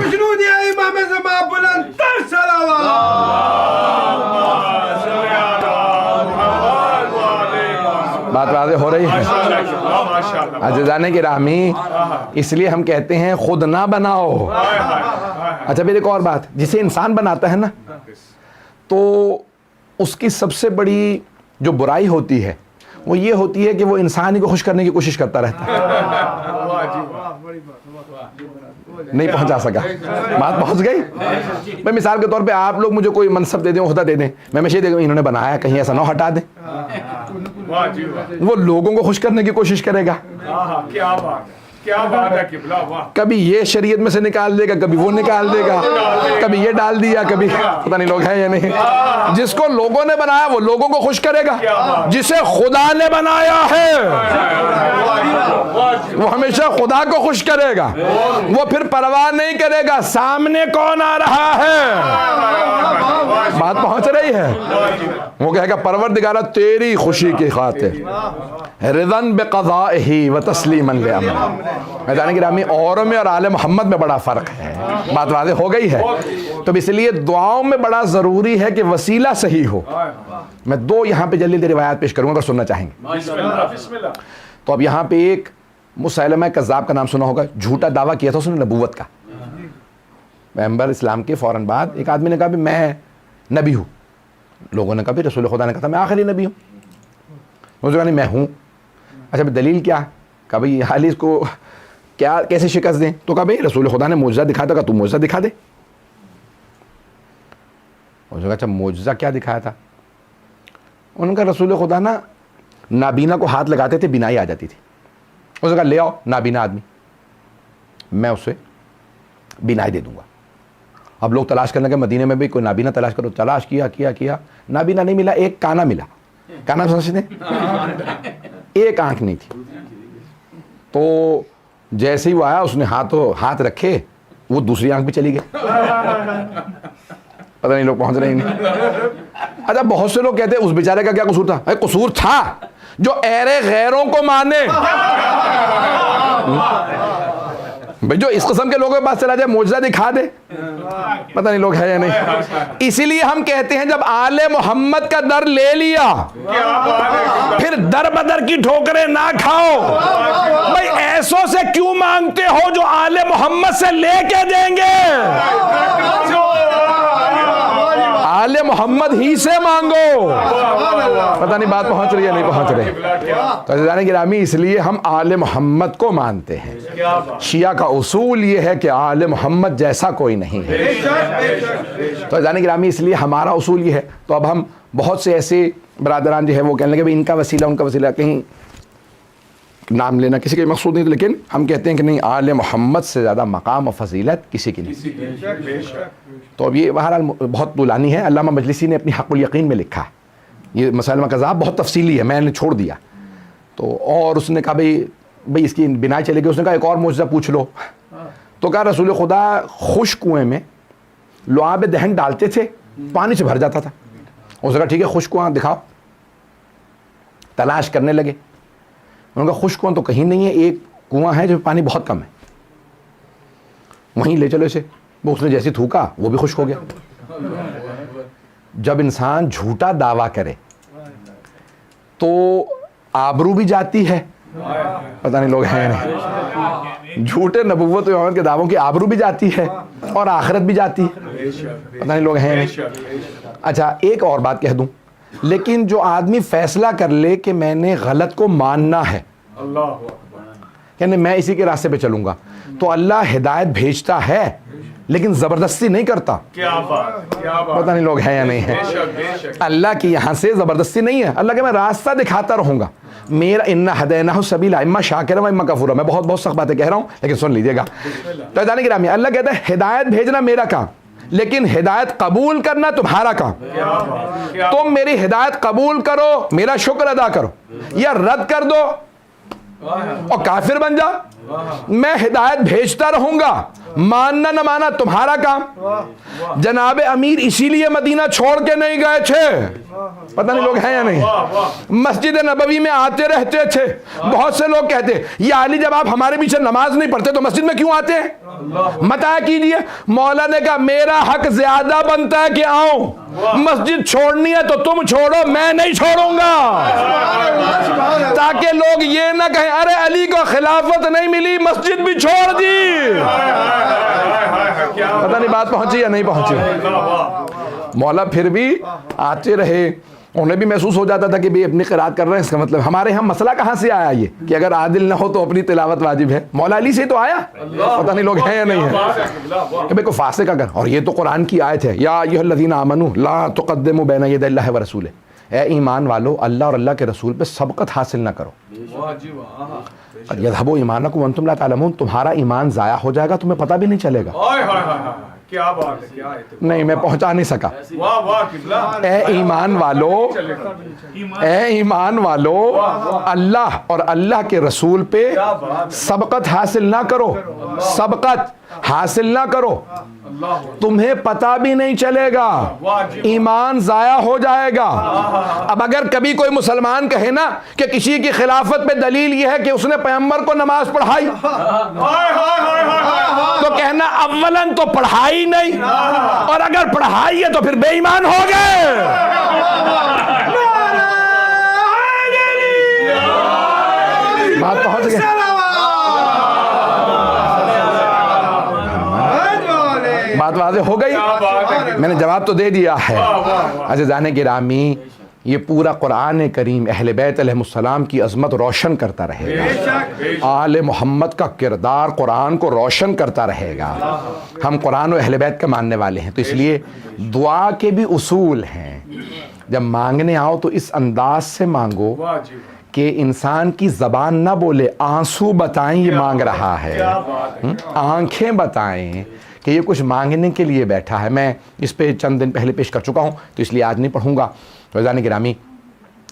بات واضح ہو رہی ہے عزیزان گرامی. اس لیے ہم کہتے ہیں خود نہ بناؤ. اچھا پھر ایک اور بات, جسے انسان بناتا ہے نا تو اس کی سب سے بڑی جو برائی ہوتی ہے وہ یہ ہوتی ہے کہ وہ انسان ہی کو خوش کرنے کی کوشش کرتا رہتا ہے. نہیں پہنچا سکا, بات پہنچ گئی. میں مثال کے طور پہ آپ لوگ مجھے کوئی منصب دے دیں, عہدہ دے دیں, میں ہمیشہ دیکھوں انہوں نے بنایا, کہیں ایسا نہ ہٹا دیں. وہ لوگوں کو خوش کرنے کی کوشش کرے گا. کبھی یہ شریعت میں سے نکال دے گا, کبھی وہ نکال دے گا, کبھی یہ ڈال دیا, کبھی پتہ نہیں لوگ ہیں یا نہیں. جس کو لوگوں نے بنایا وہ لوگوں کو خوش کرے گا, جسے خدا نے بنایا ہے وہ ہمیشہ خدا کو خوش کرے گا. وہ پھر پرواہ نہیں کرے گا سامنے کون آ رہا ہے. بات پہنچ رہی ہے. وہ کہے گا پروردگارہ تیری خوشی کی خاطر رضن بقضائہ و تسلیما لامرہ. میدان گرامی, اوروں میں اور آل محمد میں بڑا فرق ہے. بات واضح ہو گئی ہے. تو اس لیے دعاؤں میں بڑا ضروری ہے کہ وسیلہ صحیح ہو. میں دو یہاں پہ جلدی روایات پیش کروں گا اگر سننا چاہیں گے. تو اب یہاں پہ ایک مسیلمہ کذاب کا نام سنا ہوگا, جھوٹا دعویٰ کیا تھا اس نے نبوت کا. پیغمبر اسلام کے فوراً بعد ایک آدمی نے کہا بھی میں نبی ہوں. لوگوں نے کہا بھی رسول خدا نے کہا تھا میں آخری نبی ہوں. اس نے کہا نہیں میں ہوں. اچھا بھی دلیل کیا؟ کہا بھائی حالی اس کو کیا کیسے شکست دیں؟ تو کہا بھائی رسول خدا نے معجزہ دکھایا تھا, کہا تو معجزہ دکھا دے. اس نے کہا اچھا معجزہ کیا دکھایا تھا؟ ان کا رسول خدا نا نابینا کو ہاتھ لگاتے تھے بینائی آ جاتی تھی. اس نے کہا لے آؤ نابینا آدمی, میں اسے بینائی دے دوں گا. اب لوگ تلاش کرنے کے مدینے میں بھی کوئی نابینا تلاش کرو, تلاش کیا نابینا نہیں ملا. ایک کانا ملا. کانا سمجھتے ہیں, ایک آنکھ نہیں تھی. تو جیسے ہی وہ آیا اس نے ہاتھ رکھے, وہ دوسری آنکھ بھی چلی گئی. پتہ نہیں لوگ پہنچ رہے ہیں. اچھا بہت سے لوگ کہتے ہیں اس بیچارے کا کیا قصور تھا؟ قصور تھا جو ایرے غیروں کو مانے. بھئی جو اس قسم کے لوگوں کے پاس چلا جائے معجزہ دکھا دے, پتہ نہیں لوگ ہے یا نہیں. اسی لیے ہم کہتے ہیں جب آل محمد کا در لے لیا پھر در بدر کی ٹھوکریں نہ کھاؤ. بھئی ایسوں سے کیوں مانگتے ہو جو آل محمد سے لے کے دیں گے؟ آل محمد ہی سے مانگو. پتہ نہیں بات پہنچ رہی ہے نہیں پہنچ رہی. تو عزیزان گرامی اس لیے ہم آل محمد کو مانتے ہیں. شیعہ کا اصول یہ ہے کہ آل محمد جیسا کوئی نہیں ہے. تو عزیزان گرامی اس لیے ہمارا اصول یہ ہے. تو اب ہم بہت سے ایسے برادران جو ہے وہ کہنے لگے بھئی ان کا وسیلہ ان کا وسیلہ, کہیں نام لینا کسی کا مقصود نہیں, لیکن ہم کہتے ہیں کہ نہیں, آل محمد سے زیادہ مقام و فضیلت کسی کی نہیں. تو اب یہ بہرحال بہت طولانی ہے. علامہ مجلسی نے اپنی حق الیقین میں لکھا ہے, یہ مسائل کذاب بہت تفصیلی ہے, میں نے چھوڑ دیا. تو اور اس نے کہا بھئی اس کی بنا چلے گی. اس نے کہا ایک اور معجزہ پوچھ لو. تو کہا رسول خدا خشک کنویں میں لعاب دہن ڈالتے تھے, پانی سے بھر جاتا تھا. اس نے کہا ٹھیک ہے خشک کنواں دکھاؤ. تلاش کرنے لگے. انہوں نے کہا خشک کنواں تو کہیں نہیں ہے, ایک کنواں ہے جو پانی بہت کم ہے, وہیں لے چلو اسے. وہ اس نے جیسے تھوکا وہ بھی خشک ہو گیا. جب انسان جھوٹا دعویٰ کرے تو آبرو بھی جاتی ہے, پتہ نہیں لوگ ہیں نہیں, جھوٹے نبوت و امامت کے دعووں کی آبرو بھی جاتی ہے اور آخرت بھی جاتی ہے, پتہ نہیں لوگ ہیں نہیں. اچھا ایک اور بات کہہ دوں, لیکن جو آدمی فیصلہ کر لے کہ میں نے غلط کو ماننا ہے, یعنی میں اسی کے راستے پہ چلوں گا, تو اللہ ہدایت بھیجتا ہے لیکن زبردستی نہیں کرتا. پتہ نہیں لوگ ہیں یا نہیں ہیں. اللہ کی یہاں سے زبردستی نہیں ہے. اللہ کہ میں راستہ دکھاتا رہوں گا. میرا انا ہدیناہ السبیل اما شاکرا و اما کفورا. میں بہت بہت سخت باتیں کہہ رہا ہوں لیکن سن لیجیے گا. تو جانے گرامی اللہ کہتا ہے ہدایت بھیجنا میرا کام, لیکن ہدایت قبول کرنا تمہارا کام. تم میری ہدایت قبول کرو, میرا شکر ادا کرو, یا رد کر دو اور کافر بن جا. میں ہدایت بھیجتا رہوں گا, ماننا نہ ماننا تمہارا کام. جناب امیر اسی لیے مدینہ چھوڑ کے نہیں گئے تھے, پتہ نہیں لوگ ہیں یا نہیں. مسجد نبوی میں آتے رہتے تھے. بہت سے لوگ کہتے یا علی جب آپ ہمارے پیچھے نماز نہیں پڑھتے تو مسجد میں کیوں آتے ہیں؟ متا کیجئے. مولا نے کہا میرا حق زیادہ بنتا ہے کہ آؤں. مسجد چھوڑنی ہے تو تم چھوڑو, میں نہیں چھوڑوں گا, تاکہ لوگ یہ نہ کہیں ارے علی کو خلافت نہیں ملی مسجد بھی چھوڑ دی. پتہ نہیں بات پہنچی یا نہیں پہنچی. مولا پھر بھی آتے رہے. انہیں بھی محسوس ہو جاتا تھا کہ بھی اپنی قرات کر رہے ہیں, اس کا مطلب ہمارے ہم مسئلہ کہاں سے آیا یہ کہ اگر عادل نہ ہو تو اپنی تلاوت واجب ہے. مولا علی سے تو آیا, پتہ نہیں لوگ ہیں یا نہیں ہیں کہ بھئی کو فاسق اگر. اور یہ تو قرآن کی آیت ہے, یا ایھا الذین آمنوا لا تقدموا بین یدی اللہ ورسولہ. اے ایمان والو اللہ اور اللہ کے رسول پہ سبقت حاصل نہ کرو. یذھبوا ایمانکم وانتم لا تعلمون. تمہارا ایمان ضائع ہو جائے گا, تمہیں پتہ بھی نہیں چلے گا. کیا بات ہے, کیا نہیں میں پہنچا نہیں سکا. اے ایمان والو, اے ایمان والو اللہ اور اللہ کے رسول پہ سبقت حاصل نہ کرو, سبقت حاصل نہ کرو, تمہیں پتہ بھی نہیں چلے گا, ایمان ضائع ہو جائے گا. اب اگر کبھی کوئی مسلمان کہے نا کہ کسی کی خلافت پہ دلیل یہ ہے کہ اس نے پیغمبر کو نماز پڑھائی, تو کہنا اولاً تو پڑھائی نہیں, اور اگر پڑھائی ہے تو پھر بے ایمان ہو گئے. بات پہنچ گئی. بات واضح ہو گئی, میں نے جواب تو دے دیا ہے. عزیزان گرامی یہ پورا قرآن کریم اہل بیت علیہ السلام کی عظمت روشن کرتا رہے گا. آل محمد کا کردار قرآن کو روشن کرتا رہے گا. ہم قرآن و اہل بیت کا ماننے والے ہیں, تو اس لیے دعا کے بھی اصول ہیں. جب مانگنے آؤ تو اس انداز سے مانگو کہ انسان کی زبان نہ بولے آنسو بتائیں یہ مانگ رہا ہے, آنکھیں بتائیں کہ یہ کچھ مانگنے کے لیے بیٹھا ہے. میں اس پہ چند دن پہلے پیش کر چکا ہوں تو اس لیے آج نہیں پڑھوں گا. عزیزان گرامی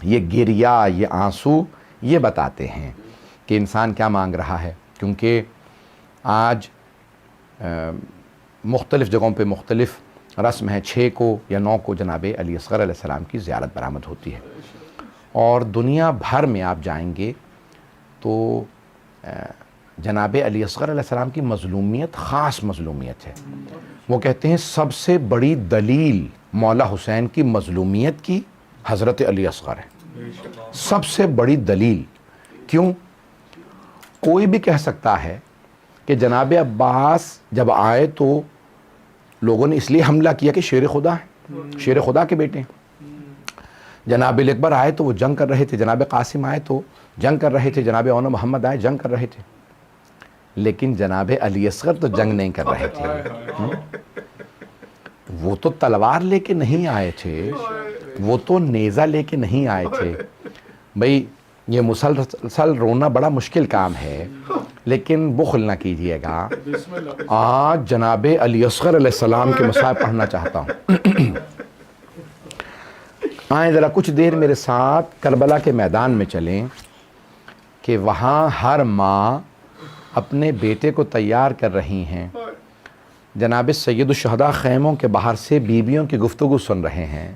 یہ گریہ, یہ آنسو یہ بتاتے ہیں کہ انسان کیا مانگ رہا ہے, کیونکہ آج مختلف جگہوں پہ مختلف رسم ہے 6 کو یا 9 کو جناب علی اصغر علیہ السلام کی زیارت برآمد ہوتی ہے. اور دنیا بھر میں آپ جائیں گے تو جناب علی اصغر علیہ السلام کی مظلومیت خاص مظلومیت ہے. وہ کہتے ہیں سب سے بڑی دلیل مولا حسین کی مظلومیت کی حضرت علی اصغر ہے. سب سے بڑی دلیل. کیوں؟ کوئی بھی کہہ سکتا ہے کہ جناب عباس جب آئے تو لوگوں نے اس لیے حملہ کیا کہ شیر خدا ہیں، شیر خدا کے بیٹے ہیں. جناب اکبر آئے تو وہ جنگ کر رہے تھے، جناب قاسم آئے تو جنگ کر رہے تھے، جناب اون محمد آئے جنگ کر رہے تھے. لیکن جناب علی اصغر تو جنگ نہیں کر رہے تھے. وہ تو تلوار لے کے نہیں آئے تھے، وہ تو نیزہ لے کے نہیں آئے تھے. بھئی یہ مسلسل رونا بڑا مشکل کام ہے، لیکن بخل نہ کیجئے گا. آج جناب علی اصغر علیہ السلام کے مصائب پڑھنا چاہتا ہوں. آئیں ذرا کچھ دیر میرے ساتھ کربلا کے میدان میں چلیں کہ وہاں ہر ماں اپنے بیٹے کو تیار کر رہی ہیں. جناب سید الشہداء خیموں کے باہر سے بیویوں کی گفتگو سن رہے ہیں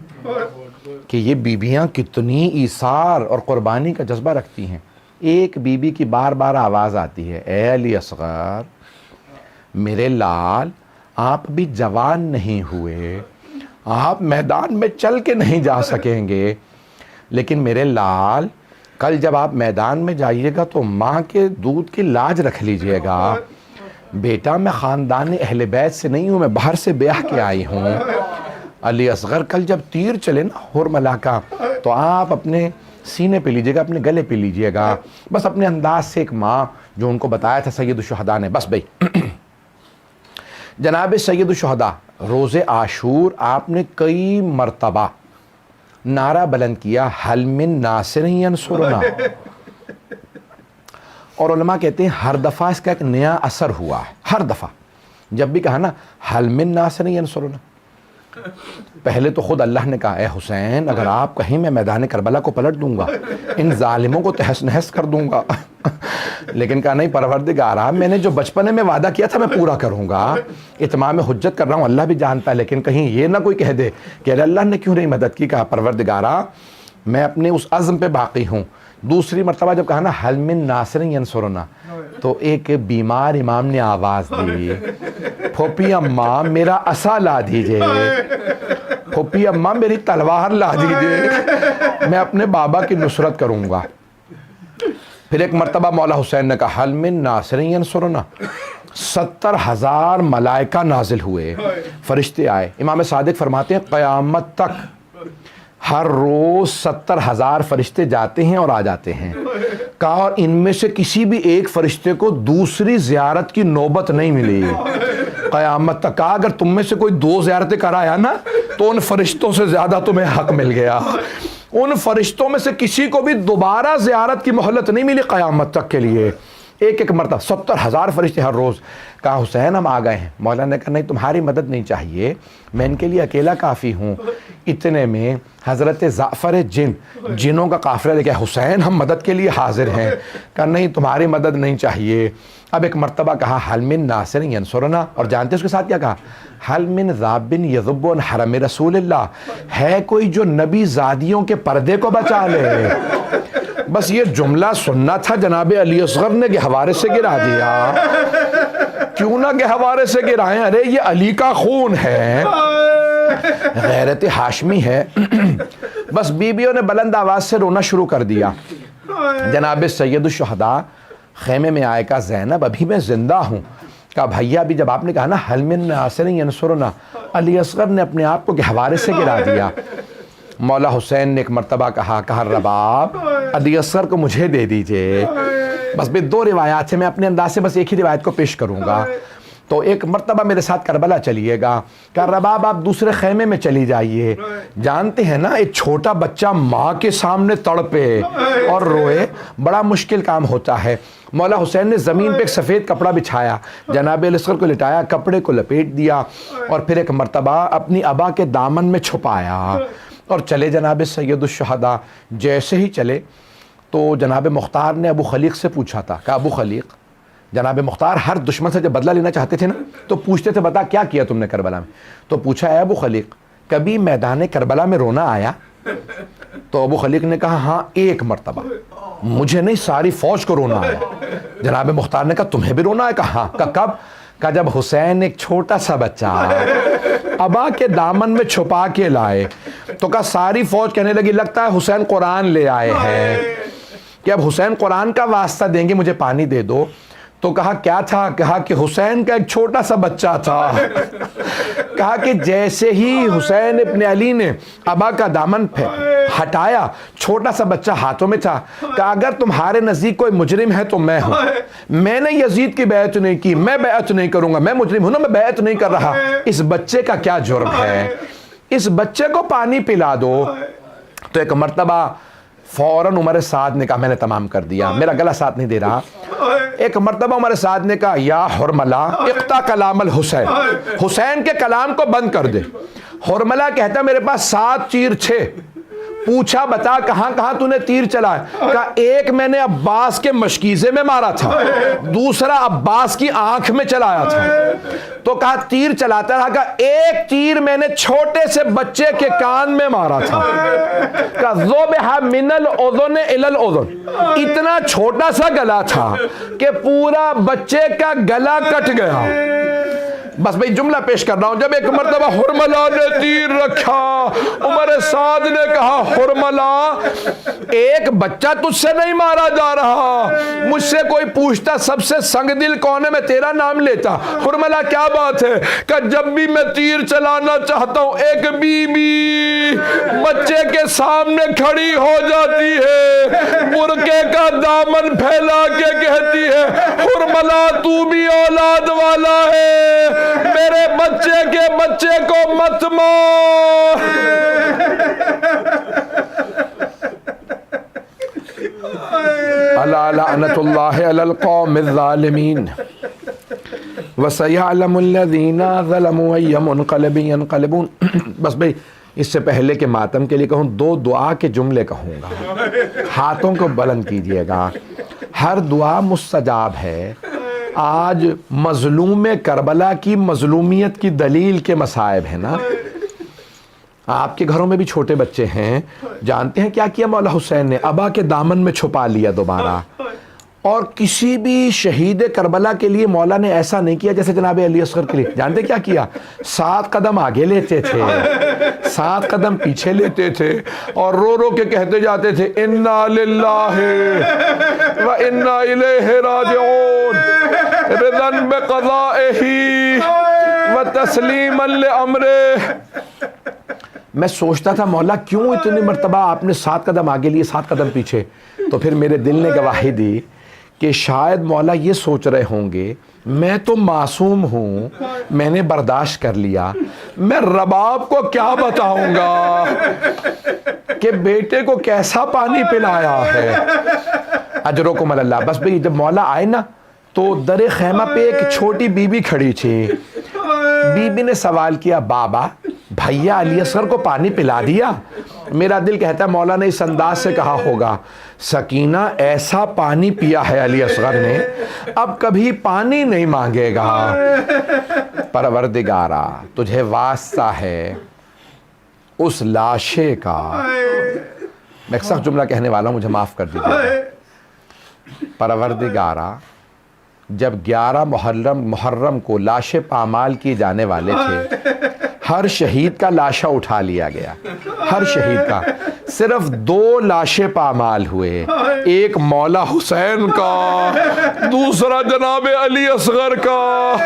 کہ یہ بیویاں کتنی ایثار اور قربانی کا جذبہ رکھتی ہیں. ایک بیوی کی بار بار آواز آتی ہے، اے علی اصغر میرے لال، آپ بھی جوان نہیں ہوئے، آپ میدان میں چل کے نہیں جا سکیں گے، لیکن میرے لال کل جب آپ میدان میں جائیے گا تو ماں کے دودھ کی لاج رکھ لیجئے گا. بیٹا میں خاندان اہل بیت سے نہیں ہوں، میں باہر سے بیاہ کے آئی ہوں. علی اصغر کل جب تیر چلے نا حرملہ کا تو آپ اپنے سینے پہ لیجئے گا، اپنے گلے پہ لیجئے گا. بس اپنے انداز سے ایک ماں جو ان کو بتایا تھا سید الشہداء نے. بس بھئی جناب سید الشہداء روز عاشور آپ نے کئی مرتبہ نعرہ بلند کیا، حل من ناصر ینصرنا. اور علماء کہتے ہیں ہر دفعہ اس کا ایک نیا اثر ہوا ہے. ہر دفعہ جب بھی کہا نا حل من ناصر ینصرنا، پہلے تو خود اللہ نے کہا اے حسین اگر آپ کہیں میں میدان کربلا کو پلٹ دوں گا، ان ظالموں کو تہس نہس کر دوں گا. لیکن کہا نہیں پروردگارا، میں نے جو بچپنے میں وعدہ کیا تھا میں پورا کروں گا، اتمام حجت کر رہا ہوں، اللہ بھی جانتا ہے. لیکن کہیں یہ نہ کوئی کہہ دے کہ اللہ نے کیوں نہیں مدد کی. کہا پروردگارا میں اپنے اس عزم پہ باقی ہوں. دوسری مرتبہ جب کہا نا حل من ناصر ینصرنا، تو ایک بیمار امام نے آواز دی، پھوپھی اماں میرا عصا لا دیجئے، پھوپھی اماں میری تلوار لا دیجئے، میں اپنے بابا کی نصرت کروں گا. پھر ایک مرتبہ مولا حسین نے کہا حل من ناصر ینصرنا. 70,000 ملائکہ نازل ہوئے، فرشتے آئے. امام صادق فرماتے ہیں قیامت تک ہر روز 70,000 فرشتے جاتے ہیں اور آ جاتے ہیں. کہا اور ان میں سے کسی بھی ایک فرشتے کو دوسری زیارت کی نوبت نہیں ملی قیامت تک. کہا اگر تم میں سے کوئی 2 زیارتیں کرایا نا تو ان فرشتوں سے زیادہ تمہیں حق مل گیا. ان فرشتوں میں سے کسی کو بھی دوبارہ زیارت کی مہلت نہیں ملی قیامت تک کے لیے. ایک مرتبہ 70,000 فرشتے ہر روز. کہا حسین ہم آ گئے ہیں. مولا نے کہا نہیں تمہاری مدد نہیں چاہیے، میں ان کے لیے اکیلا کافی ہوں. اتنے میں حضرت جعفر جنوں کا قافلہ لے کے حسین ہم مدد کے لیے حاضر ہیں. کہا نہیں تمہاری مدد نہیں چاہیے. اب ایک مرتبہ کہا حل من ناصر ینصرنا. اور جانتے اس کے ساتھ کیا کہا؟ حل من ذاب یذب عن حرم رسول اللہ. ہے کوئی جو نبی زادیوں کے پردے کو بچا لے. بس یہ جملہ سننا تھا، جناب علی اصغر نے گہوارے سے گرا دیا. کیوں نہ گہوارے سے گرائیں، ارے یہ علی کا خون ہے، غیرت ہاشمی ہے. بس بیویوں نے بلند آواز سے رونا شروع کر دیا. جناب سید الشہداء خیمے میں آئے. کہا زینب ابھی میں زندہ ہوں. کہا بھیا بھی جب آپ نے کہا نا حل من ناصر ینصرنا، علی اصغر نے اپنے آپ کو گہوارے سے گرا دیا. مولا حسین نے ایک مرتبہ کہا رباب علی اصغر کو مجھے دے دیجئے. بس بھی 2 روایات ہیں، میں اپنے انداز سے بس ایک ہی روایت کو پیش کروں گا. تو ایک مرتبہ میرے ساتھ کربلا چلیے گا. کہا رباب آپ دوسرے خیمے میں چلی جائیے. جانتے ہیں نا ایک چھوٹا بچہ ماں کے سامنے تڑپے اور روئے، بڑا مشکل کام ہوتا ہے. مولا حسین نے زمین پہ ایک سفید کپڑا بچھایا، جناب علی اصغر کو لٹایا، کپڑے کو لپیٹ دیا اور پھر ایک مرتبہ اپنی ابا کے دامن میں چھپایا اور چلے جناب سید الشہداء. جیسے ہی چلے تو جناب مختار نے ابو خلیق سے پوچھا تھا. کہا ابو خلیق جناب مختار ہر دشمن سے جب بدلہ لینا چاہتے تھے نا تو پوچھتے تھے بتا کیا کیا تم نے کربلا میں؟ تو پوچھا اے ابو خلیق کبھی میدان کربلا میں رونا آیا؟ تو ابو خلیق نے کہا ہاں ایک مرتبہ، مجھے نہیں ساری فوج کو رونا آیا۔ جناب مختار نے کہا تمہیں بھی رونا ہے؟ کہا ہاں۔ کہا کب؟ کہا جب حسین ایک چھوٹا سا بچہ ابا کے دامن میں چھپا کے لائے تو کہا ساری فوج کہنے لگی لگتا ہے حسین قرآن لے آئے ہیں، کہ اب حسین قرآن کا واسطہ دیں گے مجھے پانی دے دو۔ تو کہا کیا تھا؟ کہا کہ حسین کا ایک چھوٹا سا بچہ تھا۔ کہا کہ جیسے ہی حسین ابن علی نے ابا کا دامن ہٹایا چھوٹا سا بچہ ہاتھوں میں تھا۔ کہا اگر تمہارے نزدیک کوئی مجرم ہے تو میں ہوں، میں نے یزید کی بیعت نہیں کی، میں بیعت نہیں کروں گا، میں مجرم ہوں نا، میں بیعت نہیں کر رہا، اس بچے کا کیا جرم ہے، اس بچے کو پانی پلا دو۔ تو ایک مرتبہ فوراً عمر سعد نے کہا میں نے تمام کر دیا، میرا گلا ساتھ نہیں دے رہا۔ ایک مرتبہ عمر سعد نے کہا یا حرملہ اقطع کلام الحسین، حسین کے کلام کو بند کر دے۔ حرملہ کہتا میرے پاس 7 تیر تھے۔ پوچھا بتا کہاں کہاں تو نے تیر چلائے؟ کہا ایک میں نے عباس کے مشکیزے میں مارا تھا، دوسرا عباس کی آنکھ میں چلایا تھا۔ تو کہا تیر چلاتا رہا، کہا ایک تیر میں نے چھوٹے سے بچے کے کان میں مارا تھا۔ کہا ذبح من الاذن الی الاذن، اتنا چھوٹا سا گلا تھا کہ پورا بچے کا گلا کٹ گیا۔ بس بھئی جملہ پیش کر رہا ہوں، جب ایک مرتبہ حرملہ نے تیر رکھا، عمر سعد نے کہا حرملہ ایک بچہ تجھ سے نہیں مارا جا رہا، مجھ سے کوئی پوچھتا سب سے سنگ دل کون ہے میں تیرا نام لیتا۔ حرملہ کیا بات ہے؟ کہ جب بھی میں تیر چلانا چاہتا ہوں ایک بی بی بچے کے سامنے کھڑی ہو جاتی ہے، برقعے کا دامن پھیلا کے کہتی ہے حرملہ تو بھی اولاد والا ہے، میرے بچے کے بچے کو مت مار۔ الا لعنت اللہ علی القوم الظالمین وسیعلم الذین ظلموا ای منقلب ینقلبون۔ بس بھئی اس سے پہلے کہ ماتم کے لیے کہوں 2 دعا کے جملے کہوں گا، ہاتھوں کو بلند کیجئے گا، ہر دعا مستجاب ہے۔ آج مظلوم کربلا کی مظلومیت کی دلیل کے مصائب ہیں نا، آپ کے گھروں میں بھی چھوٹے بچے ہیں، جانتے ہیں کیا کیا مولا حسین نے؟ ابا کے دامن میں چھپا لیا دوبارہ۔ اور کسی بھی شہید کربلا کے لیے مولا نے ایسا نہیں کیا جیسے جناب علی اصغر کے لیے، جانتے کیا کیا؟ 7 قدم آگے لیتے تھے، 7 قدم پیچھے لیتے تھے، اور رو رو کے کہتے جاتے تھے انا للہ و انا الیہ راجعون رضا بقضائہ و تسلیما لامرہ۔ میں سوچتا تھا مولا کیوں اتنی مرتبہ آپ نے 7 قدم آگے لیے 7 قدم پیچھے؟ تو پھر میرے دل نے گواہی دی کہ شاید مولا یہ سوچ رہے ہوں گے میں تو معصوم ہوں، میں نے برداشت کر لیا، میں رباب کو کیا بتاؤں گا کہ بیٹے کو کیسا پانی پلایا ہے۔ اجرکم اللہ۔ بس بھئی جب مولا آئے نا تو در خیمہ پہ ایک چھوٹی بی بی کھڑی تھی، بی بی نے سوال کیا بابا بھیا علی اصغر کو پانی پلا دیا؟ میرا دل کہتا ہے مولا نے اس انداز سے کہا ہوگا سکینہ ایسا پانی پیا ہے علی اصغر نے اب کبھی پانی نہیں مانگے گا۔ پروردگارا تجھے واسطہ ہے اس لاشے کا، میں ایک سخت جملہ کہنے والا ہوں مجھے معاف کر دیجیے۔ پروردگارا جب 11 محرم کو لاشیں پامال کیے جانے والے تھے، ہر شہید کا لاشا اٹھا لیا گیا، ہر شہید کا، صرف 2 لاشیں پامال ہوئے، ایک مولا حسین کا، دوسرا جناب علی اصغر کا۔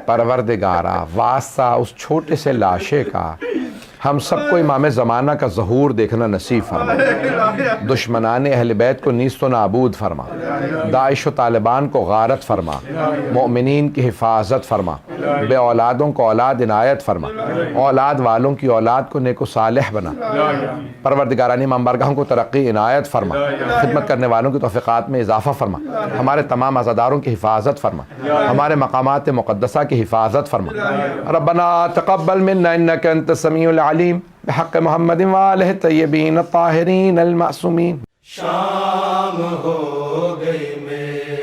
پروردگارا واسطہ اس چھوٹے سے لاشے کا، ہم سب کو امام زمانہ کا ظہور دیکھنا نصیب فرما، دشمنان اہل بیت کو نیست و نابود فرما، داعش و طالبان کو غارت فرما، مؤمنین کی حفاظت فرما، بے اولادوں کو اولاد عنایت فرما، اولاد والوں کی اولاد کو نیک و صالح بنا۔ پروردگارانی امام بارگاہوں کو ترقی عنایت فرما، خدمت کرنے والوں کی توفیقات میں اضافہ فرما، ہمارے تمام عزاداروں کی حفاظت فرما، ہمارے مقامات مقدسہ کی حفاظت فرما۔ ربنا تقبل منا انک انت السمیع العلیم بحق محمد وآلہ الطیبین الطاہرین المعصومین۔ شام ہو گئی میں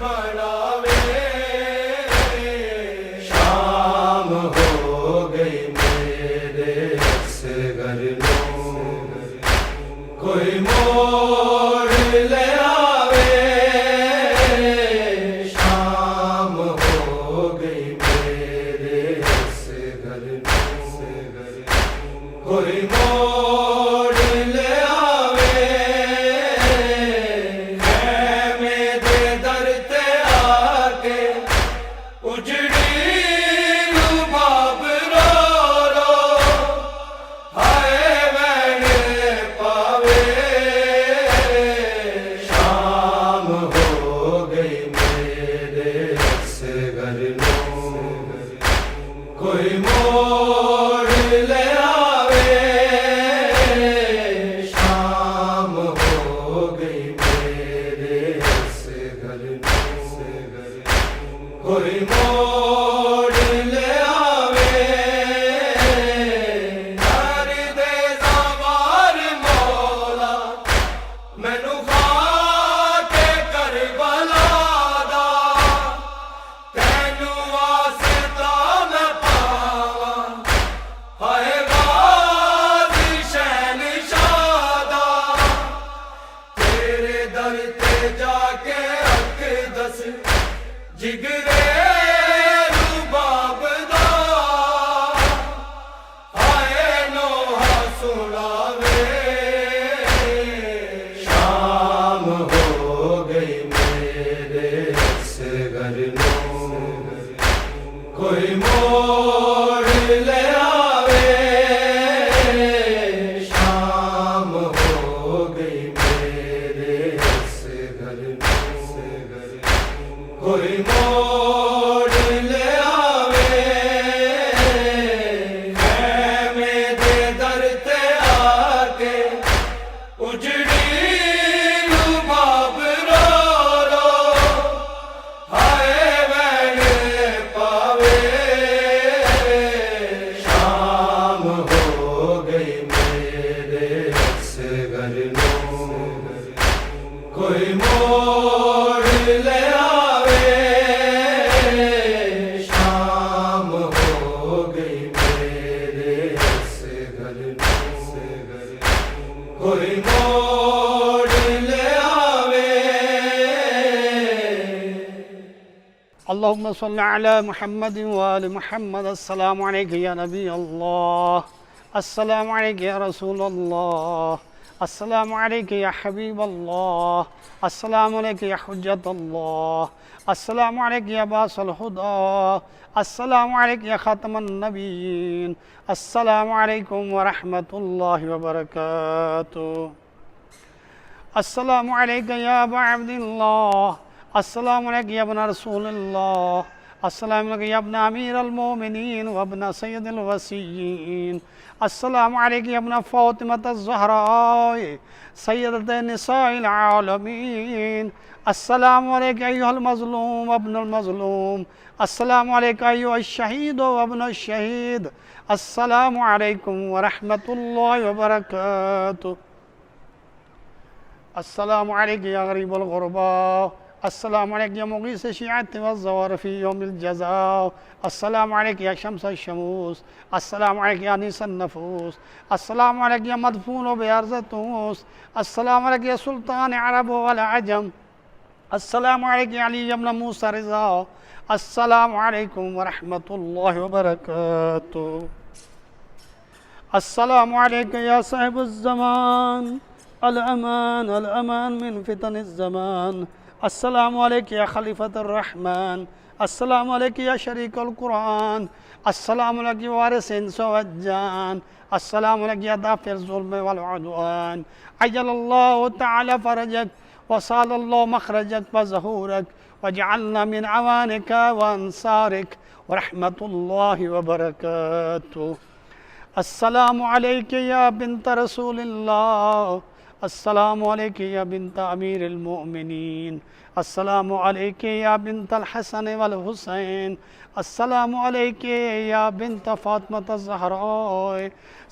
بڑھاوے شام ہو گئی میرے اصغر نو کوئی موڑ لے آوے شام ہو گئی میرے اصغر نو کوئی موڑ لے آوے خیمے دے در تے آ کے اجڑی رباب رو رو ہائے وین پاوے شام ہو گئی میرے اصغر نو کوئی موڑ لے آوے شام ہو گئی میرے اصغر نو کوئی موڑ لے آوے ہر دے زوار مولا مینو خاک کربلا دا تینو واسطہ میں پاواں ہائے غازی شہنشاہ دا تیرے در تے جا کے اقدس جگرے رباب دا ہائے نوحہ سناوے شام ہو گئی میرے اصغر نو کوئی موڑ لے آوے شام ہو گئی میرے اصغر نو کوئی موڑ لے آوے خیمے دے در تے آ کے اجڑی رباب رو رو ہائے وین پاوے شام ہو گئی میرے اصغر نو کوئی موڑ لے آوے شام ہو گئی میرے اصغر نو کوئی موڑ لے آوے اللهم صل على محمد وآل محمد السلام عليك يا نبي الله السلام عليك يا رسول الله السلام عليك يا حبيب الله السلام عليك يا حجة الله السلام عليك يا باس الهدى السلام عليك يا خاتم النبيين السلام عليكم ورحمة الله وبركاته السلام عليك يا أبا عبد الله السلام عليك يا ابن رسول الله السلام عليك يا ابن أمير المؤمنين وابن سيد الوصيين السلام عليك يا ابن فاطمة الزهراء سيدة نساء العالمين السلام عليك أيها المظلوم وابن المظلوم السلام عليك أيها الشهيد وابن الشهيد السلام عليكم ورحمة الله وبركاته السلام عليك يا غريب الغرباء السلام عليك يا مغيث الشيعة والزوار في يوم الجزاء السلام عليك يا شمس الشموس السلام عليك يا أنيس النفوس السلام عليك يا مدفون بأرض تونس السلام عليك يا سلطان عرب والعجم السلام عليك يا علي بن موسى رضا السلام عليكم ورحمة الله وبركاته السلام عليك يا صاحب الزمان الأمان الأمان من فتن الزمان السلام عليك يا خليفة الرحمن السلام عليك يا شريك القرآن السلام عليك يا وارث الإنس والجان السلام عليك يا دافع الظلم والعدوان عجل الله تعالى فرجك وصال الله مخرجك وظهورك وجعلنا من عوانك وأنصارك ورحمة الله وبركاته السلام عليك يا بنت رسول الله السلام علیکم یا بنت امیر المؤمنین، السلام علیکم یا بنت الحسن والحسین، السلام علیکم یا بنت فاطمة الزہراء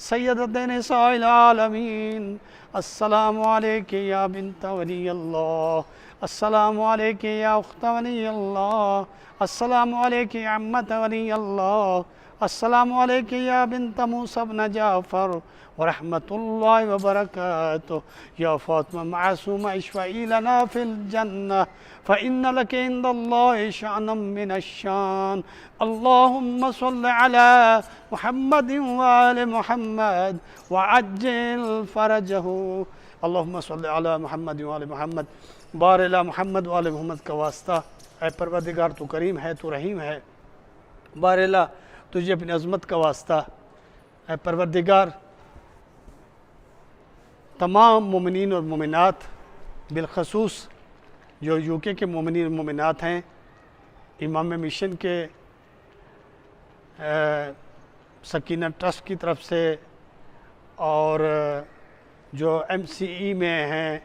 سیدۃ نساء العالمین، السلام علیکم یا بنت ولی اللہ، السلام علیکم یا اخت ولی اللہ، السلام علیکم یا عمت ولی اللہ، السلام علیکم یا بنت موسیٰ بن جعفر ورحمۃ اللہ وبرکاتہ، یا فاطمہ معصومہ اشفعی لنا فی الجنہ فإن لک عند اللہ شأنا من الشان، اللہم صل علی محمد وآل محمد وعجل فرجہ، اللہم صل علی محمد وآل محمد، بار الی محمد وآل محمد کا واسطہ، اے پروردگار تو کریم ہے، تو رحیم ہے، بار الی تجھے اپنی عظمت کا واسطہ، اے پروردگار تمام مومنین اور مومنات، بالخصوص جو یو کے مومنین اور مومنات ہیں، امامیہ مشن کے سکینہ ٹرسٹ کی طرف سے اور جو MCE میں ہیں،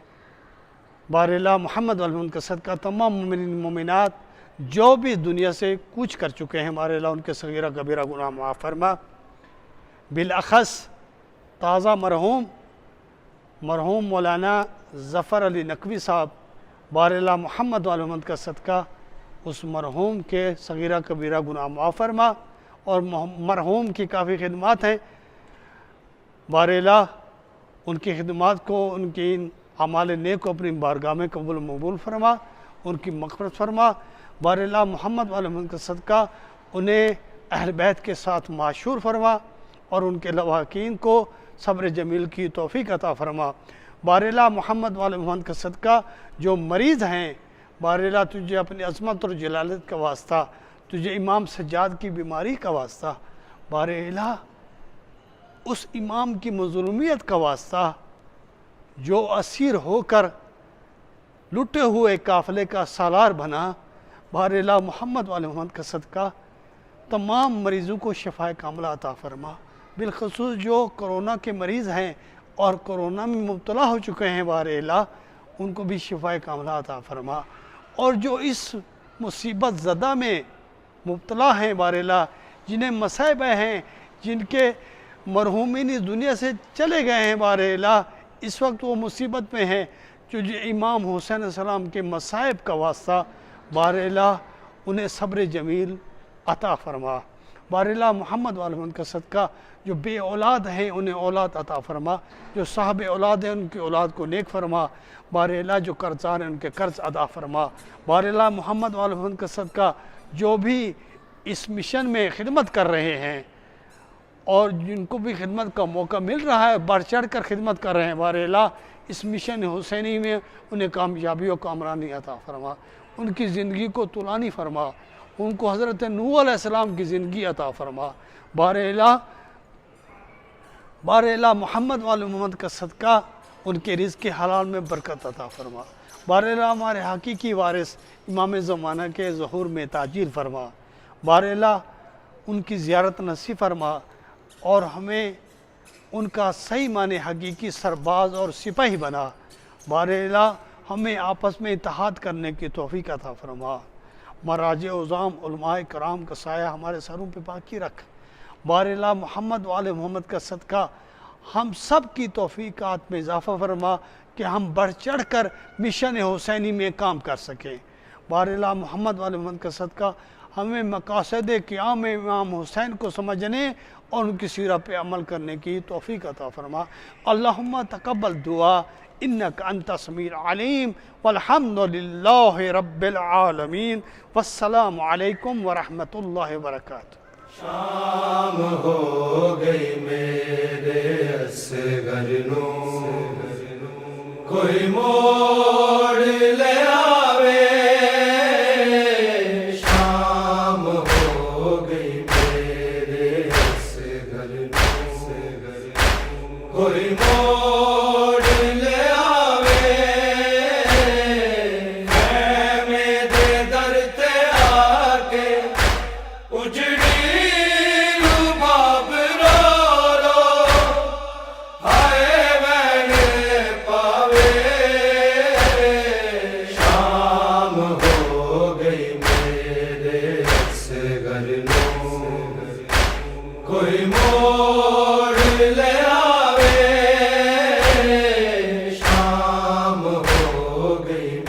بار الی محمد والمن کا صدقہ تمام مومنین مومنات جو بھی دنیا سے کوچ کر چکے ہیں، بار الی ان کے صغیرہ کبیرہ گناہ معاف فرما، بالاخص تازہ مرحوم مولانا ظفر علی نقوی صاحب، بار الی محمد والمن کا صدقہ اس مرحوم کے صغیرہ کبیرہ گناہ معاف فرما، اور مرحوم کی کافی خدمات ہیں، بار الی ان کی خدمات کو، ان کی اعمال نیک کو اپنی بارگاہ میں قبول و مقبول فرما، ان کی مغفرت فرما، بار الی محمد والمن کا صدقہ انہیں اہل بیت کے ساتھ معشور فرما، اور ان کے لواحقین کو صبر جمیل کی توفیق عطا فرما، بار الی محمد والمن کا صدقہ جو مریض ہیں، بار الی تجھے اپنی عظمت اور جلالت کا واسطہ، تجھے امام سجاد کی بیماری کا واسطہ، بار الی اس امام کی مظلومیت کا واسطہ جو اسیر ہو کر لٹے ہوئے قافلے کا سالار بنا، بار الی محمد والمن کا صدقہ تمام مریضوں کو شفاء کاملہ عطا فرما، بالخصوص جو کرونا کے مریض ہیں اور کرونا میں مبتلا ہو چکے ہیں، بار الی ان کو بھی شفاء کاملہ عطا فرما، اور جو اس مصیبت زدہ میں مبتلا ہیں، بار الی جنہیں مصائب ہیں، جن کے مرحومین اس دنیا سے چلے گئے ہیں، بار الی اس وقت وہ مصیبت میں ہیں، جو امام حسین علیہ السلام کے مصائب کا واسطہ، بار الی انہیں صبر جمیل عطا فرما، بار الی محمد والمن کا صدقہ جو بے اولاد ہیں انہیں اولاد عطا فرما، جو صاحب اولاد ہیں ان کی اولاد کو نیک فرما، بار الی جو قرضدار ہیں ان کے قرض ادا فرما، بار الی محمد والمن کا صدقہ جو بھی اس مشن میں خدمت کر رہے ہیں اور جن کو بھی خدمت کا موقع مل رہا ہے، بڑھ چڑھ کر خدمت کر رہے ہیں، بار الی اس مشن حسینی میں انہیں کامیابی و کامرانی عطا فرما، ان کی زندگی کو طولانی فرما، ان کو حضرت نوح علیہ السلام کی زندگی عطا فرما، بار الی محمد والمن کا صدقہ ان کے رزق حلال میں برکت عطا فرما، بار الی ہمارے حقیقی وارث امام زمانہ کے ظہور میں تاجیل فرما، بار الی ان کی زیارت نصیب فرما، اور ہمیں ان کا صحیح معنی حقیقی سرباز اور سپاہی بنا، بار الی ہمیں آپس میں اتحاد کرنے کی توفیق عطا فرما، مراجع عظام علماء کرام کا سایہ ہمارے سروں پہ باقی رکھ، بار الی محمد وآل محمد کا صدقہ ہم سب کی توفیقات میں اضافہ فرما کہ ہم بڑھ چڑھ کر مشن حسینی میں کام کر سکیں، بار الی محمد وآل محمد کا صدقہ ہمیں مقاصد قیام امام حسین کو سمجھنے اور ان کی سیرہ پہ عمل کرنے کی توفیق عطا فرما، اللہم تقبل دعا انک انت سمیع علیم، والحمد للہ رب العالمین، والسلام علیکم ورحمۃ اللہ وبرکاتہ۔ شام ہو گئی میرے اصغر نو، کوئی موت